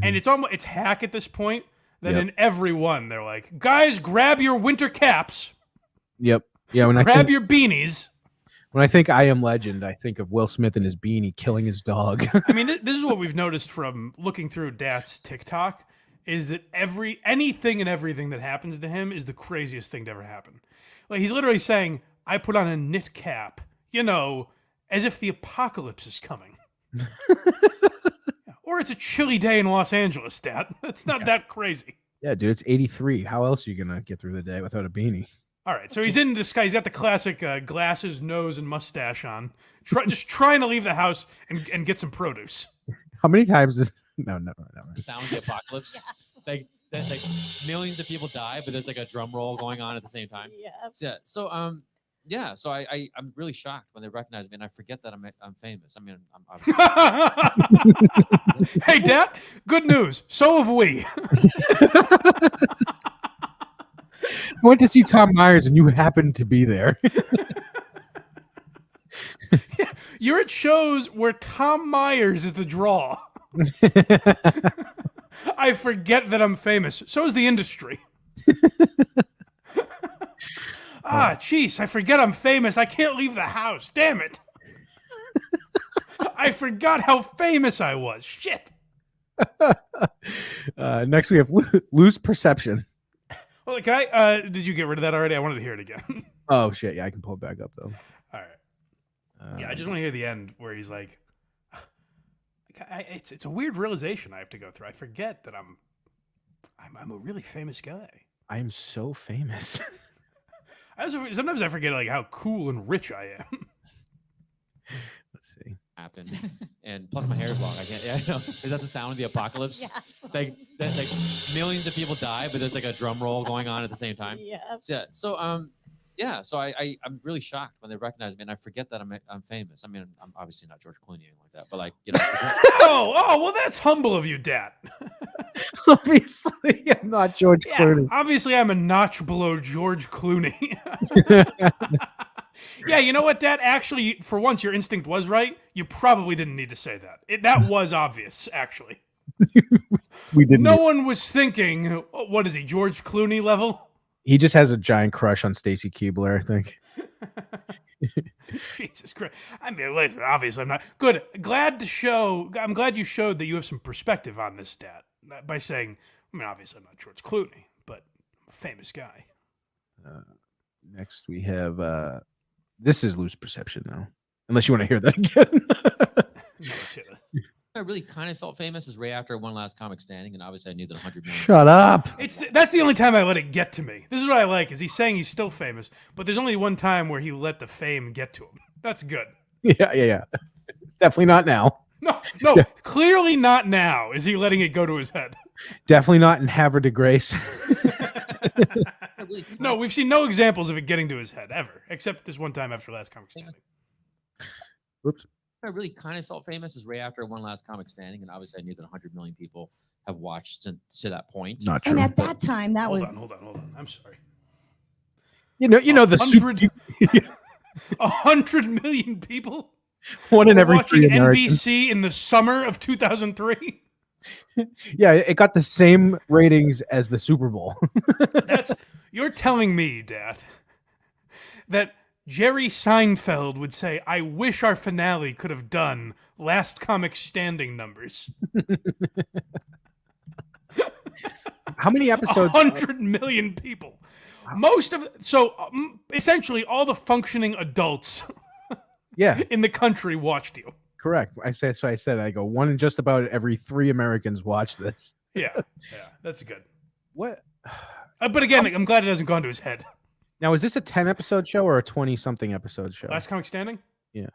and it's hack at this point that in every one they're like, guys, grab your winter caps. Yep. Yeah. When grab your beanies. When I think I Am Legend, I think of Will Smith and his beanie killing his dog. I mean, this is what we've noticed from looking through Dat's TikTok, is that anything and everything that happens to him is the craziest thing to ever happen. Like, he's literally saying, I put on a knit cap, as if the apocalypse is coming. Or it's a chilly day in Los Angeles, Dat. It's not that crazy. Yeah, dude, it's 83. How else are you going to get through the day without a beanie? All right, so he's in disguise. He's got the classic glasses, nose, and mustache on. Just trying to leave the house and get some produce. How many times is... No. Sound of the apocalypse. Like millions of people die, but there's like a drum roll going on at the same time. Yeah. So I'm really shocked when they recognize me, and I forget that I'm famous. I mean, I'm Hey, Dad, good news. So have we. I went to see Tom Myers, and you happened to be there. Yeah, you're at shows where Tom Myers is the draw. I forget that I'm famous. So is the industry. Jeez, I forget I'm famous. I can't leave the house. Damn it. I forgot how famous I was. Shit. Next, we have loose perception. Well, can I? Did you get rid of that already? I wanted to hear it again. Oh shit! Yeah, I can pull it back up though. All right. Yeah, I just want to hear the end where he's like, "It's a weird realization I have to go through. I forget that I'm a really famous guy. I am so famous." Sometimes I forget like how cool and rich I am. Let's see. Happened, and plus my hair is long. I can't. Yeah, I know. Is that the sound of the apocalypse? Yeah. Like millions of people die, but there's like a drum roll going on at the same time. Yeah. So I'm really shocked when they recognize me, and I forget that I'm famous. I mean, I'm obviously not George Clooney or anything like that, but well, that's humble of you, Dad. Obviously, I'm not George Clooney. Obviously, I'm a notch below George Clooney. Yeah, you know what, Dad? Actually, for once, your instinct was right. You probably didn't need to say that. That was obvious, actually. We didn't. No one was thinking, what is he, George Clooney level? He just has a giant crush on Stacy Keibler, I think. Jesus Christ. I mean, listen, obviously, I'm not. Good. I'm glad you showed that you have some perspective on this, Dad, by saying, obviously, I'm not George Clooney, but I'm a famous guy. Next, we have... This is loose perception now. Unless you want to hear that again. No, let's hear that. I really kind of felt famous is right after one last comic standing, and obviously I knew that 100 million. Shut up. That's the only time I let it get to me. This is what I like, is he's saying he's still famous, but there's only one time where he let the fame get to him. That's good. Yeah. Definitely not now. No, clearly not now is he letting it go to his head. Definitely not in Havre de Grace. No, we've seen no examples of it getting to his head ever, except this one time after last comic standing. Whoops. I really kind of felt famous is right after one last comic standing, and obviously I knew that 100 million people have watched to that point. Not true. And at that time, that was... Hold on. I'm sorry. You know the 100 million people. One in were every watching 3 Americans. NBC in the summer of 2003. Yeah, it got the same ratings as the Super Bowl. You're telling me, Dad, that Jerry Seinfeld would say, "I wish our finale could have done Last Comic Standing numbers." How many episodes? 100 million people. Essentially all the functioning adults Yeah. in the country watched you. Correct. That's what I said. I go, one in just about every 3 Americans watch this. Yeah, that's good. What? But again, I'm glad it hasn't gone to his head. Now, is this a 10-episode show or a 20-something episode show? Last Comic Standing? Yeah.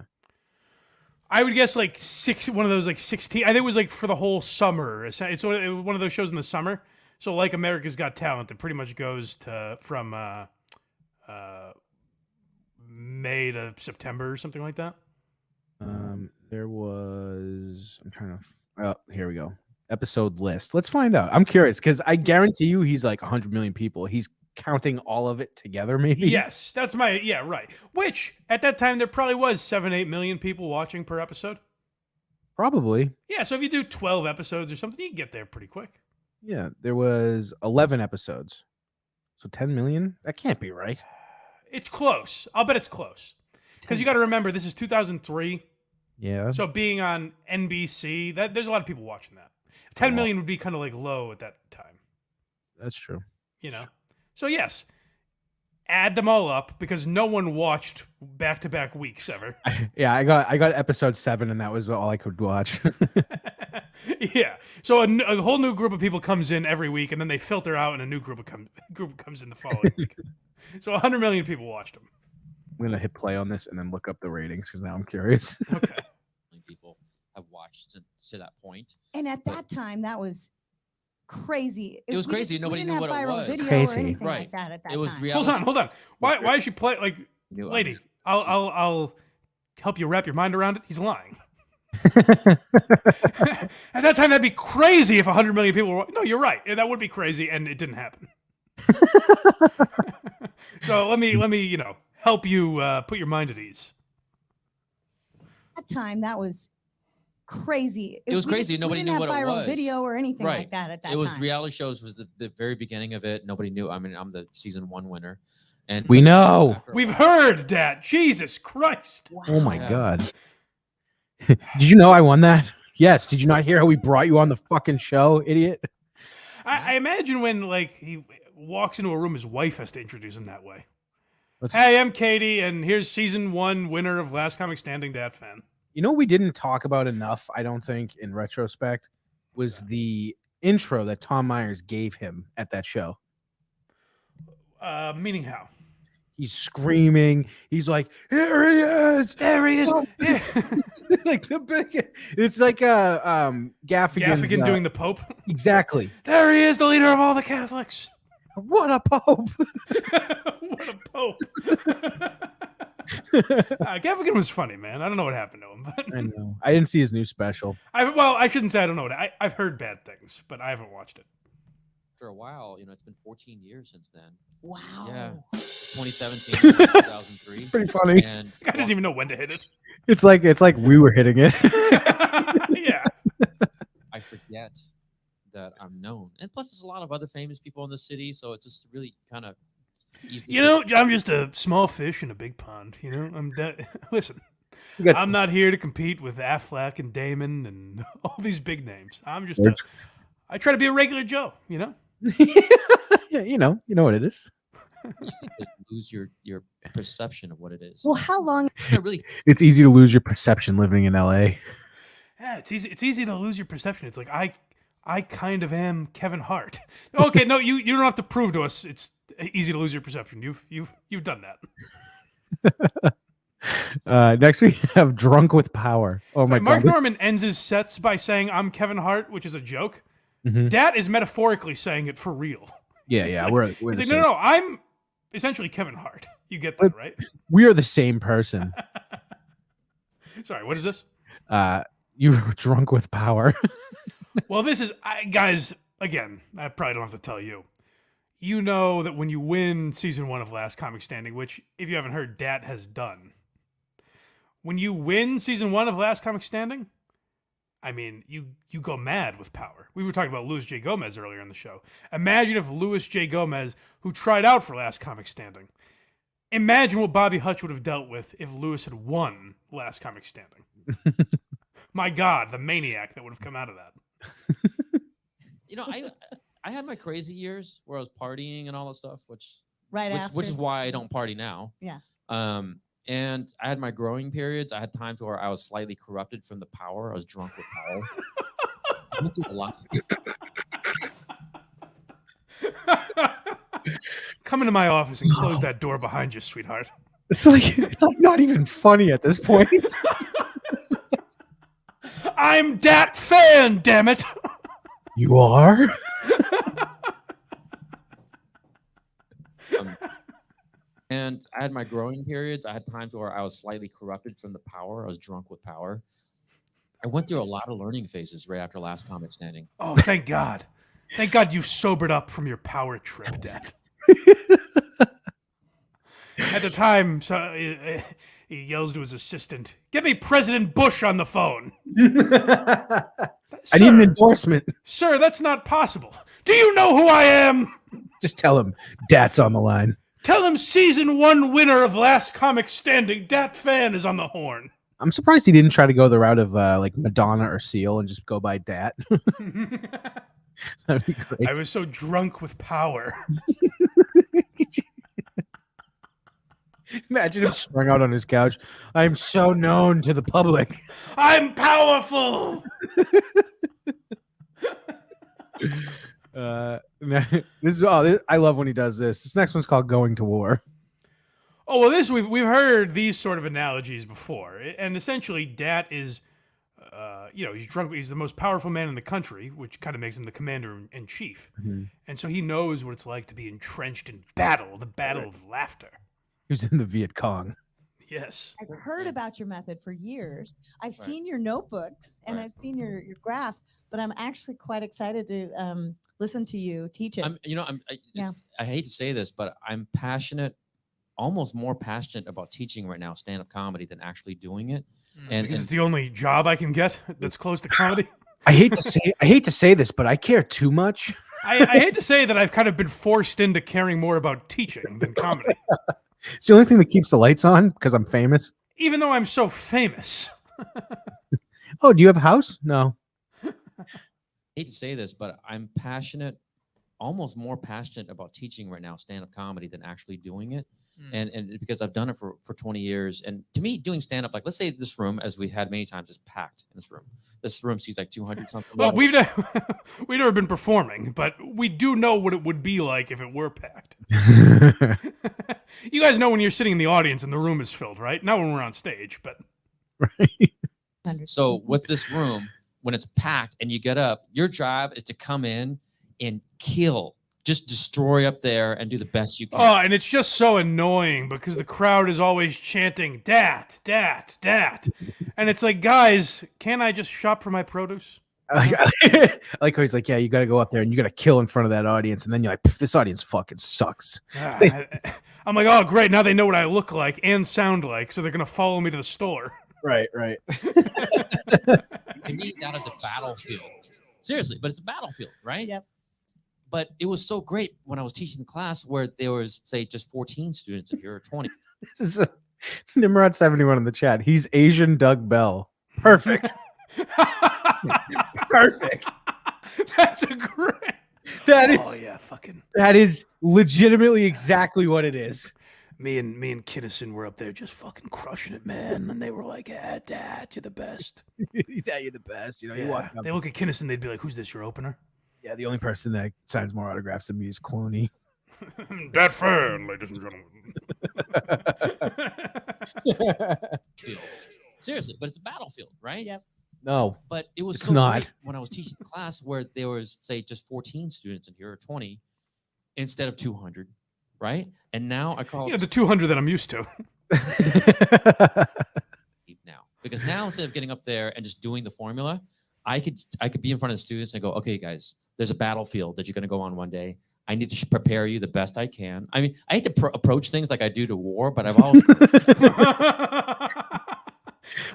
I would guess like one of those like 16. I think it was like for the whole summer. It's one of those shows in the summer. So like America's Got Talent, it pretty much goes from May to September or something like that. There was. I'm trying to. Oh, here we go. Episode list. Let's find out. I'm curious because I guarantee you he's like 100 million people. He's counting all of it together, maybe. Yes, that's right. Which at that time there probably was 7-8 million people watching per episode. Probably. Yeah, so if you do 12 episodes or something, you can get there pretty quick. Yeah, there was 11 episodes. So 10 million? That can't be right. It's close. I'll bet it's close. Because you got to remember, this is 2003. Yeah. So being on NBC, there's a lot of people watching that. 10 million would be kind of like low at that time. That's true. You know? So yes, add them all up because no one watched back-to-back weeks ever. Yeah, I got episode 7 and that was all I could watch. Yeah. So a whole new group of people comes in every week and then they filter out and a new group comes in the following week. So 100 million people watched them. I'm going to hit play on this and then look up the ratings because now I'm curious. Okay. People have watched to that point. And at that time, that was crazy. It was crazy. Nobody knew what it was. Video Crazy. or anything Right. like that at that It was time. reality. Hold on. Why is she play like lady? I'll help you wrap your mind around it. He's lying. At that time, that'd be crazy if 100 million people were. No, you're right. That would be crazy, and it didn't happen. So let me help you put your mind at ease. At that time, that was crazy. It was crazy. Nobody we didn't knew have what it viral was. video or anything Right. like that at that It was time. reality shows was the very beginning of it. Nobody knew. I mean, I'm the season 1 winner. And We know. We've heard that. Jesus Christ. Oh my Yeah. God. Did you know I won that? Yes. Did you not hear how we brought you on the fucking show, idiot? I imagine when like he walks into a room, his wife has to introduce him that way. Let's- Hey, I'm Katie, and here's season 1 winner of Last Comic Standing, Dat Phan. You know what we didn't talk about enough, I don't think, in retrospect, was the intro that Tom Myers gave him at that show. Meaning how? He's screaming. He's like, "Here he is! There he is. Oh. Like the big. It's like Gaffigan. Gaffigan doing the Pope. Exactly. There he is, the leader of all the Catholics. What a pope! What a Pope. Gaffigan was funny, man. I don't know what happened to him, but I know. I didn't see his new special. I shouldn't say I don't know what I've heard bad things, but I haven't watched it. After a while, it's been 14 years since then. Wow. Yeah. It's 2017, 2003. Pretty funny. And This guy doesn't even know when to hit it. It's like we were hitting it. Yeah. I forget that I'm known. And plus, there's a lot of other famous people in the city, so it's just really kind of easy. I'm just a small fish in a big pond. Listen, I'm not here to compete with Affleck and Damon and all these big names. I try to be a regular Joe, Yeah, you know what it is. easy to lose your perception of what it is. Well, how long? Really, It's easy to lose your perception living in LA. Yeah, it's easy. It's easy to lose your perception. It's like I kind of am Kevin Hart. Okay, no, you don't have to prove to us it's easy to lose your perception. You've done that. Next we have Drunk with Power. Oh my Mark God. Norman ends his sets by saying I'm Kevin Hart, which is a joke. Mhm. Dat is metaphorically saying it for real. Yeah, It's yeah. like- we're He's the like, same. no, I'm essentially Kevin Hart. You get that, right? We are the same person. Sorry, what is this? You were drunk with power. Well, this is guys. Again, I probably don't have to tell you. you know that when you win season 1 of Last Comic Standing, which if you haven't heard, Dat has done. When you win season 1 of Last Comic Standing, I mean, you go mad with power. We were talking about Louis J. Gomez earlier in the show. Imagine if Louis J. Gomez, who tried out for Last Comic Standing, imagine what Bobby Hutch would have dealt with if Louis had won Last Comic Standing. My God, the maniac that would have come out of that. You know, I had my crazy years where I was partying and all that stuff, which after. which is why I don't party now. Yeah. And I had my growing periods. I had times where I was slightly corrupted from the power. I was drunk with power. I went through a lot. Come into my office and close that door behind you, sweetheart. It's like not even funny at this point. I'm Dat Phan, damn it. You are? And I had my growing periods. I had times where I was slightly corrupted from the power. I was drunk with power. I went through a lot of learning phases right after Last Comic Standing. Oh, thank God. Thank God you sobered up from your power trip, Dad. At the time, so he yells to his assistant, "Get me President Bush on the phone." I need an endorsement. Sir, that's not possible. Do you know who I am? Just tell him Dat's on the line. Tell him season 1 winner of Last Comic Standing, Dat Phan, is on the horn. I'm surprised he didn't try to go the route of like Madonna or Seal and just go by Dat. That'd be great. I was so drunk with power. Imagine him strung out on his couch. I'm so known to the public. I'm powerful. I love when he does this. This next one's called Going to War. Oh, well, this we've heard these sort of analogies before, and essentially, Dat is, he's drunk. He's the most powerful man in the country, which kind of makes him the commander in chief, and so he knows what it's like to be entrenched in battle, the battle of laughter. He was in the Viet Cong. Yes, I've heard about your method for years. I've seen your notebooks and I've seen your graphs, but I'm actually quite excited to listen to you teach it. I hate to say this, but I'm passionate, almost more passionate about teaching right now stand-up comedy than actually doing it. Because it's the only job I can get that's close to comedy. I hate to say this, but I care too much. I hate to say that I've kind of been forced into caring more about teaching than comedy. It's the only thing that keeps the lights on because I'm famous. Even though I'm so famous. Oh, do you have a house? No. I hate to say this, but I'm passionate, almost more passionate about teaching right now stand-up comedy than actually doing it. And because I've done it for 20 years. And to me, doing stand-up, like let's say this room, as we had many times, is packed in this room. This room seats like 200 something. Well, we've never been performing, but we do know what it would be like if it were packed. You guys know when you're sitting in the audience and the room is filled, right? Not when we're on stage, but So with this room, when it's packed and you get up, your job is to come in and kill, just destroy up there and do the best you can. Oh, and it's just so annoying because the crowd is always chanting, "Dat, Dat, Dat." And it's like, guys, can't I just shop for my produce? I like how he's like, yeah, you got to go up there and you got to kill in front of that audience. And then you're like, this audience fucking sucks. I'm like, oh, great. Now they know what I look like and sound like, so they're going to follow me to the store. Right. To me, that is a battlefield. Seriously, but it's a battlefield, right? Yep. But it was so great when I was teaching the class where there was, say, just 14 students in here or 20. This is Nimrod 71 in the chat. He's Asian Doug Bell. Perfect. Perfect. That's a great. That is legitimately exactly what it is. Me and Kinnison were up there just fucking crushing it, man. And they were like, Dad, you're the best. Yeah, you're the best. You know, you walk up. They look at Kinnison, they'd be like, who's this, your opener? Yeah, the only person that signs more autographs than me is Clooney. Dat Phan, ladies and gentlemen. Seriously, but it's a battlefield, right? Yep. No, but it was it's so not. great when I was teaching the class where there was, say, just 14 students in here or 20 instead of 200, right? And now I call the 200 that I'm used to. Now, because now instead of getting up there and just doing the formula, I could be in front of the students and go, okay, guys, there's a battlefield that you're going to go on one day. I need to prepare you the best I can. I mean, I hate to approach things like I do to war, but I've always.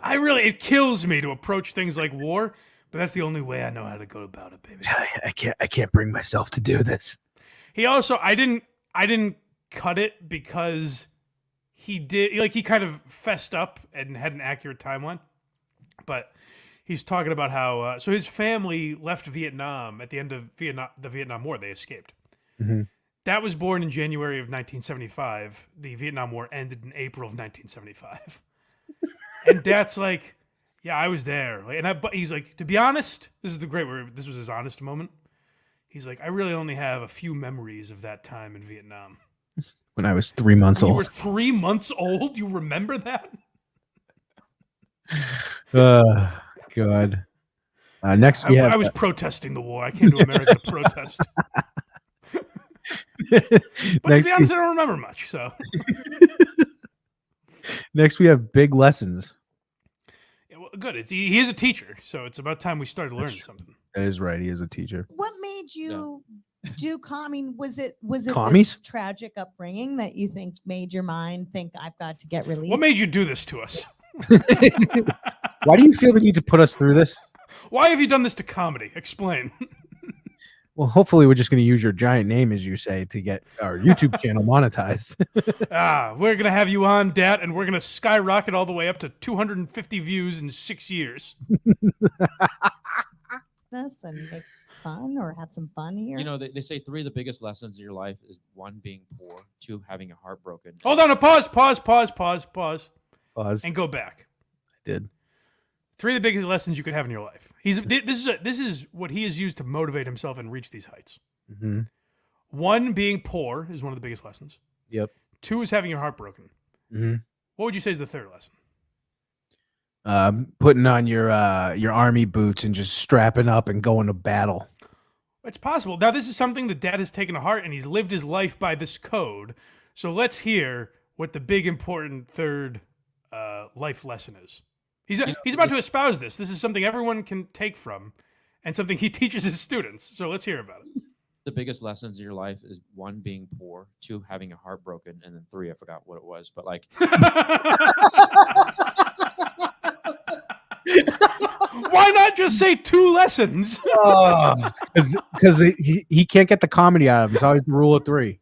It kills me to approach things like war, but that's the only way I know how to go about it, baby. I can't bring myself to do this. He also, I didn't cut it because he kind of fessed up and had an accurate timeline, but he's talking about how, so his family left Vietnam at the end of the Vietnam War. They escaped. Mm-hmm. Dad was born in January of 1975. The Vietnam War ended in April of 1975. And Dad's like, yeah, I was there. But he's like, to be honest, this is the great word. This was his honest moment. He's like, I really only have a few memories of that time in Vietnam. When I was 3 months You old. were 3 months old? You remember that? God. Next, we have. I was protesting the war. I came to America to protest. But to be honest, I don't remember much. So Next, we have big lessons. yeah, well, good. He is a teacher, so it's about time we started learning something. That is right. He is a teacher. What made you do? I mean, was it Commies? this tragic upbringing that you think made your mind think I've got to get relief? What made you do this to us? Why do you feel the need to put us through this? Why have you done this to comedy? Explain. Well, hopefully, we're just going to use your giant name, as you say, to get our YouTube channel monetized. We're gonna have you on, Dad, and we're gonna skyrocket all the way up to 250 views in 6 years. This and make fun or have some fun here. You know, they say 3 of the biggest lessons in your life is 1, being poor, 2, having your heart broken. Hold on, pause, Pause. and go back. I did. 3 of the biggest lessons you could have in your life. This is what he has used to motivate himself and reach these heights. Mm-hmm. 1, being poor is one of the biggest lessons. Yep. 2 is having your heart broken. Mm-hmm. What would you say is the 3rd lesson? Putting on your army boots and just strapping up and going to battle. It's possible. Now, this is something that Dad has taken to heart, and he's lived his life by this code. So let's hear what the big, important 3rd life lesson is. He's about to espouse this. This is something everyone can take from, and something he teaches his students. So let's hear about it. The biggest lessons in your life is 1, being poor, 2, having your heart broken, and then 3, I forgot what it was, but like. Why not just say 2 lessons? Because he can't get the comedy out of it. It's always the rule of 3.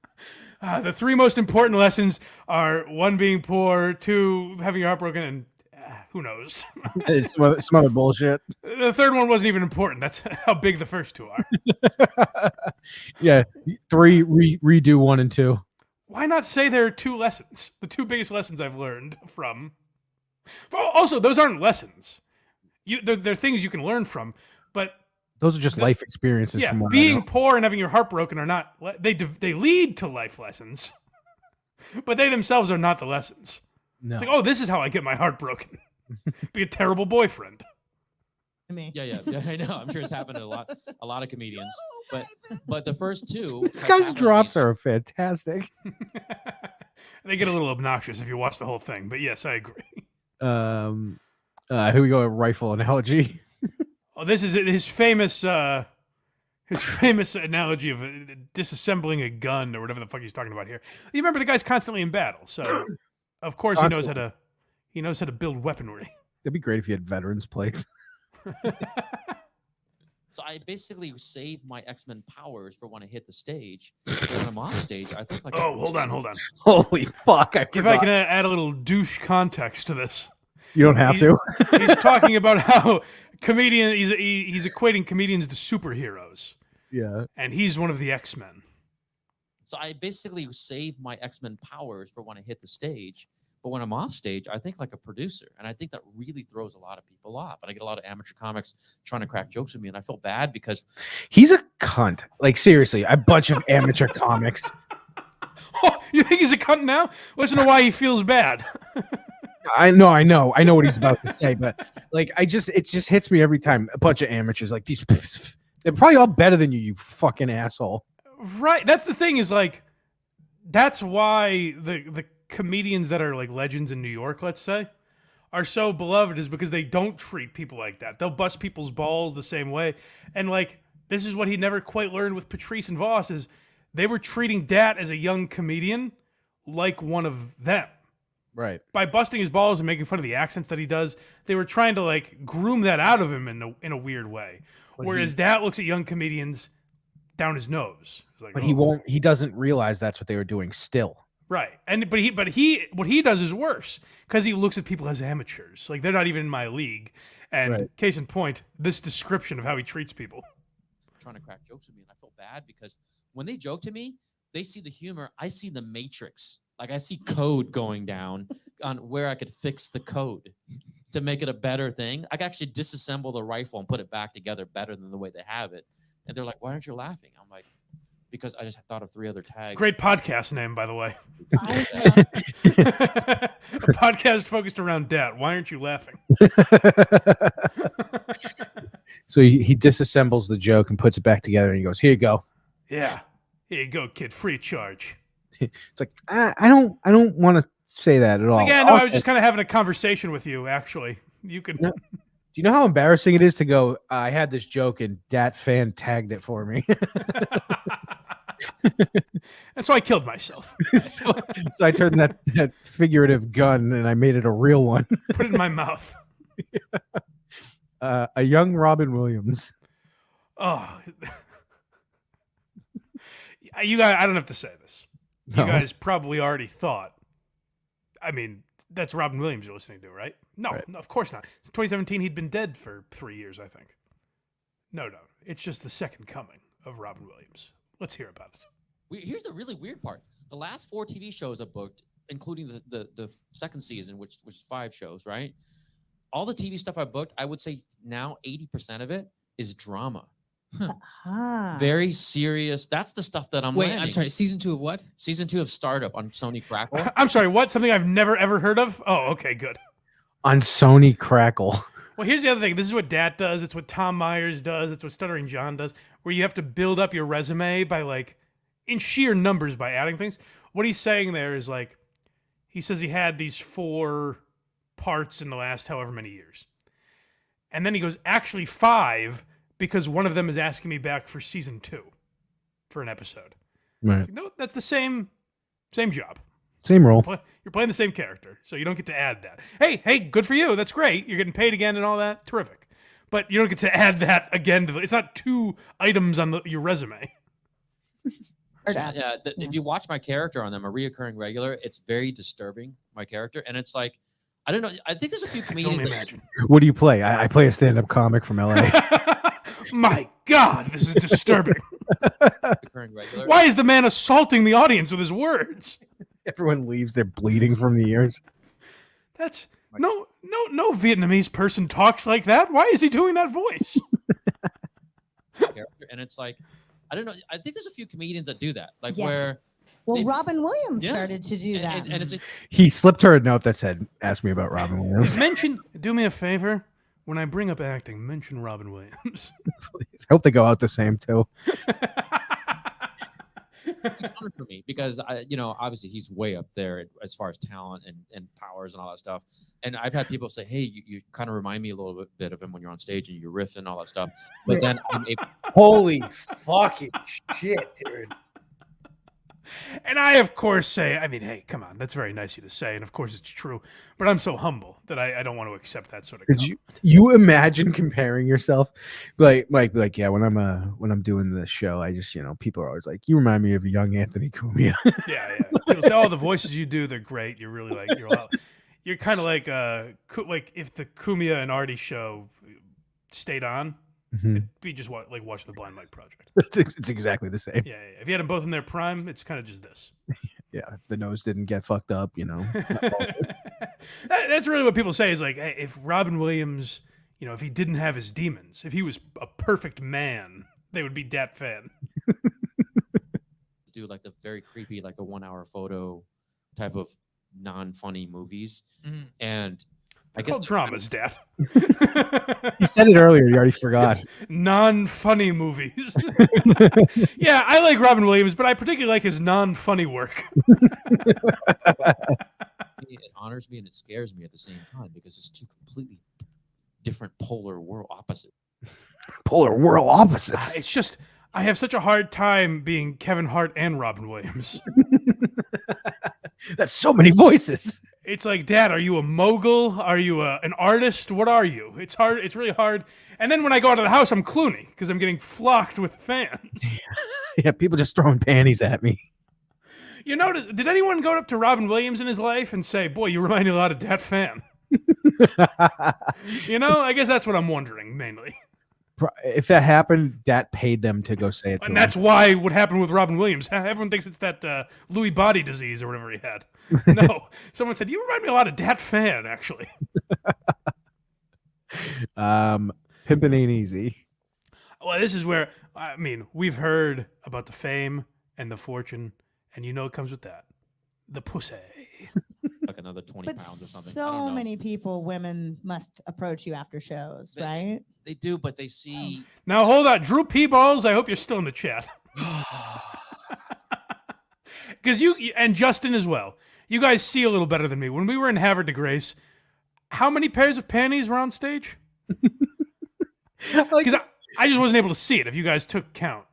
The 3 most important lessons are 1, being poor, 2, having your heart broken, and who knows? some other bullshit. The 3rd one wasn't even important. That's how big the first 2 are. Yeah, 3 redo 1 and 2. Why not say there are 2 lessons? The 2 biggest lessons I've learned from. Well, also, those aren't lessons. They're things you can learn from, but those are just life experiences. Yeah, from what I being know. poor and having your heart broken are not. They lead to life lessons, but they themselves are not the lessons. No. It's like, oh, this is how I get my heart broken. Be a terrible boyfriend. Yeah, I know. I'm sure it's happened to a lot of comedians. But the first 2. This guy's drops are fantastic. They get a little obnoxious if you watch the whole thing, but yes, I agree. Here we go. A rifle analogy. Oh, this is his famous analogy of disassembling a gun or whatever the fuck he's talking about here. You remember the guy's constantly in battle, so of course he knows how to build weaponry. It'd be great if you had veterans plates. So I basically save my X-Men powers for when I hit the stage. But when I'm off stage, I think like. Oh, hold on. Holy fuck! If I can add a little douche context to this. You don't have to. He's talking about how he's equating comedians to superheroes. Yeah. And he's one of the X-Men. So I basically save my X-Men powers for when I hit the stage. But when I'm off stage, I think like a producer. And I think that really throws a lot of people off. And I get a lot of amateur comics trying to crack jokes with me. And I feel bad because he's a cunt. Like, seriously, a bunch of amateur comics. Oh, you think he's a cunt now? Listen to why he feels bad. I know what he's about to say, but like, it just hits me every time. A bunch of amateurs, like these, they're probably all better than you, you fucking asshole. Right. That's the thing is like, that's why the comedians that are like legends in New York, let's say, are so beloved is because they don't treat people like that. They'll bust people's balls the same way. And like, this is what he never quite learned with Patrice and Voss is they were treating Dat as a young comedian like one of them. Right. By busting his balls and making fun of the accents that he does, they were trying to like groom that out of him in a weird way. But Whereas Dat looks at young comedians down his nose. It's like, But "Oh." he doesn't realize that's what they were doing still. Right. But he what he does is worse because he looks at people as amateurs. Like they're not even in my league. And Right. case in point, this description of how he treats people. Trying to crack jokes with me, and I feel bad because when they joke to me, they see the humor. I see the matrix. Like I see code going down on where I could fix the code to make it a better thing. I could actually disassemble the rifle and put it back together better than the way they have it. And they're like, "Why aren't you laughing?" I'm like, "Because I just thought of 3 other tags." Great podcast name, by the way. A podcast focused around Dat. Why aren't you laughing? So he disassembles the joke and puts it back together, and he goes, "Here you go." Yeah. Here you go, kid. Free of charge. It's like I don't want to say that at all. Like, yeah, no, I was just kind of having a conversation with you, actually. You can. Do you know how embarrassing it is to go, I had this joke and Dat Phan tagged it for me? And so I killed myself. so I turned that figurative gun and I made it a real one. Put it in my mouth. A young Robin Williams. Oh. You guys, I don't have to say this. You No. guys probably already thought. I mean, that's Robin Williams you're listening to, right? No, Right. no, of course not. Since 2017, he'd been dead for 3 years, I think. No. It's just the second coming of Robin Williams. Let's hear about it. Here's the really weird part. The last 4 TV shows I booked, including the second season, which was 5 shows, right? All the TV stuff I booked, I would say now 80% of it is drama. Very serious. That's the stuff that I'm Wait, landing. I'm sorry. Season 2 of what? Season 2 of Startup on Sony Crackle. I'm sorry, what? Something I've never, ever heard of? Oh, okay, good. On Sony Crackle. Well, here's the other thing. This is what Dat does. It's what Tom Myers does. It's what Stuttering John does, where you have to build up your resume by, like, in sheer numbers by adding things. What he's saying there is, like, he says he had these 4 parts in the last however many years. And then he goes, actually 5, because one of them is asking me back for season 2 for an episode. Right. It's like, no, that's the same job. Same role. You're playing the same character, so you don't get to add that. Hey, good for you. That's great. You're getting paid again and all that. Terrific. But you don't get to add that again. It's not 2 items on your resume. Yeah, if you watch my character on them, a reoccurring regular, it's very disturbing, my character. And it's like, I don't know. I think there's a few comedians. imagine. What do you play? I play a stand-up comic from LA. My God, this is disturbing. Reoccurring regular. Why is the man assaulting the audience with his words? Everyone leaves. They're bleeding from the ears. That's no Vietnamese person talks like that. Why is he doing that voice? And it's like, I don't know. I think there's a few comedians that do that, like Yes. where. Well, they- Robin Williams Yeah. started to do that. And it's a, He slipped her a note that said, "Ask me about Robin Williams." Do me a favor. When I bring up acting, mention Robin Williams. I hope they go out the same too. it's fun for me because obviously he's way up there as far as talent and powers and all that stuff. And I've had people say, "Hey, you kind of remind me a little bit of him when you're on stage and you riff and all that stuff." But then I'm able. Holy fucking shit, dude! And I, of course, say, I mean, hey, come on, that's very nice of you to say, and of course it's true. But I'm so humble that I don't want to accept that sort of. Could you imagine comparing yourself, like yeah, when I'm doing this show, I just people are always like, you remind me of a young Anthony Cumia. Yeah. People say, oh, the voices you do, they're great. You're really like you're kind of like if the Cumia and Artie show stayed on, it'd be just like watching the Blind Mike Project. It's exactly the same. Yeah. If you had them both in their prime, it's kind of just this. Yeah, if the nose didn't get fucked up, That's really what people say is like, hey, if Robin Williams, if he didn't have his demons, if he was a perfect man, they would be Dat Phan. Do like the very creepy, like the 1 hour photo type of non-funny movies. And I guess dramas, Dad. He said it earlier. You already forgot. Non-funny movies. Yeah, I like Robin Williams, but I particularly like his non-funny work. It honors me and it scares me at the same time because it's 2 completely different polar world opposites. Polar world opposites. It's just, I have such a hard time being Kevin Hart and Robin Williams. That's so many voices. It's like, Dad, are you a mogul? Are you an artist? What are you? It's hard. It's really hard. And then when I go out of the house, I'm Clooney because I'm getting flocked with fans. Yeah, people just throwing panties at me. You notice? Did anyone go up to Robin Williams in his life and say, "Boy, you remind me a lot of Dat Phan"? You know, I guess that's what I'm wondering mainly. If that happened, Dat paid them to go say it to And him. that's why what happened with Robin Williams. Everyone thinks it's that Lewy body disease or whatever he had. No, someone said you remind me a lot of Dat Phan, actually. Pimpin' ain't easy. Well, this is where I mean we've heard about the fame and the fortune, and you know it comes with that, the pussy. Like another 20 But pounds or something. I don't so know. many people, women must approach you after shows, right? They do, but they see. Now hold on, Drew P. Balls. I hope you're still in the chat. Because you and Justin as well. You guys see a little better than me. When we were in Havre de Grace, how many pairs of panties were on stage? Because I just wasn't able to see it. If you guys took count,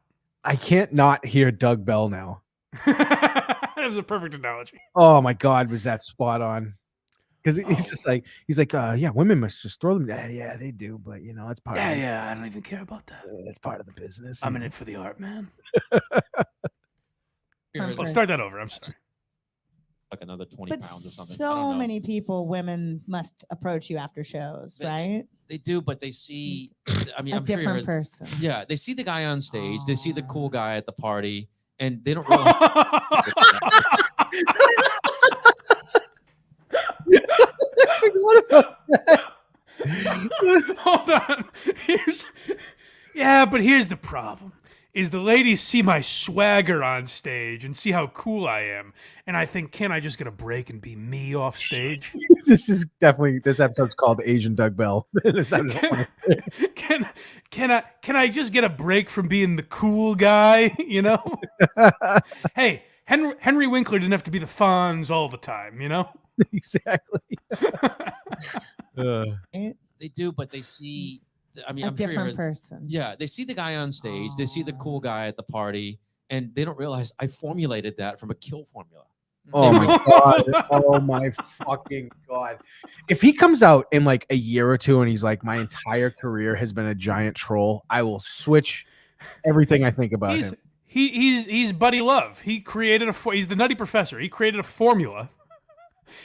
I can't not hear Doug Bell now. that was a perfect analogy. Oh my God, was that spot on? Because he's just like, yeah, women must just throw them. Yeah, they do, but you know, it's part. of Yeah, I don't even care about that. It's part of the business. I'm in it for the art, man. Here, Let's start that over. I'm sorry. Like another 20 But pounds or something. I so don't know. many people, women must approach you after shows, right? They do, but they see. I mean, A I'm sure you different heard- person. Yeah, they see the guy on stage. They see the cool guy at the party, and they don't realize. Hold on. Here's the problem. Is the ladies see my swagger on stage and see how cool I am, and I think, can I just get a break and be me off stage? This episode's called Asian Doug Bell. Can I just get a break from being the cool guy? You know? Hey, Henry Winkler didn't have to be the Fonz all the time. You know? Exactly. They do, but they see. I mean, A I'm sure you different heard- person. Yeah, they see the guy on stage. They see the cool guy at the party, and they don't realize I formulated that from a kill formula. Oh my God. Oh my fucking God. If he comes out in like a year or two and he's like, my entire career has been a giant troll, I will switch everything I think about him. He's Buddy Love. He created he's the Nutty Professor. He created a formula.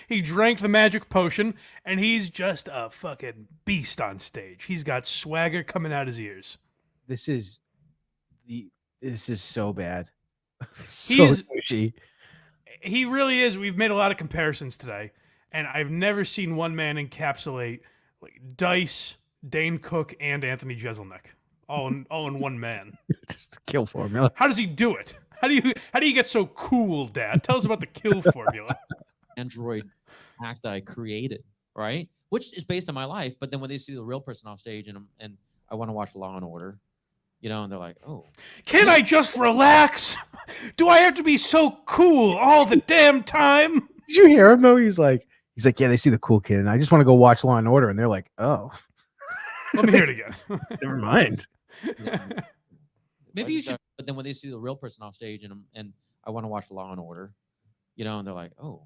He drank the magic potion, and he's just a fucking beast on stage. He's got swagger coming out his ears. This is so bad. So He's- douchey. He really is. We've made a lot of comparisons today, and I've never seen one man encapsulate like Dice, Dane Cook, and Anthony Jeselnik all in one man. Just a kill formula. How does he do it? How do you get so cool, Dad? Tell us about the kill formula. Android act that I created, right? Which is based on my life. But then when they see the real person off stage and I want to watch Law and Order, you know, and they're like, oh. Can I just relax? Do I have to be so cool all the damn time? Did you hear him though? He's like, yeah, they see the cool kid, and I just want to go watch Law and Order, and they're like, oh. Let me hear it again. Never mind. Maybe you should. But then when they see the real person off stage and I want to watch Law and Order, you know, and they're like, oh.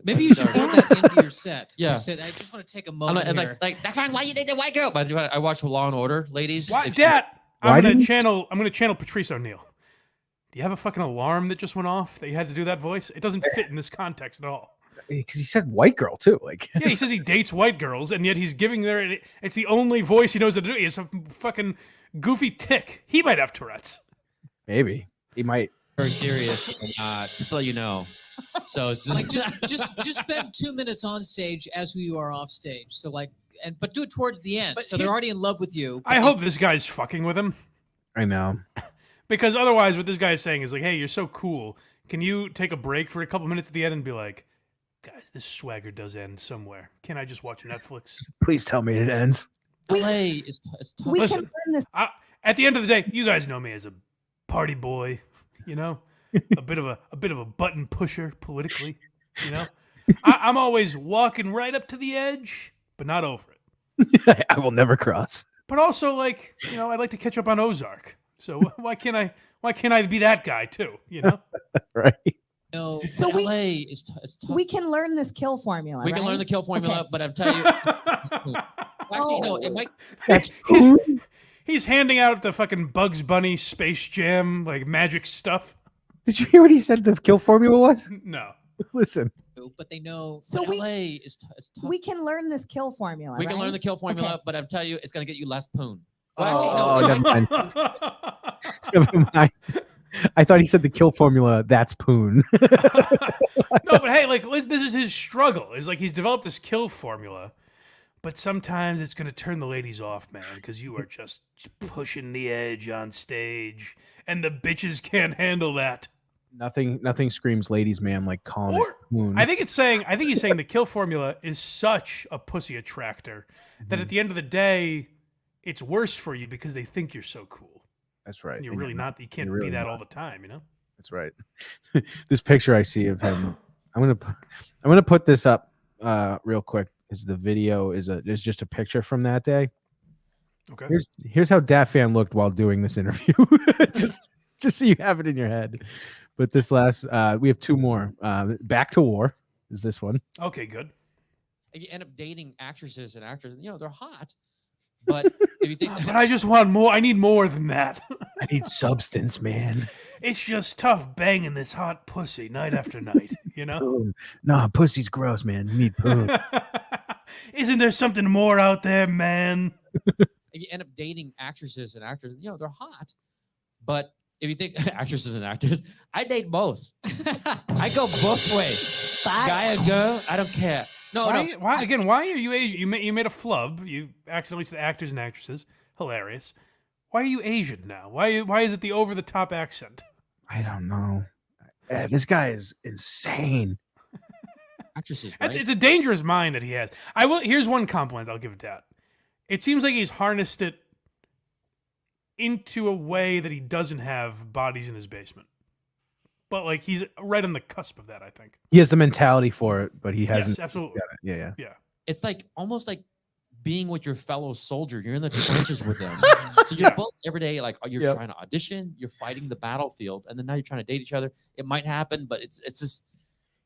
Maybe you should build that into your set. Yeah. You said, I just want to take a And moment like, here. like, Dad, why you date the white girl? But I watch Law and Order, ladies. Why, if- Dad? Why I'm gonna didn't- channel Patrice O'Neill. Do you have a fucking alarm that just went off that you had to do that voice? It doesn't fit in this context at all. Because he said white girl too. Like, Yeah, he says he dates white girls, and yet he's giving it's the only voice he knows how to do. He's a fucking goofy tick. He might have Tourette's. maybe he might. Very serious. Just to let you know. So it's Like just spend 2 minutes on stage as who you are off stage. So like, but do it towards the end. But So they're here's- already in love with you. I hope this guy's fucking with him. I know. Because otherwise, what this guy is saying is like, hey, you're so cool. Can you take a break for a couple minutes at the end and be like, guys, this swagger does end somewhere. Can I just watch Netflix? Please tell me it ends. LA is tough. We Listen, can learn this. At the end of the day, you guys know me as a party boy, you know, a bit of a button pusher politically, you know. I'm always walking right up to the edge, but not over it. I will never cross. But also, like, you know, I'd like to catch up on Ozark. So why can't I be that guy too? You know, right? No, So we- LA is it's tough. We can learn this kill formula. We can learn right? the kill formula, Okay. but I'm telling you, actually, no, it might. he's handing out the fucking Bugs Bunny Space Jam like magic stuff. Did you hear what he said the kill formula was? No. Listen. But they know. So but we- LA is it's tough. We can learn this kill formula. We can right? learn the kill formula, Okay. but I'm telling you, it's gonna get you less poon. Oh, Well, actually, no, it never might- mind. Never mind. I thought he said the kill formula. That's poon. No, but hey, like this is his struggle. Is like he's developed this kill formula, but sometimes it's gonna turn the ladies off, man, because you are just pushing the edge on stage, and the bitches can't handle that. Nothing screams ladies man like calling it poon. I think he's saying the kill formula is such a pussy attractor that at the end of the day, it's worse for you because they think you're so cool. That's right. And you're And really not. You can't you're really be that not. all the time, you know. That's right. This picture I see of him, I'm gonna put this up real quick because the video is just a picture from that day. Okay. Here's how Dat Phan looked while doing this interview. just so you have it in your head. But this last we have two more. Back to War is this one. Okay, good. if you end up dating actresses and actors, you know, they're hot. But if you think, but I just want more. I need more than that. I need substance, man. It's just tough banging this hot pussy night after night, you know? Poon. Nah, pussy's gross, man. You need poon. Isn't there something more out there, man? if you end up dating actresses and actors, you know, they're hot. But if you think actresses and actors, I date both. I go both ways. Guy or girl, I don't care. No, why are you Asian? You made a flub. You accidentally said actors and actresses. Hilarious. Why are you Asian now? Why is it the over the top accent? I don't know. This guy is insane. Actresses, right? It's a dangerous mind that he has. Here's one compliment I'll give Dad. It seems like he's harnessed it into a way that he doesn't have bodies in his basement. But like he's right on the cusp of that, I think. He has the mentality for it, but he hasn't. Yes, absolutely. got it. Yeah. It's like almost like being with your fellow soldier. You're in the trenches with them. So you're both every day, like you're trying to audition, you're fighting the battlefield, and then now you're trying to date each other. It might happen, but it's just.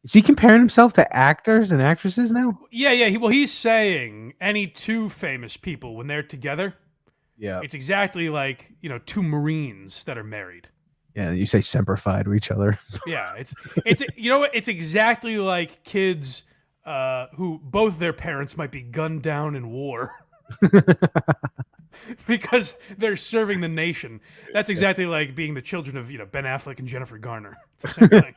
Is he comparing himself to actors and actresses now? Yeah. He's saying any two famous people when they're together. Yeah. It's exactly like, two Marines that are married. Yeah, you say semper fi to each other. Yeah, it's it's exactly like kids who both their parents might be gunned down in war because they're serving the nation. That's exactly like being the children of Ben Affleck and Jennifer Garner. It's the same thing.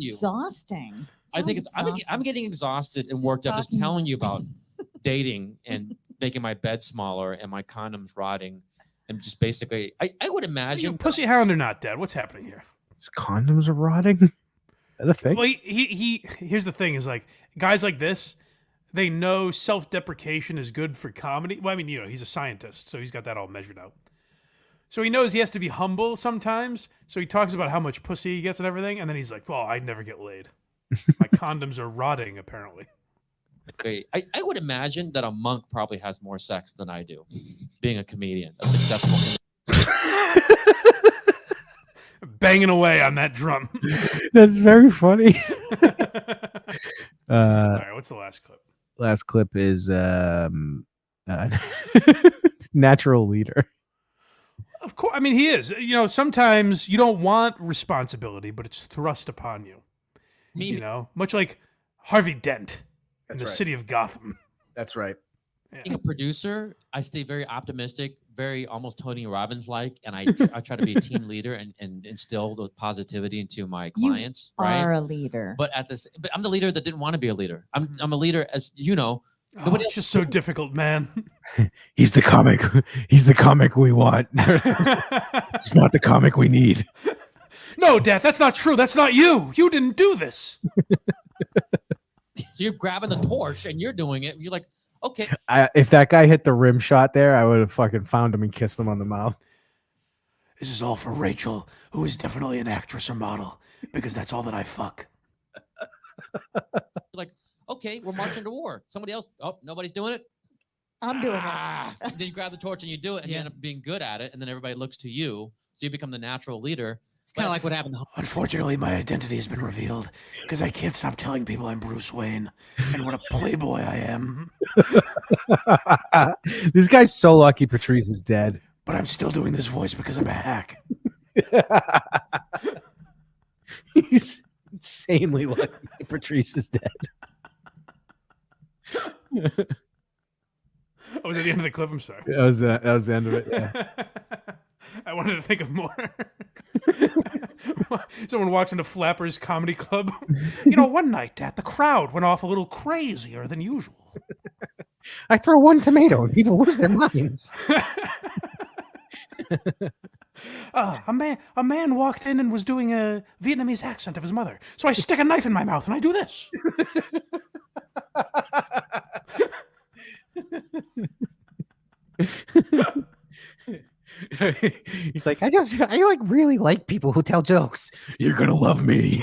Exhausting. I think it's. I'm getting exhausted and worked up just telling you about dating and making my bed smaller and my condoms rotting. And just basically, I would imagine. Are you pussy hound or not, Dad? What's happening here? His condoms are rotting. Is that a thing? Well, he here's the thing: is like guys like this, they know self-deprecation is good for comedy. Well, I mean, he's a scientist, so he's got that all measured out. So he knows he has to be humble sometimes. So he talks about how much pussy he gets and everything, and then he's like, "Well, I never get laid. My condoms are rotting, apparently." Okay, I would imagine that a monk probably has more sex than I do, being a comedian, a successful comedian. Banging away on that drum. That's very funny. All right, what's the last clip? Last clip is natural leader. Of course, I mean he is. Sometimes you don't want responsibility, but it's thrust upon you. Much like Harvey Dent in the city of Gotham. That's right. Being a producer, I stay very optimistic, very almost Tony Robbins-like, and I try to be a team leader and instill the positivity into my clients. You right? are a leader. But but I'm the leader that didn't want to be a leader. I'm a leader, as you know. Nobody else It's just so difficult, man. He's the comic. He's the comic we want. It's not the comic we need. No, Dad, that's not true. That's not you. You didn't do this. So you're grabbing the torch and you're doing it. You're like, okay. If that guy hit the rim shot there, I would have fucking found him and kissed him on the mouth. This is all for Rachel, who is definitely an actress or model, because that's all that I fuck. Like, okay, we're marching to war. Somebody else, nobody's doing it. I'm doing Then you grab the torch and you do it, and you end up being good at it, and then everybody looks to you, so you become the natural leader. It's kind of like what happened. Unfortunately, my identity has been revealed because I can't stop telling people I'm Bruce Wayne and what a playboy I am. This guy's so lucky Patrice is dead. But I'm still doing this voice because I'm a hack. He's insanely lucky Patrice is dead. Oh, was that the end of the clip? I'm sorry. That was the end of it. Yeah. I wanted to think of more. Someone walks into Flapper's Comedy Club. One night, the crowd went off a little crazier than usual. I throw one tomato and people lose their minds. A man walked in and was doing a Vietnamese accent of his mother. So I stick a knife in my mouth and I do this. He's like, I really like people who tell jokes. You're gonna love me.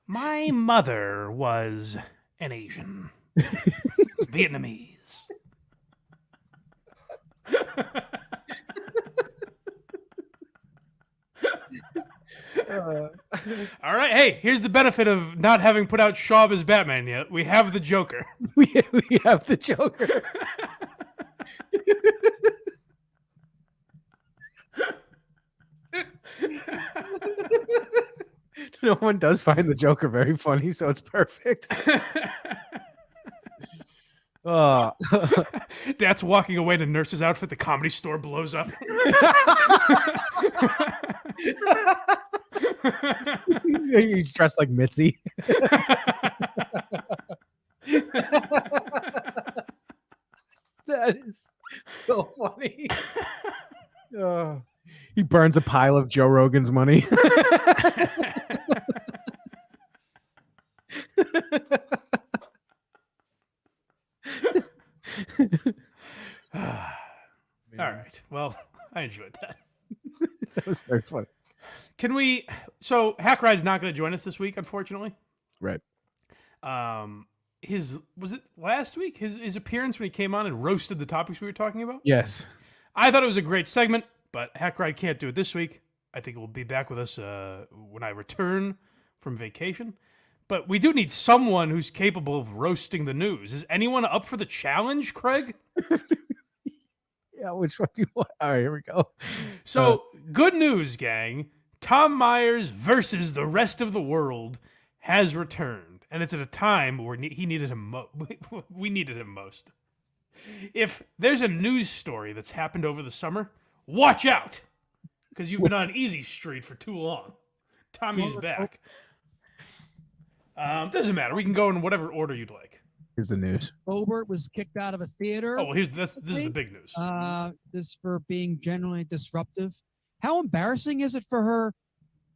My mother was an Asian. Vietnamese. All right. Hey, here's the benefit of not having put out Shaw as Batman yet. We have the Joker. we have the Joker. No one does find the Joker very funny, so it's perfect. Dad's walking away to Nurse's outfit. The Comedy Store blows up. He's dressed like Mitzi. That is so funny. He burns a pile of Joe Rogan's money. All right. Well, I enjoyed that. That was very funny. Can we? So Hack Ride's not going to join us this week, unfortunately. Right. Was it last week? His appearance when he came on and roasted the topics we were talking about. Yes. I thought it was a great segment, but Hack Ride can't do it this week. I think it will be back with us when I return from vacation. But we do need someone who's capable of roasting the news. Is anyone up for the challenge, Craig? Yeah, which one do you want? All right, here we go. So, good news, gang. Tom Myers versus the rest of the world has returned. And it's at a time where he needed him we needed him most. If there's a news story that's happened over the summer, watch out. Because you've been on Easy Street for too long. Tommy's back. Doesn't matter. We can go in whatever order you'd like. Here's the news. Bobert was kicked out of a theater. Oh, well, this is the big news. This for being generally disruptive. How embarrassing is it for her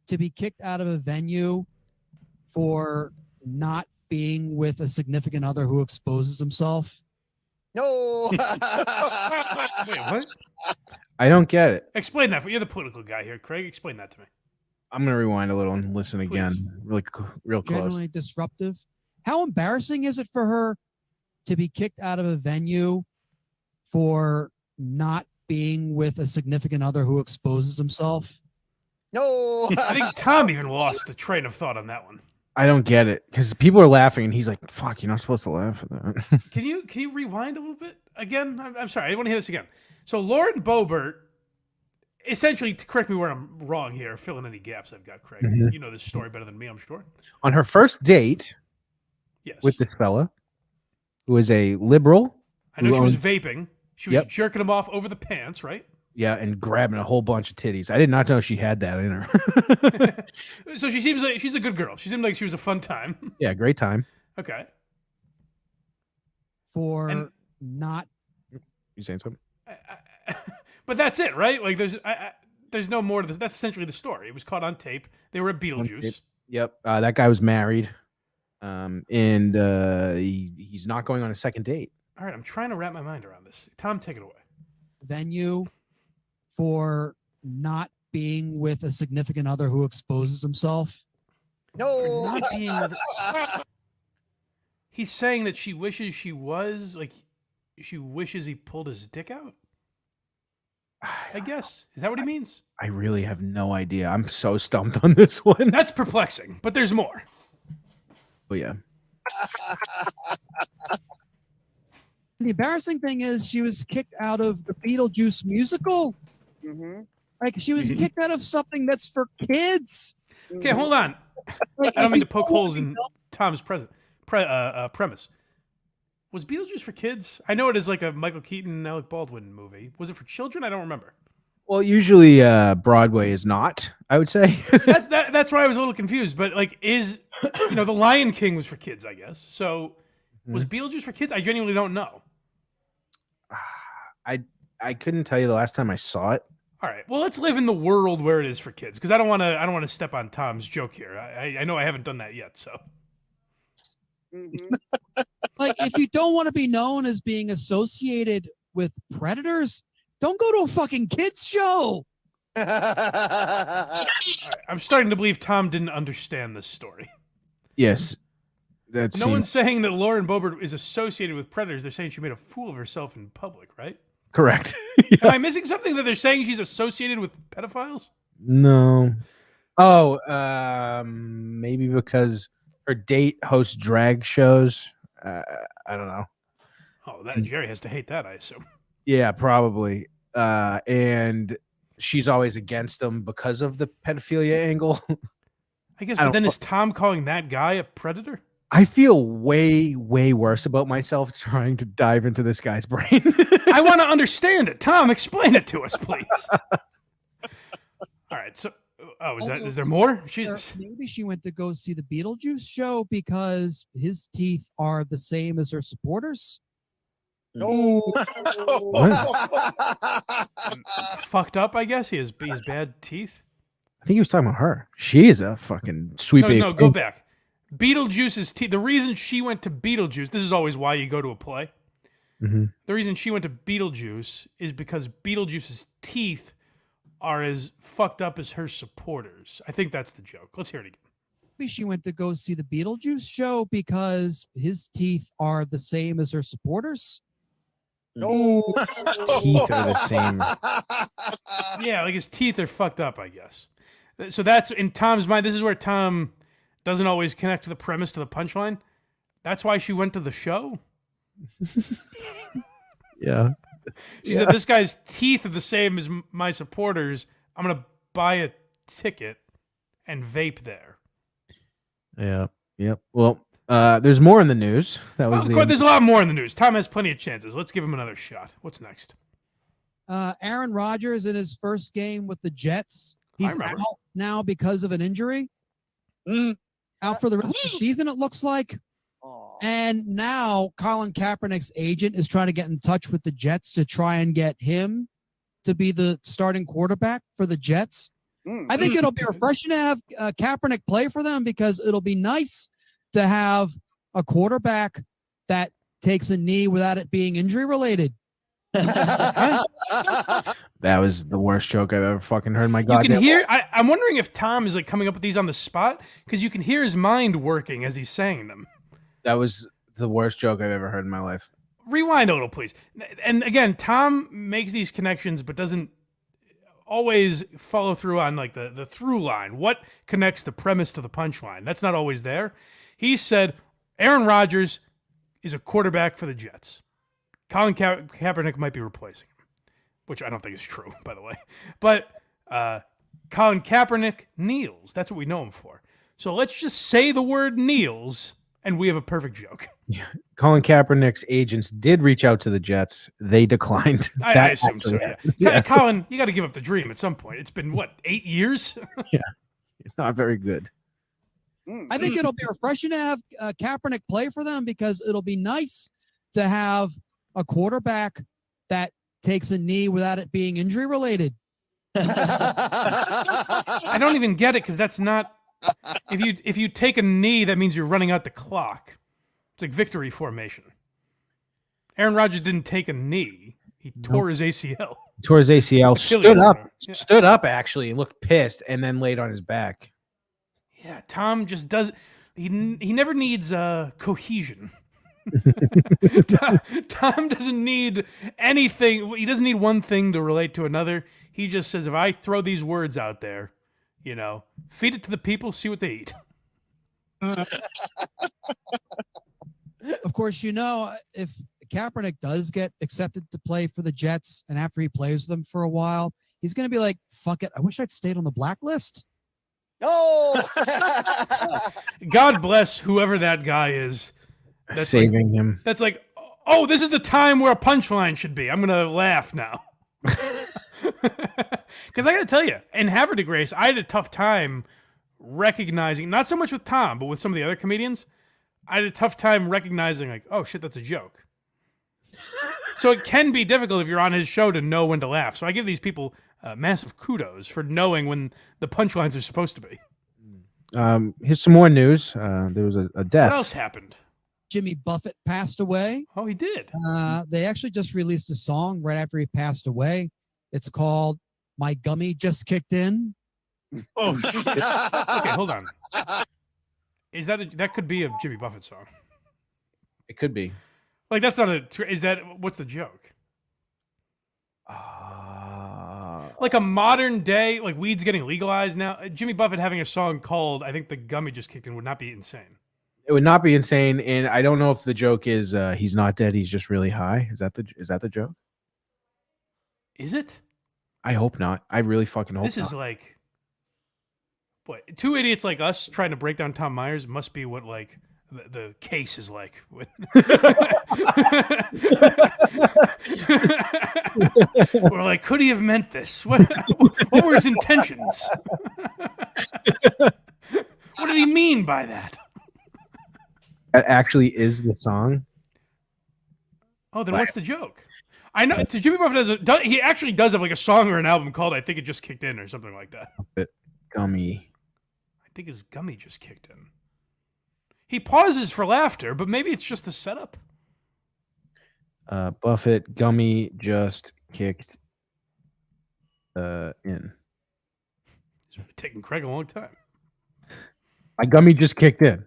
to be kicked out of a venue for not being with a significant other who exposes himself? No. Wait, what? I don't get it. Explain that. You're the political guy here, Craig. Explain that to me. I'm going to rewind a little and listen again. Real close. Generally disruptive. How embarrassing is it for her to be kicked out of a venue for not being with a significant other who exposes himself? No. I think Tom even lost the train of thought on that one. I don't get it because people are laughing and he's like, "Fuck, you're not supposed to laugh at that." Can you rewind a little bit again? I'm sorry. I want to hear this again. So Lauren Boebert, essentially, correct me where I'm wrong here. Fill in any gaps I've got, Craig. Mhm. You know this story better than me, I'm sure. On her first date, yes, with this fella, who is a liberal. I know who she was owns- vaping. She was Yep. jerking him off over the pants, right? Yeah, and grabbing a whole bunch of titties. I did not know she had that in her. So she seems like she's a good girl. She seemed like she was a fun time. Yeah, great time. Okay. For not. You saying something? But that's it, right? Like there's no more to this. That's essentially the story. It was caught on tape. They were at Beetlejuice. Yep. That guy was married, and he's not going on a second date. All right, I'm trying to wrap my mind around this. Tom, take it away. Venue for not being with a significant other who exposes himself? No. Not being with He's saying that she wishes she was like, she wishes he pulled his dick out. I guess. Is that what he means? I really have no idea. I'm so stumped on this one. That's perplexing, but there's more. Oh yeah. The embarrassing thing is she was kicked out of the Beetlejuice musical. Like she was kicked out of something that's for kids. Okay, hold on. Like, I don't if mean you to poke don't holes wanna in be Tom's premise. Was Beetlejuice for kids? I know it is like a Michael Keaton, Alec Baldwin movie. Was it for children? I don't remember. Well, usually Broadway is not, I would say. That's why I was a little confused. But like, is The Lion King was for kids, I guess. So was Beetlejuice for kids? I genuinely don't know. I couldn't tell you the last time I saw it. All right. Well, let's live in the world where it is for kids, because I don't want to step on Tom's joke here. I know I haven't done that yet. So. like if you don't want to be known as being associated with predators, don't go to a fucking kids show. All right, I'm starting to believe Tom didn't understand this story. Yes. No one's saying that Lauren Boebert is associated with predators. They're saying she made a fool of herself in public, right? Correct. Am I missing something that they're saying she's associated with pedophiles? No. Oh, maybe because her date hosts drag shows. I don't know. Oh, that Jerry has to hate that, I assume. Yeah, probably. And she's always against them because of the pedophilia angle. I guess, but then is Tom calling that guy a predator? I feel way, way worse about myself trying to dive into this guy's brain. I want to understand it. Tom, explain it to us, please. All right. So, is there more? Jesus. Maybe she went to go see the Beetlejuice show because his teeth are the same as her supporters. No. Fucked up, I guess. He has bad teeth. I think he was talking about her. She is a fucking sweet baby. No, go back. Beetlejuice's teeth. The reason she went to Beetlejuice, this is always why you go to a play. Mm-hmm. The reason she went to Beetlejuice is because Beetlejuice's teeth are as fucked up as her supporters. I think that's the joke. Let's hear it again. Maybe she went to go see the Beetlejuice show because his teeth are the same as her supporters. No. Teeth are the same. Yeah, like his teeth are fucked up, I guess. So that's in Tom's mind. This is where Tom doesn't always connect to the premise to the punchline. That's why she went to the show. Yeah. She said, this guy's teeth are the same as my supporters. I'm going to buy a ticket and vape there. Yeah. Yep. Well, there's more in the news. That was of course, there's a lot more in the news. Tom has plenty of chances. Let's give him another shot. What's next? Aaron Rodgers in his first game with the Jets. He's out now because of an injury. Out for the rest of the season, it looks like. And now Colin Kaepernick's agent is trying to get in touch with the Jets to try and get him to be the starting quarterback for the Jets. I think it'll be refreshing to have Kaepernick play for them because it'll be nice to have a quarterback that takes a knee without it being injury related. That was the worst joke I've ever fucking heard in my You goddamn can hear. I'm wondering if Tom is like coming up with these on the spot because you can hear his mind working as he's saying them. That was the worst joke I've ever heard in my life. Rewind a little, please. And again, Tom makes these connections, but doesn't always follow through on like the through line. What connects the premise to the punchline? That's not always there. He said Aaron Rodgers is a quarterback for the Jets. Colin Kaepernick might be replacing him, which I don't think is true, by the way. But Colin Kaepernick kneels. That's what we know him for. So let's just say the word kneels, and we have a perfect joke. Yeah. Colin Kaepernick's agents did reach out to the Jets. They declined. I assume so, yeah. Colin, you got to give up the dream at some point. It's been, 8 years? Yeah. Not very good. I think it'll be refreshing to have Kaepernick play for them because it'll be nice to have a quarterback that takes a knee without it being injury related. I don't even get it because that's not. If you take a knee, that means you're running out the clock. It's like victory formation. Aaron Rodgers didn't take a knee; he tore his ACL. Tore his ACL. Achilles. Stood up actually, and looked pissed, and then laid on his back. Yeah, Tom just does. He never needs cohesion. Tom doesn't need anything. He doesn't need one thing to relate to another. He just says, if I throw these words out there, feed it to the people, see what they eat. Of course, if Kaepernick does get accepted to play for the Jets, and after he plays them for a while, he's going to be like, fuck it, I wish I'd stayed on the blacklist. Oh! God bless whoever that guy is. That's saving him. That's like, oh, this is the time where a punchline should be. I'm going to laugh now. Because I got to tell you, in Havre de Grace, I had a tough time recognizing, not so much with Tom, but with some of the other comedians, I had a tough time recognizing, like, oh, shit, that's a joke. So it can be difficult if you're on his show to know when to laugh. So I give these people massive kudos for knowing when the punchlines are supposed to be. Here's some more news. There was a death. What else happened? Jimmy Buffett passed away. Oh, he did. They actually just released a song right after he passed away. It's called "My Gummy Just Kicked In." Oh shit! Okay, hold on. Is that could be a Jimmy Buffett song? It could be. Like that's not a. Is that what's the joke? Like a modern day, like weed's getting legalized now. Jimmy Buffett having a song called "I think the gummy just kicked in" would not be insane. It would not be insane, and I don't know if the joke is he's not dead, he's just really high. Is that the joke? Is it? I hope not. I really fucking hope This not. is like, what? Two idiots like us trying to break down Tom Myers must be what like the case is like. We're like, could he have meant this? What were his intentions? What did he mean by that? That actually is the song. Oh, then what's the joke? I know Jimmy Buffett he actually does have like a song or an album called "I Think It Just Kicked In" or something like that. Gummy. I think his gummy just kicked in. He pauses for laughter, but maybe it's just the setup. Buffett gummy just kicked in. It's taking Craig a long time. My gummy just kicked in.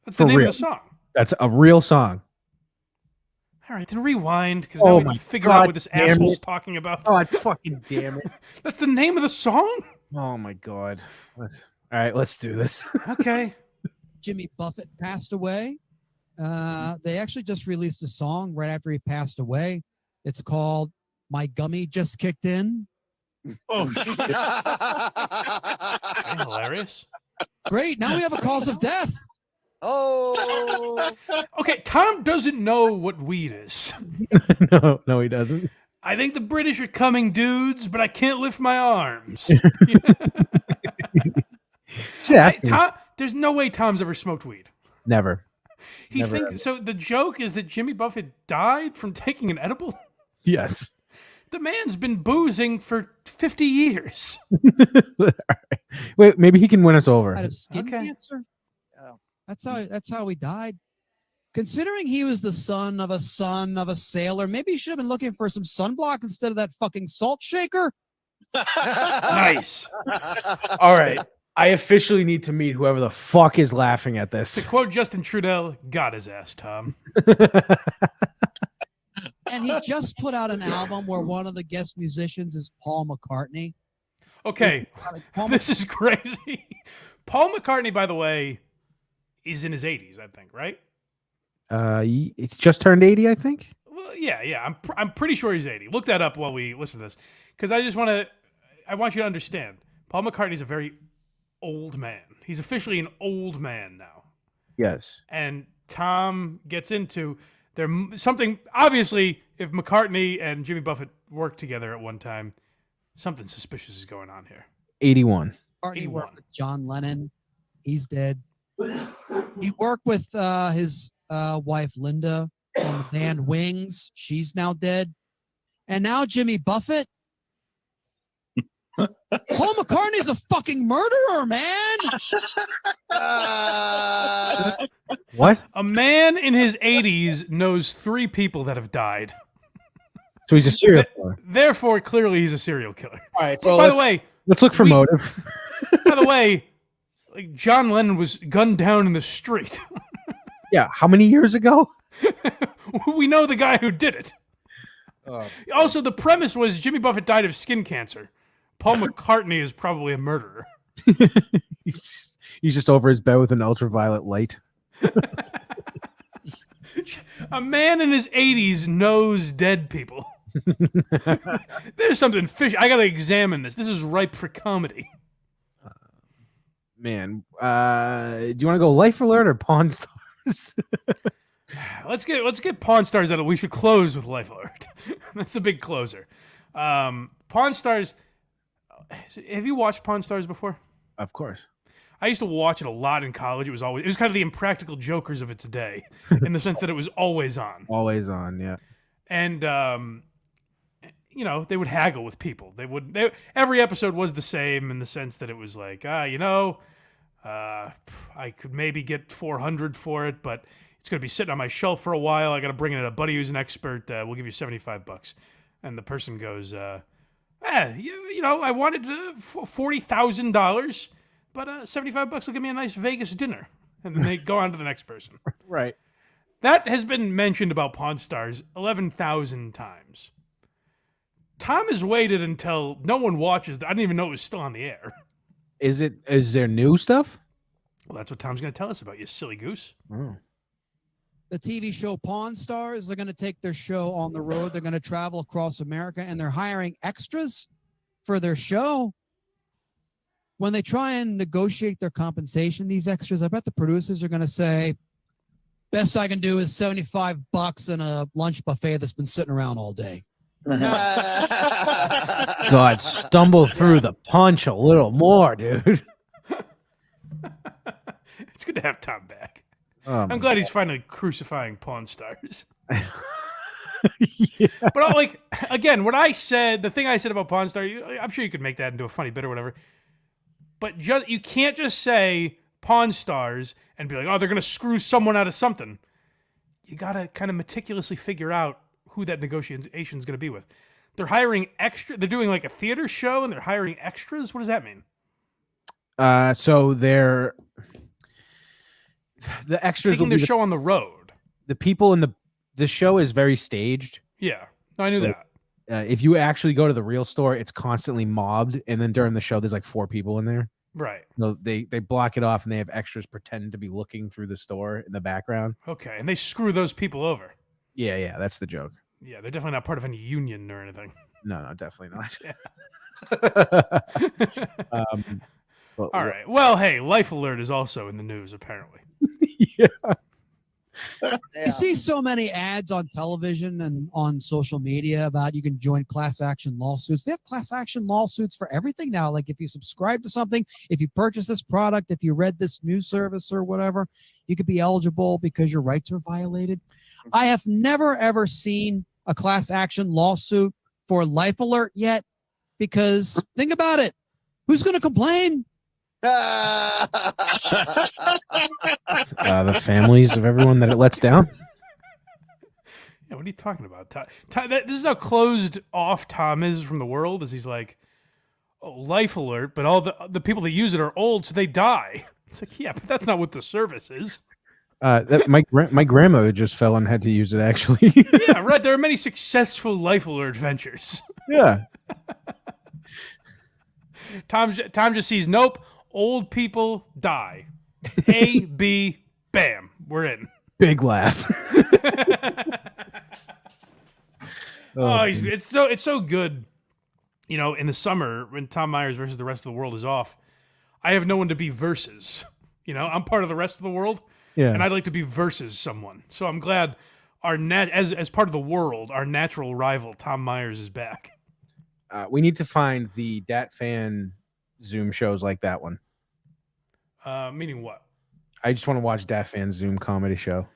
That's the name of the song. That's a real song. All right, then rewind, because now we have to figure out what this asshole's talking about. Oh, fucking damn it. That's the name of the song? Oh, my God. All right, let's do this. Okay. Jimmy Buffett passed away. They actually just released a song right after he passed away. It's called "My Gummy Just Kicked In." Oh, shit. Okay, hilarious. Great. Now we have a cause of death. Oh. Okay, Tom doesn't know what weed is. No, he doesn't. I think the British are coming, dudes, but I can't lift my arms. Tom, there's no way Tom's ever smoked weed. Never. He thinks so. The joke is that Jimmy Buffett died from taking an edible. Yes. The man's been boozing for 50 years. Wait, maybe he can win us over. Out of skin cancer. That's how he died. Considering he was the son of a sailor, maybe he should have been looking for some sunblock instead of that fucking salt shaker. Nice. All right. I officially need to meet whoever the fuck is laughing at this. To quote Justin Trudeau, got his ass, Tom. And he just put out an album where one of the guest musicians is Paul McCartney. Okay, this is crazy. Paul McCartney, by the way, is in his 80s, I think, right? It's just turned 80, I think. Well, yeah. I'm pretty sure he's 80. Look that up while we listen to this, because I want you to understand. Paul McCartney's a very old man. He's officially an old man now. Yes. And Tom gets into something. Obviously, if McCartney and Jimmy Buffett worked together at one time, something suspicious is going on here. 81. McCartney worked with John Lennon. He's dead. He worked with his wife Linda on the band Wings. She's now dead. And now Jimmy Buffett. Paul McCartney's a fucking murderer, man. What? A man in his 80s knows 3 people that have died. So he's a serial killer. Therefore, clearly he's a serial killer. All right. So by the way, let's look for motive. By the way, like John Lennon was gunned down in the street. Yeah. How many years ago? We know the guy who did it. Also, the premise was Jimmy Buffett died of skin cancer. Paul McCartney is probably a murderer. He's just over his bed with an ultraviolet light. A man in his 80s knows dead people. There's something fishy. I gotta examine this. This is ripe for comedy. Man, do you want to go Life Alert or Pawn Stars? Let's get Pawn Stars out of. We should close with Life Alert. That's the big closer. Pawn Stars. Have you watched Pawn Stars before? Of course. I used to watch it a lot in college. It was kind of the Impractical Jokers of its day, in the sense that it was always on. Always on, yeah. And they would haggle with people. Every episode was the same in the sense that it was like, I could maybe get $400 for it, but it's going to be sitting on my shelf for a while. I got to bring in a buddy who's an expert. We'll give you $75. And the person goes, I wanted $40,000, but $75 will give me a nice Vegas dinner. And then they go on to the next person. Right. That has been mentioned about Pawn Stars 11,000 times. Tom has waited until no one watches. I didn't even know it was still on the air. Is there new stuff? Well, that's what Tom's going to tell us about, you silly goose. Oh. The TV show Pawn Stars, they're going to take their show on the road. They're going to travel across America, and they're hiring extras for their show. When they try and negotiate their compensation, these extras, I bet the producers are going to say, best I can do is $75 and a lunch buffet that's been sitting around all day. God, stumble through the punch a little more, dude. It's good to have Tom back. Oh, I'm glad he's finally crucifying Pawn Stars. Yeah. But again, the thing I said about Pawn Star, I'm sure you could make that into a funny bit or whatever. But you can't just say Pawn Stars and be like, oh, they're going to screw someone out of something. You got to kind of meticulously figure out who that negotiation is going to be with. They're hiring they're doing like a theater show and they're hiring extras. What does that mean? So the extras taking their show on the road. The people in the show is very staged. Yeah, I knew that. If you actually go to the real store, it's constantly mobbed, and then during the show, there's like 4 people in there. Right. So they block it off, and they have extras pretend to be looking through the store in the background. Okay, and they screw those people over. Yeah, that's the joke. Yeah, they're definitely not part of any union or anything. No, definitely not. All right. Well, hey, Life Alert is also in the news, apparently. Yeah. You see so many ads on television and on social media about you can join class action lawsuits. They have class action lawsuits for everything now. Like if you subscribe to something, if you purchase this product, if you read this news service or whatever, you could be eligible because your rights are violated. I have never, ever seen a class action lawsuit for Life Alert yet, because think about it. Who's going to complain? The families of everyone that it lets down. Yeah, what are you talking about? This is how closed off Tom is from the world. Is he's like, oh, Life Alert, but all the people that use it are old, so they die. It's like, yeah, but that's not what the service is. My grandmother just fell and had to use it, actually. Yeah, right. There are many successful Life Alert ventures. Yeah. Tom just sees, nope, old people die. A, B, bam, we're in. Big laugh. It's so good. In the summer when Tom Myers versus the rest of the world is off, I have no one to be versus. I'm part of the rest of the world. Yeah. And I'd like to be versus someone. So I'm glad as part of the world, our natural rival, Tom Myers, is back. We need to find the Dat Phan Zoom shows like that one. Meaning what? I just want to watch Dat Phan's Zoom comedy show.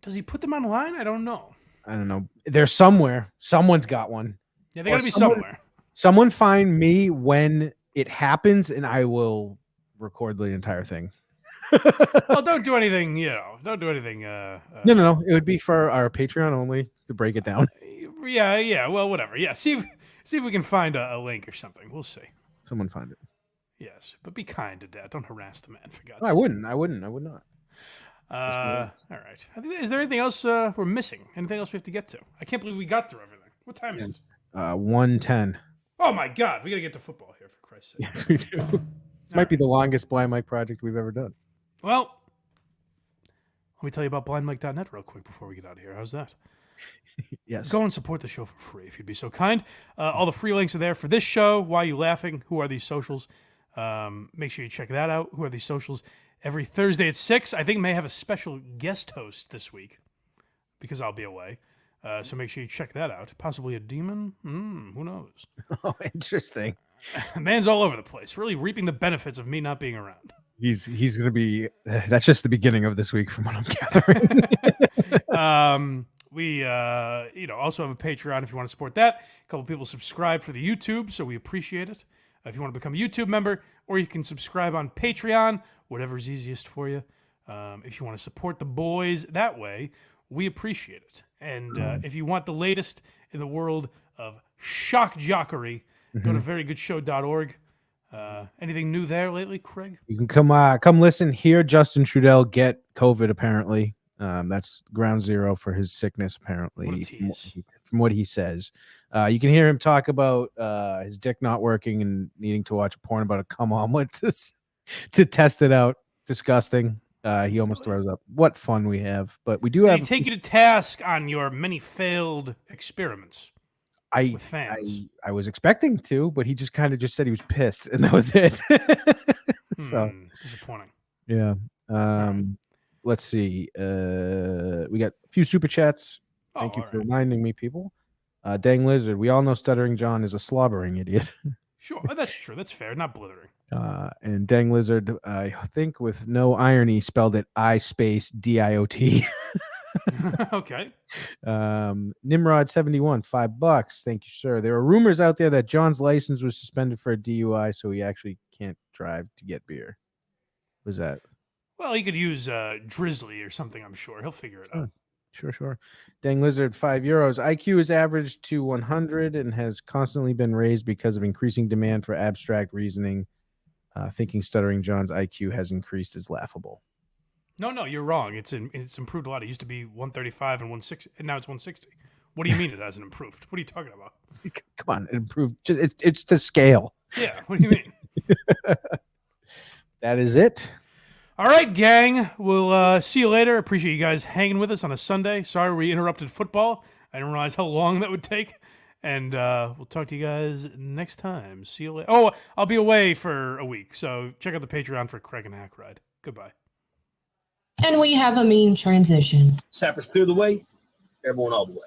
Does he put them online? I don't know. I don't know. They're somewhere. Someone's got one. Yeah, they got to be somewhere. Someone find me when it happens, and I will record the entire thing. Well, don't do anything, don't do anything. No. It would be for our Patreon only to break it down. Yeah. Well, whatever. Yeah. See if we can find a link or something. We'll see. Someone find it. Yes, but be kind to Dad. Don't harass the man, for God's sake. I would not. All right. I think, is there anything else we're missing? Anything else we have to get to? I can't believe we got through everything. What time is it? 1:10. Oh my God, we got to get to football here, for Christ's sake. Yes, we do. This might be the longest blind mic project we've ever done. Well, let me tell you about blindmike.net real quick before we get out of here. How's that? Yes. Go and support the show for free if you'd be so kind. All the free links are there for this show. Why Are You Laughing? Who Are These Socials? Make sure you check that out. Who Are These Socials? Every Thursday at 6. I think may have a special guest host this week because I'll be away. So make sure you check that out. Possibly a demon? Who knows? Oh, interesting. Man's all over the place, really reaping the benefits of me not being around. He's going to be. That's just the beginning of this week, from what I'm gathering. We also have a Patreon if you want to support that. A couple people subscribe for the YouTube, so we appreciate it. If you want to become a YouTube member, or you can subscribe on Patreon, whatever's easiest for you. If you want to support the boys that way, we appreciate it. And if you want the latest in the world of shock jockery, go to verygoodshow.org. Anything new there lately, Craig? You can come listen. Hear Justin Trudell get COVID, apparently. That's ground zero for his sickness, apparently, from what he says. You can hear him talk about his dick not working and needing to watch a porn about a cum omelet to test it out. Disgusting. He almost throws up. What fun we have. But we do Did have... he take you to task on your many failed experiments with fans? I was expecting to, but he just kind of just said he was pissed, and that was it. So disappointing. Yeah. Let's see. We got a few super chats. Thank you for reminding me, people. Dang Lizard. We all know Stuttering John is a slobbering idiot. Sure, that's true. That's fair. Not blithering. And Dang Lizard, I think with no irony, spelled it I-DIOT. Okay. Nimrod 71, $5. Thank you, sir. There are rumors out there that John's license was suspended for a DUI, so he actually can't drive to get beer. What was that? Well, he could use Drizzly or something, I'm sure. He'll figure it out. Sure. Dang Lizard, €5. IQ is averaged to 100 and has constantly been raised because of increasing demand for abstract reasoning. Thinking Stuttering John's IQ has increased is laughable. No, you're wrong. It's improved a lot. It used to be 135 and 160, and now it's 160. What do you mean it hasn't improved? What are you talking about? Come on, it improved. It's to scale. Yeah, what do you mean? That is it. All right, gang. We'll see you later. Appreciate you guys hanging with us on a Sunday. Sorry we interrupted football. I didn't realize how long that would take. And we'll talk to you guys next time. See you later. Oh, I'll be away for a week, so check out the Patreon for Craig and Hack Ride. Goodbye. And we have a mean transition. Sappers clear the way, everyone all the way.